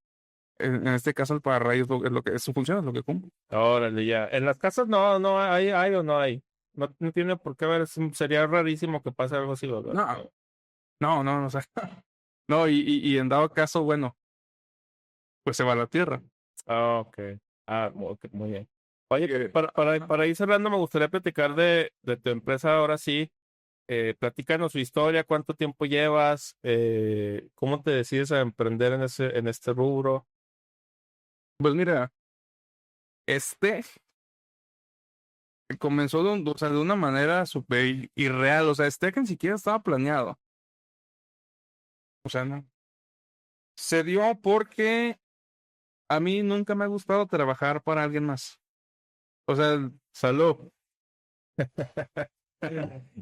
En este caso, el pararrayos es lo que es su función, es lo que cumple. órale, ya. En las casas no hay o no hay. No tiene por qué haber, sería rarísimo que pase algo así, ¿verdad? No, o sea, no, y en dado caso, bueno, pues se va a la tierra. Ah, ok. Ah, ok, muy bien. Oye, para ir cerrando, me gustaría platicar de tu empresa ahora sí. Platícanos su historia, cuánto tiempo llevas, cómo te decides a emprender en este rubro. Pues mira, este comenzó o sea, de una manera súper irreal. O sea, este que ni siquiera estaba planeado. O sea, no. Se dio porque a mí nunca me ha gustado trabajar para alguien más. O sea, Salud.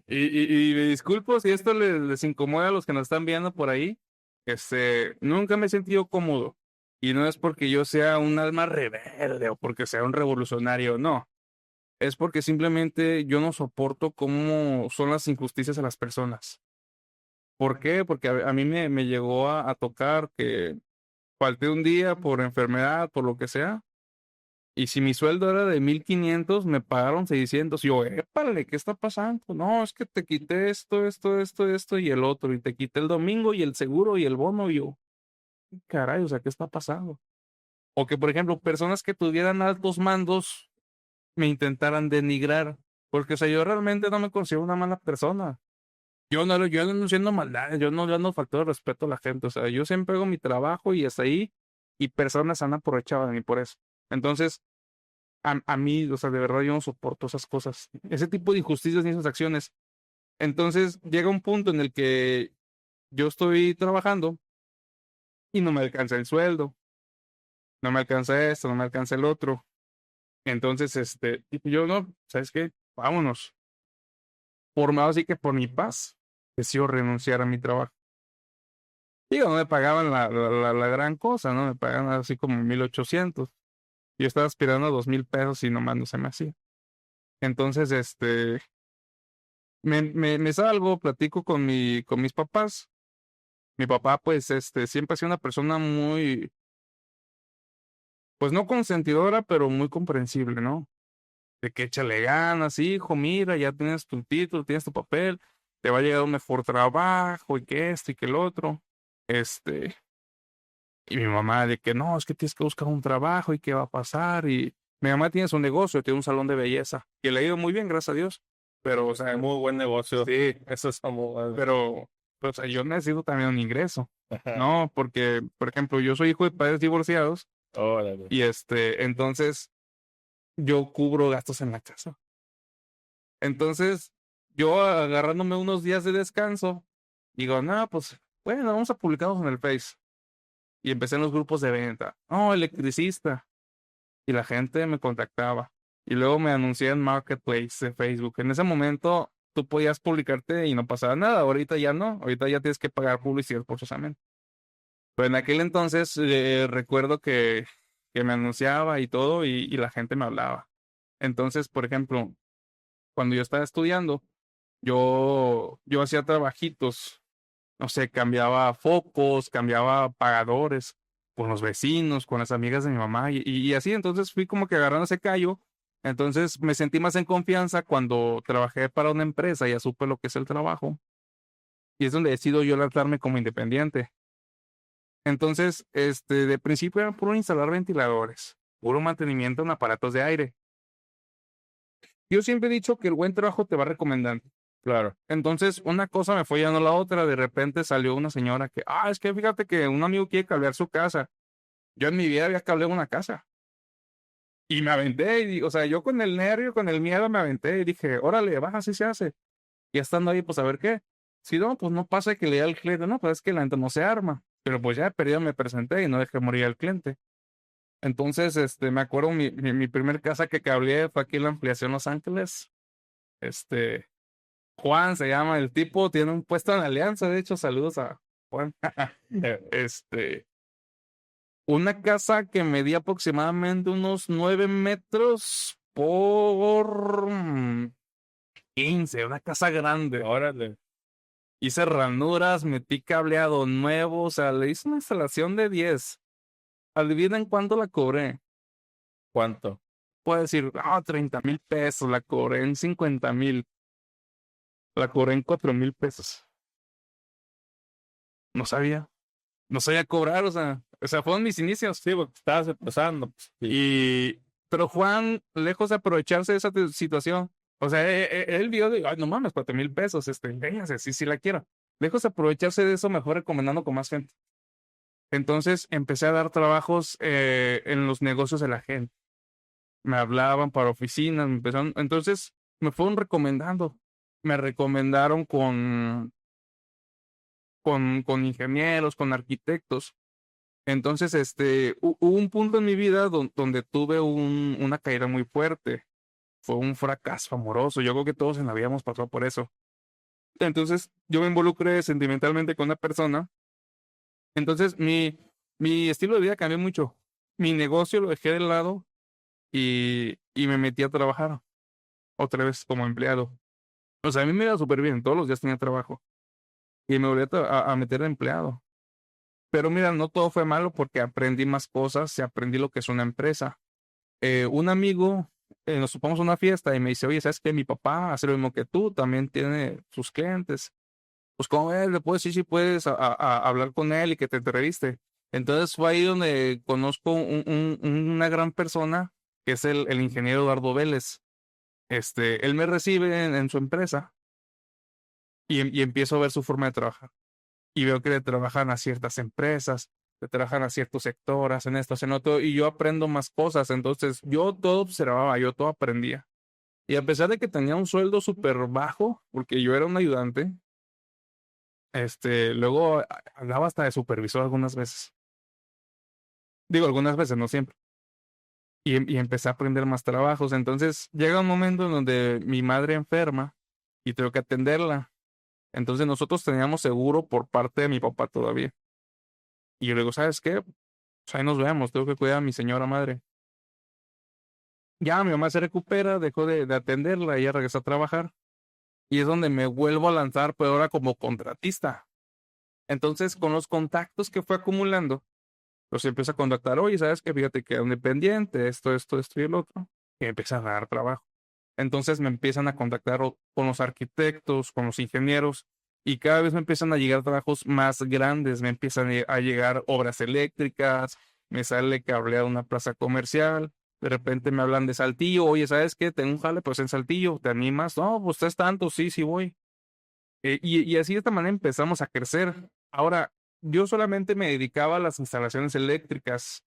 y me disculpo si esto les incomoda a los que nos están viendo por ahí. Nunca me he sentido cómodo. Y no es porque yo sea un alma rebelde o porque sea un revolucionario, no. Es porque simplemente yo no soporto cómo son las injusticias a las personas. ¿Por qué? Porque a mí me llegó a tocar que falté un día por enfermedad, por lo que sea. Y si mi sueldo era de 1,500, me pagaron 600. Y yo, épale, ¿qué está pasando? No, es que te quité esto y el otro. Y te quité el domingo y el seguro y el bono. Y yo, caray, o sea, ¿qué está pasando? O que, por ejemplo, personas que tuvieran altos mandos me intentaran denigrar. Porque, o sea, yo realmente no me considero una mala persona. Yo no ando haciendo maldades, yo no le ando faltando de respeto a la gente. O sea, yo siempre hago mi trabajo y hasta ahí. Y personas han aprovechado de mí por eso. Entonces, a mí, o sea, de verdad yo no soporto esas cosas, ese tipo de injusticias ni esas acciones. Entonces llega un punto en el que yo estoy trabajando y no me alcanza el sueldo, no me alcanza esto, no me alcanza el otro. Entonces, yo no, ¿sabes qué? Vámonos. Así que por mi paz, decido renunciar a mi trabajo. Digo, no me pagaban la gran cosa, ¿no? Me pagaban así como 1,800. Yo estaba aspirando a 2,000 pesos y nomás no se me hacía. Entonces, me salgo, platico con mis papás. Mi papá, pues, siempre ha sido una persona muy, pues no consentidora, pero muy comprensible, ¿no? De que échale ganas, hijo, mira, ya tienes tu título, tienes tu papel, te va a llegar un mejor trabajo y que esto y que el otro. Este, y mi mamá de que no, es que tienes que buscar un trabajo y qué va a pasar. Y mi mamá tiene su negocio, tiene un salón de belleza y le ha ido muy bien, gracias a Dios. Pero, o sea, Muy buen negocio. sí, Eso es como... pero, o sea, yo necesito también un ingreso, Ajá. ¿no? Porque, por ejemplo, yo soy hijo de padres divorciados Órale. y entonces yo cubro gastos en la casa. Entonces, yo agarrándome unos días de descanso, digo, no, pues, bueno, vamos a publicarnos en el Face. Y empecé en los grupos de venta. Oh, electricista. Y la gente me contactaba. Y luego me anuncié en Marketplace de Facebook. En ese momento tú podías publicarte y no pasaba nada. Ahorita ya no. Ahorita ya tienes que pagar publicidad forzosamente. Pero en aquel entonces recuerdo que me anunciaba y todo y la gente me hablaba. Entonces, por ejemplo, cuando yo estaba estudiando, yo hacía trabajitos. No sé, cambiaba focos, cambiaba apagadores con los vecinos, con las amigas de mi mamá y así. Entonces fui como que agarrando ese callo. Entonces me sentí más en confianza cuando trabajé para una empresa, ya supe lo que es el trabajo. Y es donde decido yo lanzarme como independiente. Entonces, de principio era puro instalar ventiladores, puro mantenimiento en aparatos de aire. Yo siempre he dicho que el buen trabajo te va recomendando. Claro. Entonces, una cosa me fue llevando a la otra. De repente salió una señora que, es que fíjate que un amigo quiere cablear su casa. Yo en mi vida había cableado una casa. Y me aventé, o sea, yo con el nervio, con el miedo me aventé y dije, órale, baja, así se hace. Y estando ahí, pues a ver qué. Si no, pues no pasa que le dé al cliente, no, pues es que la neta no se arma. Pero pues ya de perdido me presenté y no dejé morir al cliente. Entonces, me acuerdo mi primer casa que cableé fue aquí en la ampliación Los Ángeles. Este, Juan se llama el tipo, tiene un puesto en Alianza, de hecho, saludos a Juan. Este, una casa que medía aproximadamente unos 9 metros por 15, una casa grande. Órale. Hice ranuras, metí cableado nuevo, o sea, le hice una instalación de 10. Adivinen cuánto la cobré. ¿Cuánto? Puedo decir, 30,000 pesos, la cobré en 50,000, la cobré en 4,000 pesos. No sabía. No sabía cobrar, o sea, fueron mis inicios. Sí, porque estabas empezando. Pues, sí. Pero Juan, lejos de aprovecharse de esa situación, o sea, él vio de, ay, no mames, 4,000 pesos, véngase, sí, sí la quiero. Lejos de aprovecharse de eso, mejor recomendando con más gente. Entonces empecé a dar trabajos en los negocios de la gente. Me hablaban para oficinas, me empezaron, entonces me fueron recomendando. Me recomendaron con ingenieros, con arquitectos. Entonces, hubo un punto en mi vida donde tuve una caída muy fuerte. Fue un fracaso amoroso. Yo creo que todos en la vida hemos pasado por eso. Entonces, yo me involucré sentimentalmente con una persona Entonces, mi estilo de vida cambió mucho. Mi negocio lo dejé de lado y me metí a trabajar otra vez como empleado. O sea, a mí me iba súper bien, todos los días tenía trabajo y me volví a meter de empleado. Pero mira, no todo fue malo porque aprendí más cosas y aprendí lo que es una empresa. Un amigo, nos supimos a una fiesta y me dice, oye, ¿sabes qué? Mi papá hace lo mismo que tú, también tiene sus clientes. Pues, ¿cómo ves? Le puedo decir si puedes hablar con él y que te entreviste. Entonces fue ahí donde conozco una gran persona, que es el ingeniero Eduardo Vélez. Él me recibe en su empresa y empiezo a ver su forma de trabajar. Y veo que le trabajan a ciertas empresas, le trabajan a ciertos sectores, en esto, en otro, y yo aprendo más cosas. Entonces yo todo observaba, yo todo aprendía. Y a pesar de que tenía un sueldo súper bajo, porque yo era un ayudante, luego hablaba hasta de supervisor algunas veces. Digo, algunas veces, no siempre. Y empecé a aprender más trabajos. Entonces llega un momento en donde mi madre enferma y tengo que atenderla. Entonces nosotros teníamos seguro por parte de mi papá todavía. Y yo le digo, ¿sabes qué? Pues ahí nos vemos, tengo que cuidar a mi señora madre. Ya mi mamá se recupera, dejó de atenderla, ella regresó a trabajar. Y es donde me vuelvo a lanzar, pero ahora como contratista. Entonces, con los contactos que fue acumulando, pues empieza a contactar, oye, ¿sabes qué? Fíjate que un dependiente, esto y el otro. Y empieza a dar trabajo. Entonces me empiezan a contactar con los arquitectos, con los ingenieros, y cada vez me empiezan a llegar trabajos más grandes, me empiezan a llegar obras eléctricas, me sale cablear una plaza comercial, de repente me hablan de Saltillo, oye, ¿sabes qué? Tengo un jale, pues en Saltillo, ¿te animas? No, pues es tanto, sí, sí voy. Y así de esta manera empezamos a crecer. Ahora, yo solamente me dedicaba a las instalaciones eléctricas.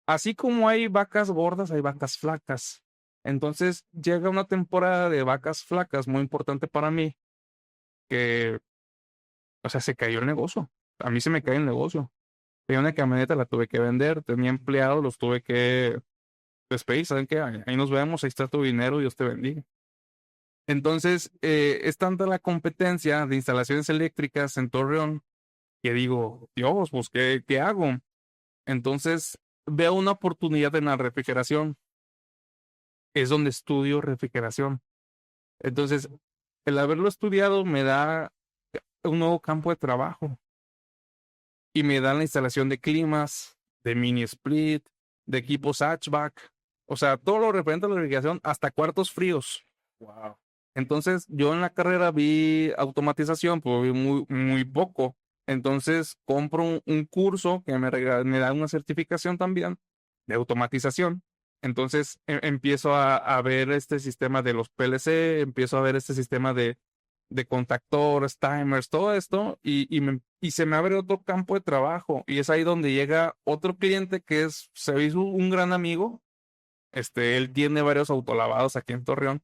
Así como hay vacas gordas, hay vacas flacas. Entonces llega una temporada de vacas flacas muy importante para mí, que, o sea, se cayó el negocio. A mí se me cae el negocio. Tenía una camioneta, la tuve que vender, tenía empleados, los tuve que despedir. ¿Saben qué? Ahí nos vemos, ahí está tu dinero, Dios te bendiga. Entonces, es tanta la competencia de instalaciones eléctricas en Torreón que digo, Dios, pues, ¿qué hago? Entonces, veo una oportunidad en la refrigeración. Es donde estudio refrigeración. Entonces, el haberlo estudiado me da un nuevo campo de trabajo y me da la instalación de climas, de mini split, de equipos hatchback, o sea, todo lo referente a la refrigeración, hasta cuartos fríos. Wow. Entonces, yo en la carrera vi automatización, pero vi muy poco. Entonces, compro un curso que me da una certificación también de automatización. Entonces, empiezo a ver este sistema de los PLC, empiezo a ver este sistema de contactores, timers, todo esto, y se me abre otro campo de trabajo. Y es ahí donde llega otro cliente que se hizo un gran amigo. Él tiene varios autolavados aquí en Torreón.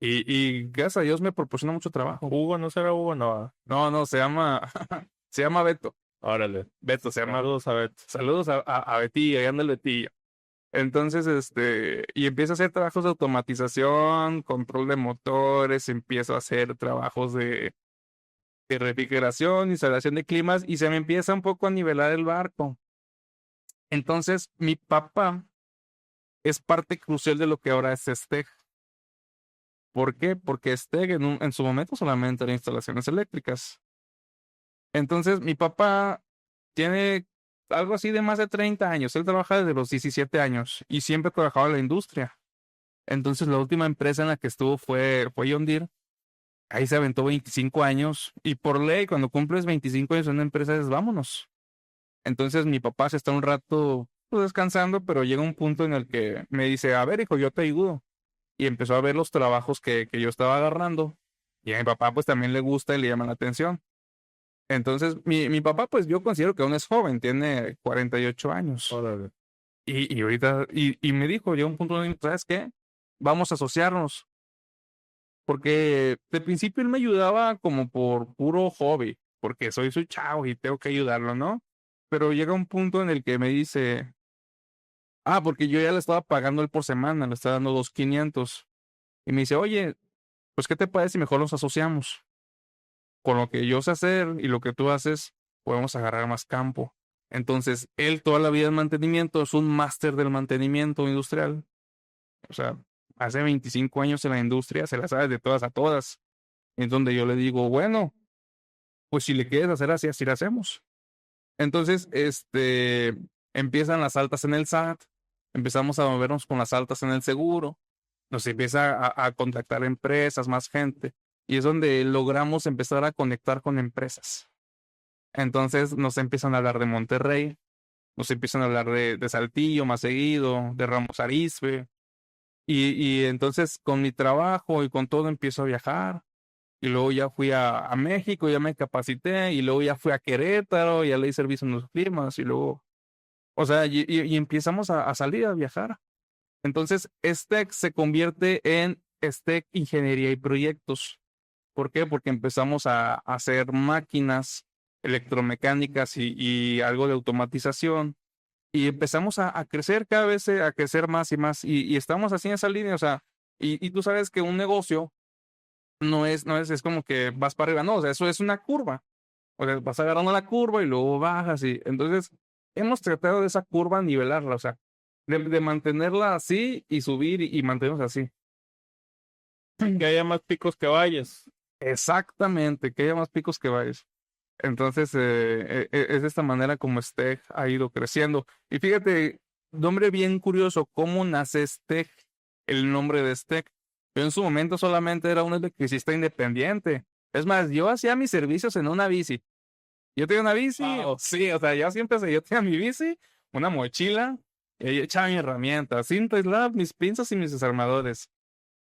Y gracias a Dios me proporciona mucho trabajo. Hugo, ¿no será Hugo? No. No, se llama, se llama Beto. Órale. Beto se llama. Saludos a Bet. Saludos a Betillo, ahí anda el Betillo. Entonces, y empiezo a hacer trabajos de automatización, control de motores, empiezo a hacer trabajos de refrigeración, instalación de climas, y se me empieza un poco a nivelar el barco. Entonces, mi papá es parte crucial de lo que ahora es Steg. ¿Por qué? Porque Steg en su momento solamente era instalaciones eléctricas. Entonces, mi papá tiene algo así de más de 30 años. Él trabaja desde los 17 años y siempre ha trabajado en la industria. Entonces, la última empresa en la que estuvo fue John Deere. Ahí se aventó 25 años y por ley, cuando cumples 25 años en una empresa, es vámonos. Entonces, mi papá se está un rato pues, descansando, pero llega un punto en el que me dice, a ver, hijo, yo te ayudo. Y empezó a ver los trabajos que yo estaba agarrando. Y a mi papá pues también le gusta y le llama la atención. Entonces, mi papá, pues yo considero que aún es joven, tiene 48 años. Órale. Y ahorita, y me dijo, llegó un punto donde, ¿sabes qué? Vamos a asociarnos. Porque de principio él me ayudaba como por puro hobby, porque soy su chavo y tengo que ayudarlo, ¿no? Pero llega un punto en el que me dice, porque yo ya le estaba pagando él por semana, le estaba dando 2,500. Y me dice, oye, pues, ¿qué te parece si mejor nos asociamos? Con lo que yo sé hacer y lo que tú haces, podemos agarrar más campo. Entonces, él toda la vida en mantenimiento es un máster del mantenimiento industrial. O sea, hace 25 años en la industria, se la sabe de todas a todas. En donde yo le digo, bueno, pues si le quieres hacer así, así lo hacemos. Entonces, empiezan las altas en el SAT, empezamos a movernos con las altas en el seguro, nos empieza a contactar empresas, más gente, y es donde logramos empezar a conectar con empresas. Entonces nos empiezan a hablar de Monterrey, nos empiezan a hablar de Saltillo más seguido, de Ramos Arizpe, y entonces con mi trabajo y con todo empiezo a viajar. Y luego ya fui a México, ya me capacité, y luego ya fui a Querétaro, ya le di servicio en los climas, y luego, o sea, y empezamos a salir a viajar. Entonces, STEC se convierte en STEC Ingeniería y Proyectos. ¿Por qué? Porque empezamos a hacer máquinas electromecánicas y algo de automatización, y empezamos a crecer cada vez, a crecer más y más, y estamos así en esa línea, o sea, y tú sabes que un negocio es como que vas para arriba, no, o sea, eso es una curva. O sea, vas agarrando la curva y luego bajas y entonces hemos tratado de esa curva nivelarla, o sea, de mantenerla así y subir y mantenernos así. Que haya más picos que valles. Exactamente, que haya más picos que valles. Entonces, es de esta manera como Steg ha ido creciendo. Y fíjate, nombre bien curioso, ¿cómo nace Steg? El nombre de Steg. Yo en su momento solamente era un electricista independiente. Es más, yo hacía mis servicios en una bici. Yo tenía una bici, Wow. sí, o sea, yo tenía mi bici, una mochila, y ahí echaba mi herramienta, cinta aislada, mis pinzas y mis desarmadores.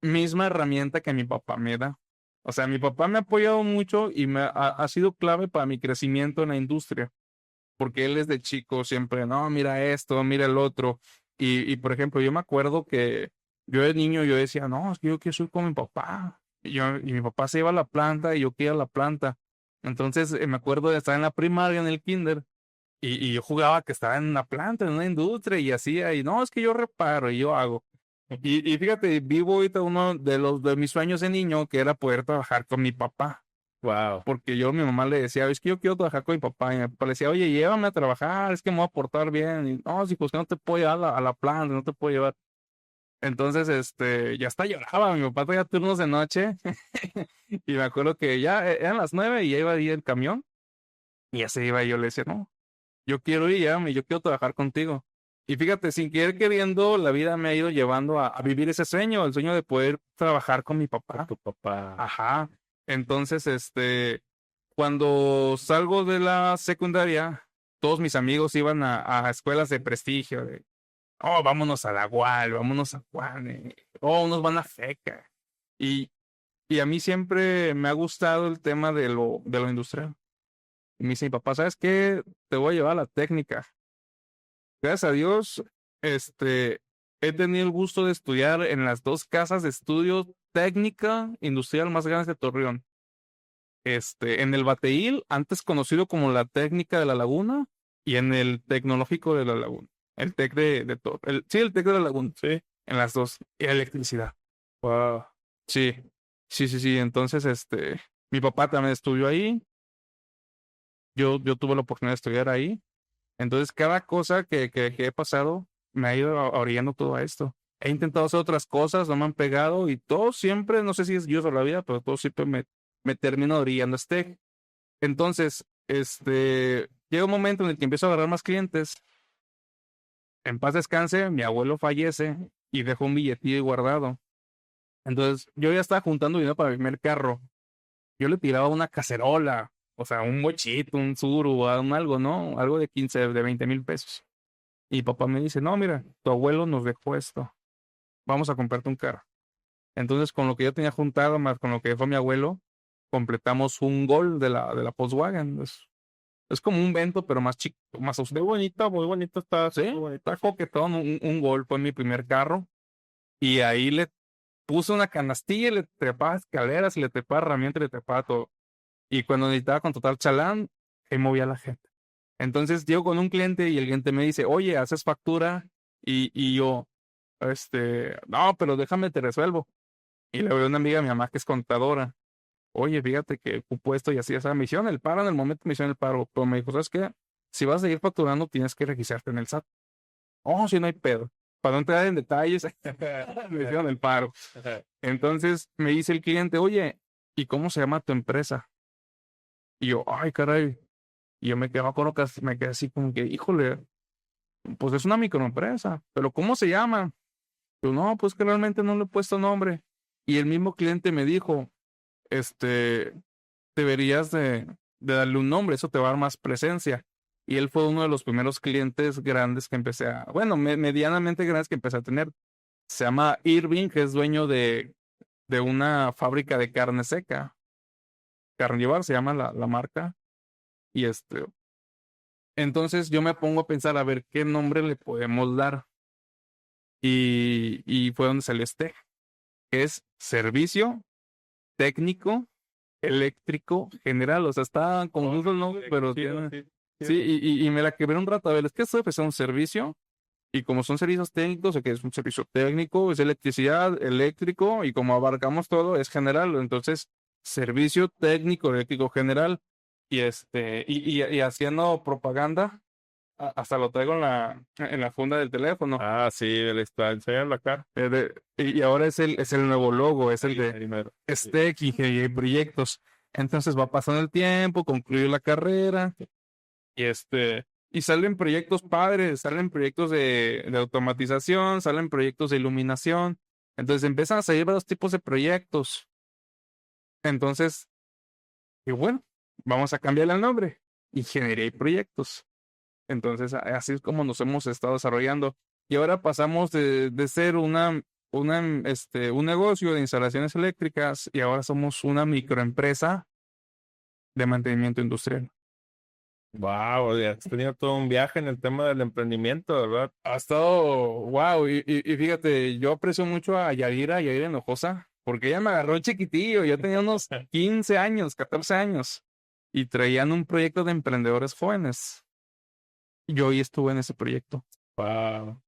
Misma herramienta que mi papá me da. O sea, mi papá me ha apoyado mucho y ha sido clave para mi crecimiento en la industria, porque él desde chico siempre, no, mira esto, mira el otro. Por ejemplo, yo me acuerdo que yo de niño yo decía, no, es que yo quiero ser como mi papá. Y mi papá se iba a la planta y yo quería la planta. Entonces, me acuerdo de estar en la primaria, en el kinder, y yo jugaba que estaba en una planta, en una industria, y hacía, y no, es que yo reparo y yo hago. Y fíjate, vivo ahorita uno de mis sueños de niño, que era poder trabajar con mi papá. Wow. Porque yo a mi mamá le decía, es que yo quiero trabajar con mi papá. Y mi papá le decía, oye, llévame a trabajar, es que me voy a portar bien. Y no, sí, pues que no te puedo llevar a la planta, no te puedo llevar. Entonces, ya hasta lloraba. Mi papá traía turnos de noche. Y me acuerdo que ya eran las 9 y ya iba a ir el camión. Y ya se iba y yo le decía, no, yo quiero ir, llévame, yo quiero trabajar contigo. Y fíjate, sin querer queriendo, la vida me ha ido llevando a vivir ese sueño, el sueño de poder trabajar con mi papá. Tu papá. Ajá. Entonces, cuando salgo de la secundaria, todos mis amigos iban a escuelas de prestigio, de, oh, vámonos a la UAL, vámonos a Juan, oh, unos van a FECA. Y, y a mí siempre me ha gustado el tema de lo industrial. Y me dice mi papá, ¿sabes qué? Te voy a llevar a la técnica. Gracias a Dios, he tenido el gusto de estudiar en las dos casas de estudio técnica industrial más grandes de Torreón. En el Bateil, antes conocido como la Técnica de la Laguna, y en el Tecnológico de la Laguna. El TEC sí, el TEC de la Laguna, Sí. en las dos. Y electricidad. Wow. Sí, sí, sí, sí. Entonces, mi papá también estudió ahí. Yo tuve la oportunidad de estudiar ahí. Entonces, cada cosa que he pasado me ha ido orillando todo a esto. He intentado hacer otras cosas, no me han pegado y todo siempre, no sé si es Dios o la vida, pero todo siempre me termina orillando a Entonces, llega un momento en el que empiezo a agarrar más clientes. En paz descanse, mi abuelo fallece y dejó un billetillo guardado. Entonces, yo ya estaba juntando dinero para mi primer carro. Yo le tiraba una cacerola, o sea, un mochito, un suru, un algo, ¿no? Algo de 15, de 20,000 pesos. Y papá me dice, no, mira, tu abuelo nos dejó esto. Vamos a comprarte un carro. Entonces, con lo que yo tenía juntado, más con lo que dejó mi abuelo, completamos un Gol de la Volkswagen. Es como un Vento, pero más chico, más austero. Muy bonito está. Sí, Muy bonito. está coquetón, un Gol fue mi primer carro. Y ahí le puse una canastilla y le trepaba escaleras y le trepaba herramientas y le trepaba todo. Y cuando necesitaba contratar chalán, ahí movía a la gente. Entonces llego con un cliente y el cliente me dice, oye, ¿haces factura? Y yo, no, pero déjame, te resuelvo. Y le veo a una amiga de mi mamá que es contadora. oye, fíjate que ocupo esto y así, o sea, me hicieron el paro en el momento, me hicieron el paro, pero me dijo, ¿sabes qué? Si vas a seguir facturando, tienes que registrarte en el SAT. Oh, sí, no hay pedo. Para no entrar en detalles, me hicieron el paro. Entonces me dice el cliente, oye, ¿y cómo se llama tu empresa? Y yo, ay, caray. Y yo me quedé, me quedé así como que, híjole, pues es una microempresa, pero ¿cómo se llama? Yo, no, pues que realmente no le he puesto nombre. Y el mismo cliente me dijo, este, deberías de darle un nombre, eso te va a dar más presencia. Y él fue uno de los primeros clientes grandes que empecé a, bueno, medianamente grandes que empecé a tener. Se llama Irving, que es dueño de una fábrica de carne seca. Carnival se llama la marca. Y entonces yo me pongo a pensar a ver qué nombre le podemos dar. Y fue donde salió que es servicio técnico eléctrico general. O sea, está confuso el nombre, pero tiene. Sí, y me la quebré un rato. A ver, es que esto es un servicio. Y como son servicios técnicos, o que es un servicio técnico, es electricidad, eléctrico, y como abarcamos todo, es general. Entonces, servicio técnico eléctrico general. Y haciendo propaganda, hasta lo traigo en la funda del teléfono. Ah, sí, él está enseñando acá. Y ahora es el nuevo logo, es el de Primero. STEC, Ingeniería y Proyectos. Entonces va pasando el tiempo, concluyo la carrera, y y salen proyectos padres, salen proyectos de automatización, salen proyectos de iluminación. Entonces empiezan a salir varios tipos de proyectos. Entonces, y bueno, vamos a cambiarle el nombre. Ingeniería y Proyectos. Entonces, así es como nos hemos estado desarrollando. Y ahora pasamos de ser un negocio de instalaciones eléctricas y ahora somos una microempresa de mantenimiento industrial. Wow, has tenido todo un viaje en el tema del emprendimiento, ¿verdad? Ha estado, wow, y fíjate, yo aprecio mucho a Yadira Hinojosa, porque ella me agarró chiquitillo, yo tenía unos 15 años, 14 años, y traían un proyecto de emprendedores jóvenes. Yo hoy estuve en ese proyecto. Wow.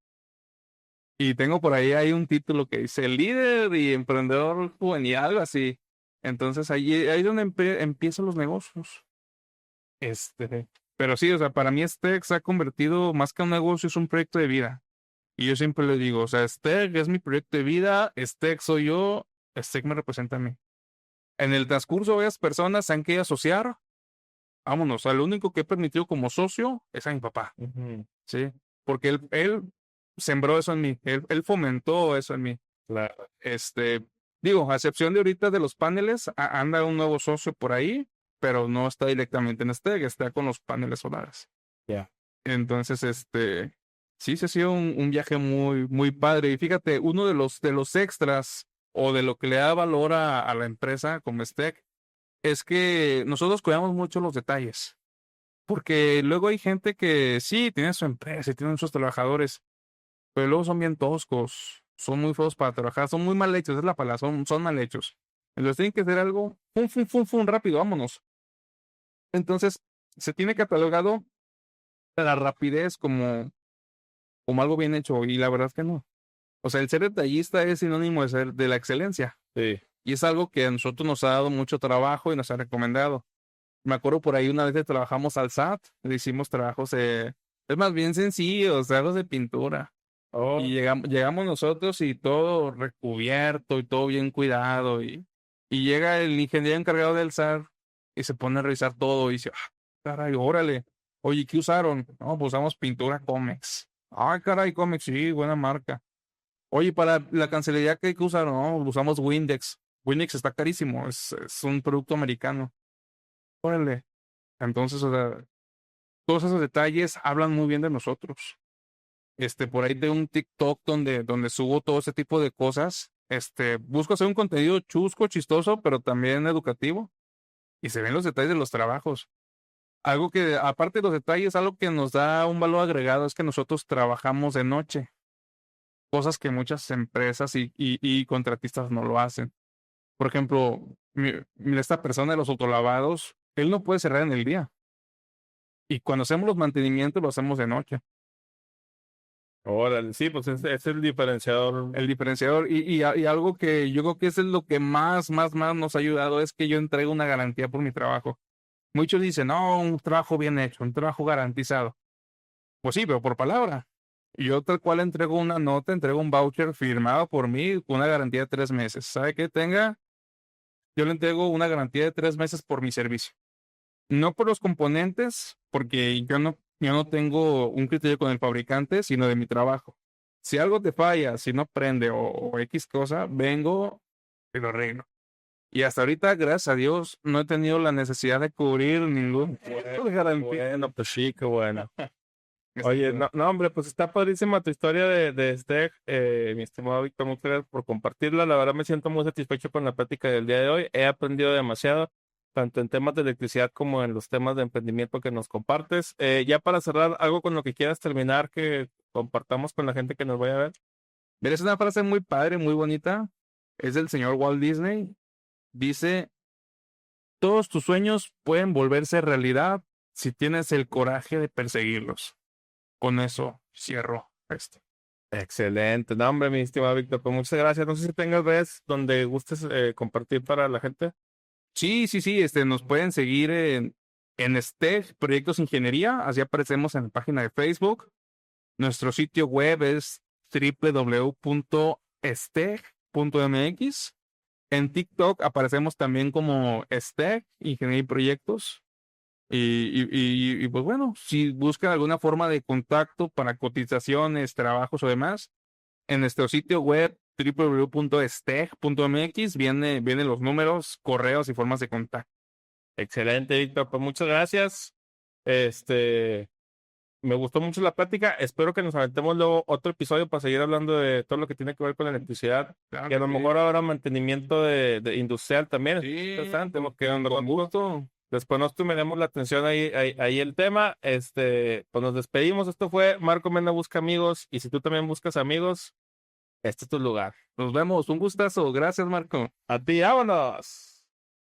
Y tengo por ahí hay un título que dice líder y emprendedor juvenil, algo así. Entonces ahí es donde empiezan los negocios. Pero sí, o sea, para mí Stec se ha convertido más que un negocio, es un proyecto de vida. Y yo siempre le digo, o sea, Stec es mi proyecto de vida, Stec soy yo, Stec me representa a mí. En el transcurso, varias personas se han querido asociar, vámonos, o sea, lo único que he permitido como socio es a mi papá, Ujú. ¿sí? Porque él sembró eso en mí, él fomentó eso en mí. Claro. Digo, a excepción de ahorita de los paneles, anda un nuevo socio por ahí, pero no está directamente en Stec, está con los paneles solares. Ya. Entonces, sí, se ha sido un viaje muy, muy padre. Y fíjate, uno de los extras o de lo que le da valor a la empresa como Stec es que nosotros cuidamos mucho los detalles. Porque luego hay gente que sí, tiene su empresa y tienen sus trabajadores, pero luego son bien toscos, son muy feos para trabajar, son muy mal hechos, es la palabra, son mal hechos. Entonces tienen que hacer algo, fum, fum, fum, fum, rápido, vámonos. Entonces, se tiene catalogado la rapidez como algo bien hecho, y la verdad es que no. O sea, el ser detallista es sinónimo de ser de la excelencia, Sí. y es algo que a nosotros nos ha dado mucho trabajo y nos ha recomendado. Me acuerdo por ahí una vez que trabajamos al SAT, le hicimos trabajos, es más bien sencillos, trabajos de pintura. Oh, Y llegamos nosotros y todo recubierto y todo bien cuidado. Y llega el ingeniero encargado del SAT y se pone a revisar todo y dice, caray, órale. Oye, ¿qué usaron? No, pues usamos pintura Comex. Ah, caray, Comex, sí, buena marca. Oye, para la cancelería, ¿qué usaron? No, usamos Windex. Windex está carísimo, es un producto americano. Órale. Entonces, o sea, todos esos detalles hablan muy bien de nosotros. Por ahí de un TikTok donde subo todo ese tipo de cosas. Busco hacer un contenido chusco, chistoso, pero también educativo. Y se ven los detalles de los trabajos. Algo que, aparte de los detalles, algo que nos da un valor agregado es que nosotros trabajamos de noche. Cosas que muchas empresas y contratistas no lo hacen. Por ejemplo, esta persona de los autolavados, él no puede cerrar en el día. Y cuando hacemos los mantenimientos, lo hacemos de noche. Órale, sí, pues es el diferenciador. El diferenciador. Y algo que yo creo que es lo que más nos ha ayudado es que yo entrego una garantía por mi trabajo. Muchos dicen, no, un trabajo bien hecho, un trabajo garantizado. Pues sí, pero por palabra. Y yo tal cual entrego una nota, entrego un voucher firmado por mí con una garantía de 3 meses. ¿Sabe qué tenga? Yo le entrego una garantía de 3 meses por mi servicio. No por los componentes, porque yo no tengo un criterio con el fabricante, sino de mi trabajo. Si algo te falla, si no prende o X cosa, vengo y lo arreglo. Y hasta ahorita, gracias a Dios, no he tenido la necesidad de cubrir ningún punto de garantía. Bueno, pues sí, qué bueno. Oye, no, hombre, pues está padrísima tu historia de Steg, mi estimado Víctor, muchas gracias por compartirla. La verdad me siento muy satisfecho con la plática del día de hoy. He aprendido demasiado, tanto en temas de electricidad como en los temas de emprendimiento que nos compartes. Ya para cerrar, algo con lo que quieras terminar, que compartamos con la gente que nos vaya a ver. Mira, es una frase muy padre, muy bonita. Es del señor Walt Disney. Dice, todos tus sueños pueden volverse realidad si tienes el coraje de perseguirlos. Con eso cierro esto. Excelente, no, hombre, mi estimado Víctor, pues muchas gracias. No sé si tengas redes donde gustes compartir para la gente. Sí, nos pueden seguir en STEG, Proyectos Ingeniería, así aparecemos en la página de Facebook. Nuestro sitio web es www.steg.mx. En TikTok aparecemos también como STEG, Ingeniería y Proyectos. Pues bueno, si buscan alguna forma de contacto para cotizaciones, trabajos o demás, en nuestro sitio web www.steg.mx vienen los números, correos y formas de contacto. Excelente, Víctor, pues muchas gracias. Me gustó mucho la plática. Espero que nos aventemos luego otro episodio para seguir hablando de todo lo que tiene que ver con la electricidad. Claro Y a que lo sí. mejor ahora mantenimiento de industrial también. Es Sí, interesante, porque con gusto. después nos tomaremos la atención ahí el tema. Pues nos despedimos. Esto fue Marco Mena Busca Amigos. Y si tú también buscas amigos, este es tu lugar. Nos vemos. Un gustazo. Gracias, Marco. A ti, vámonos.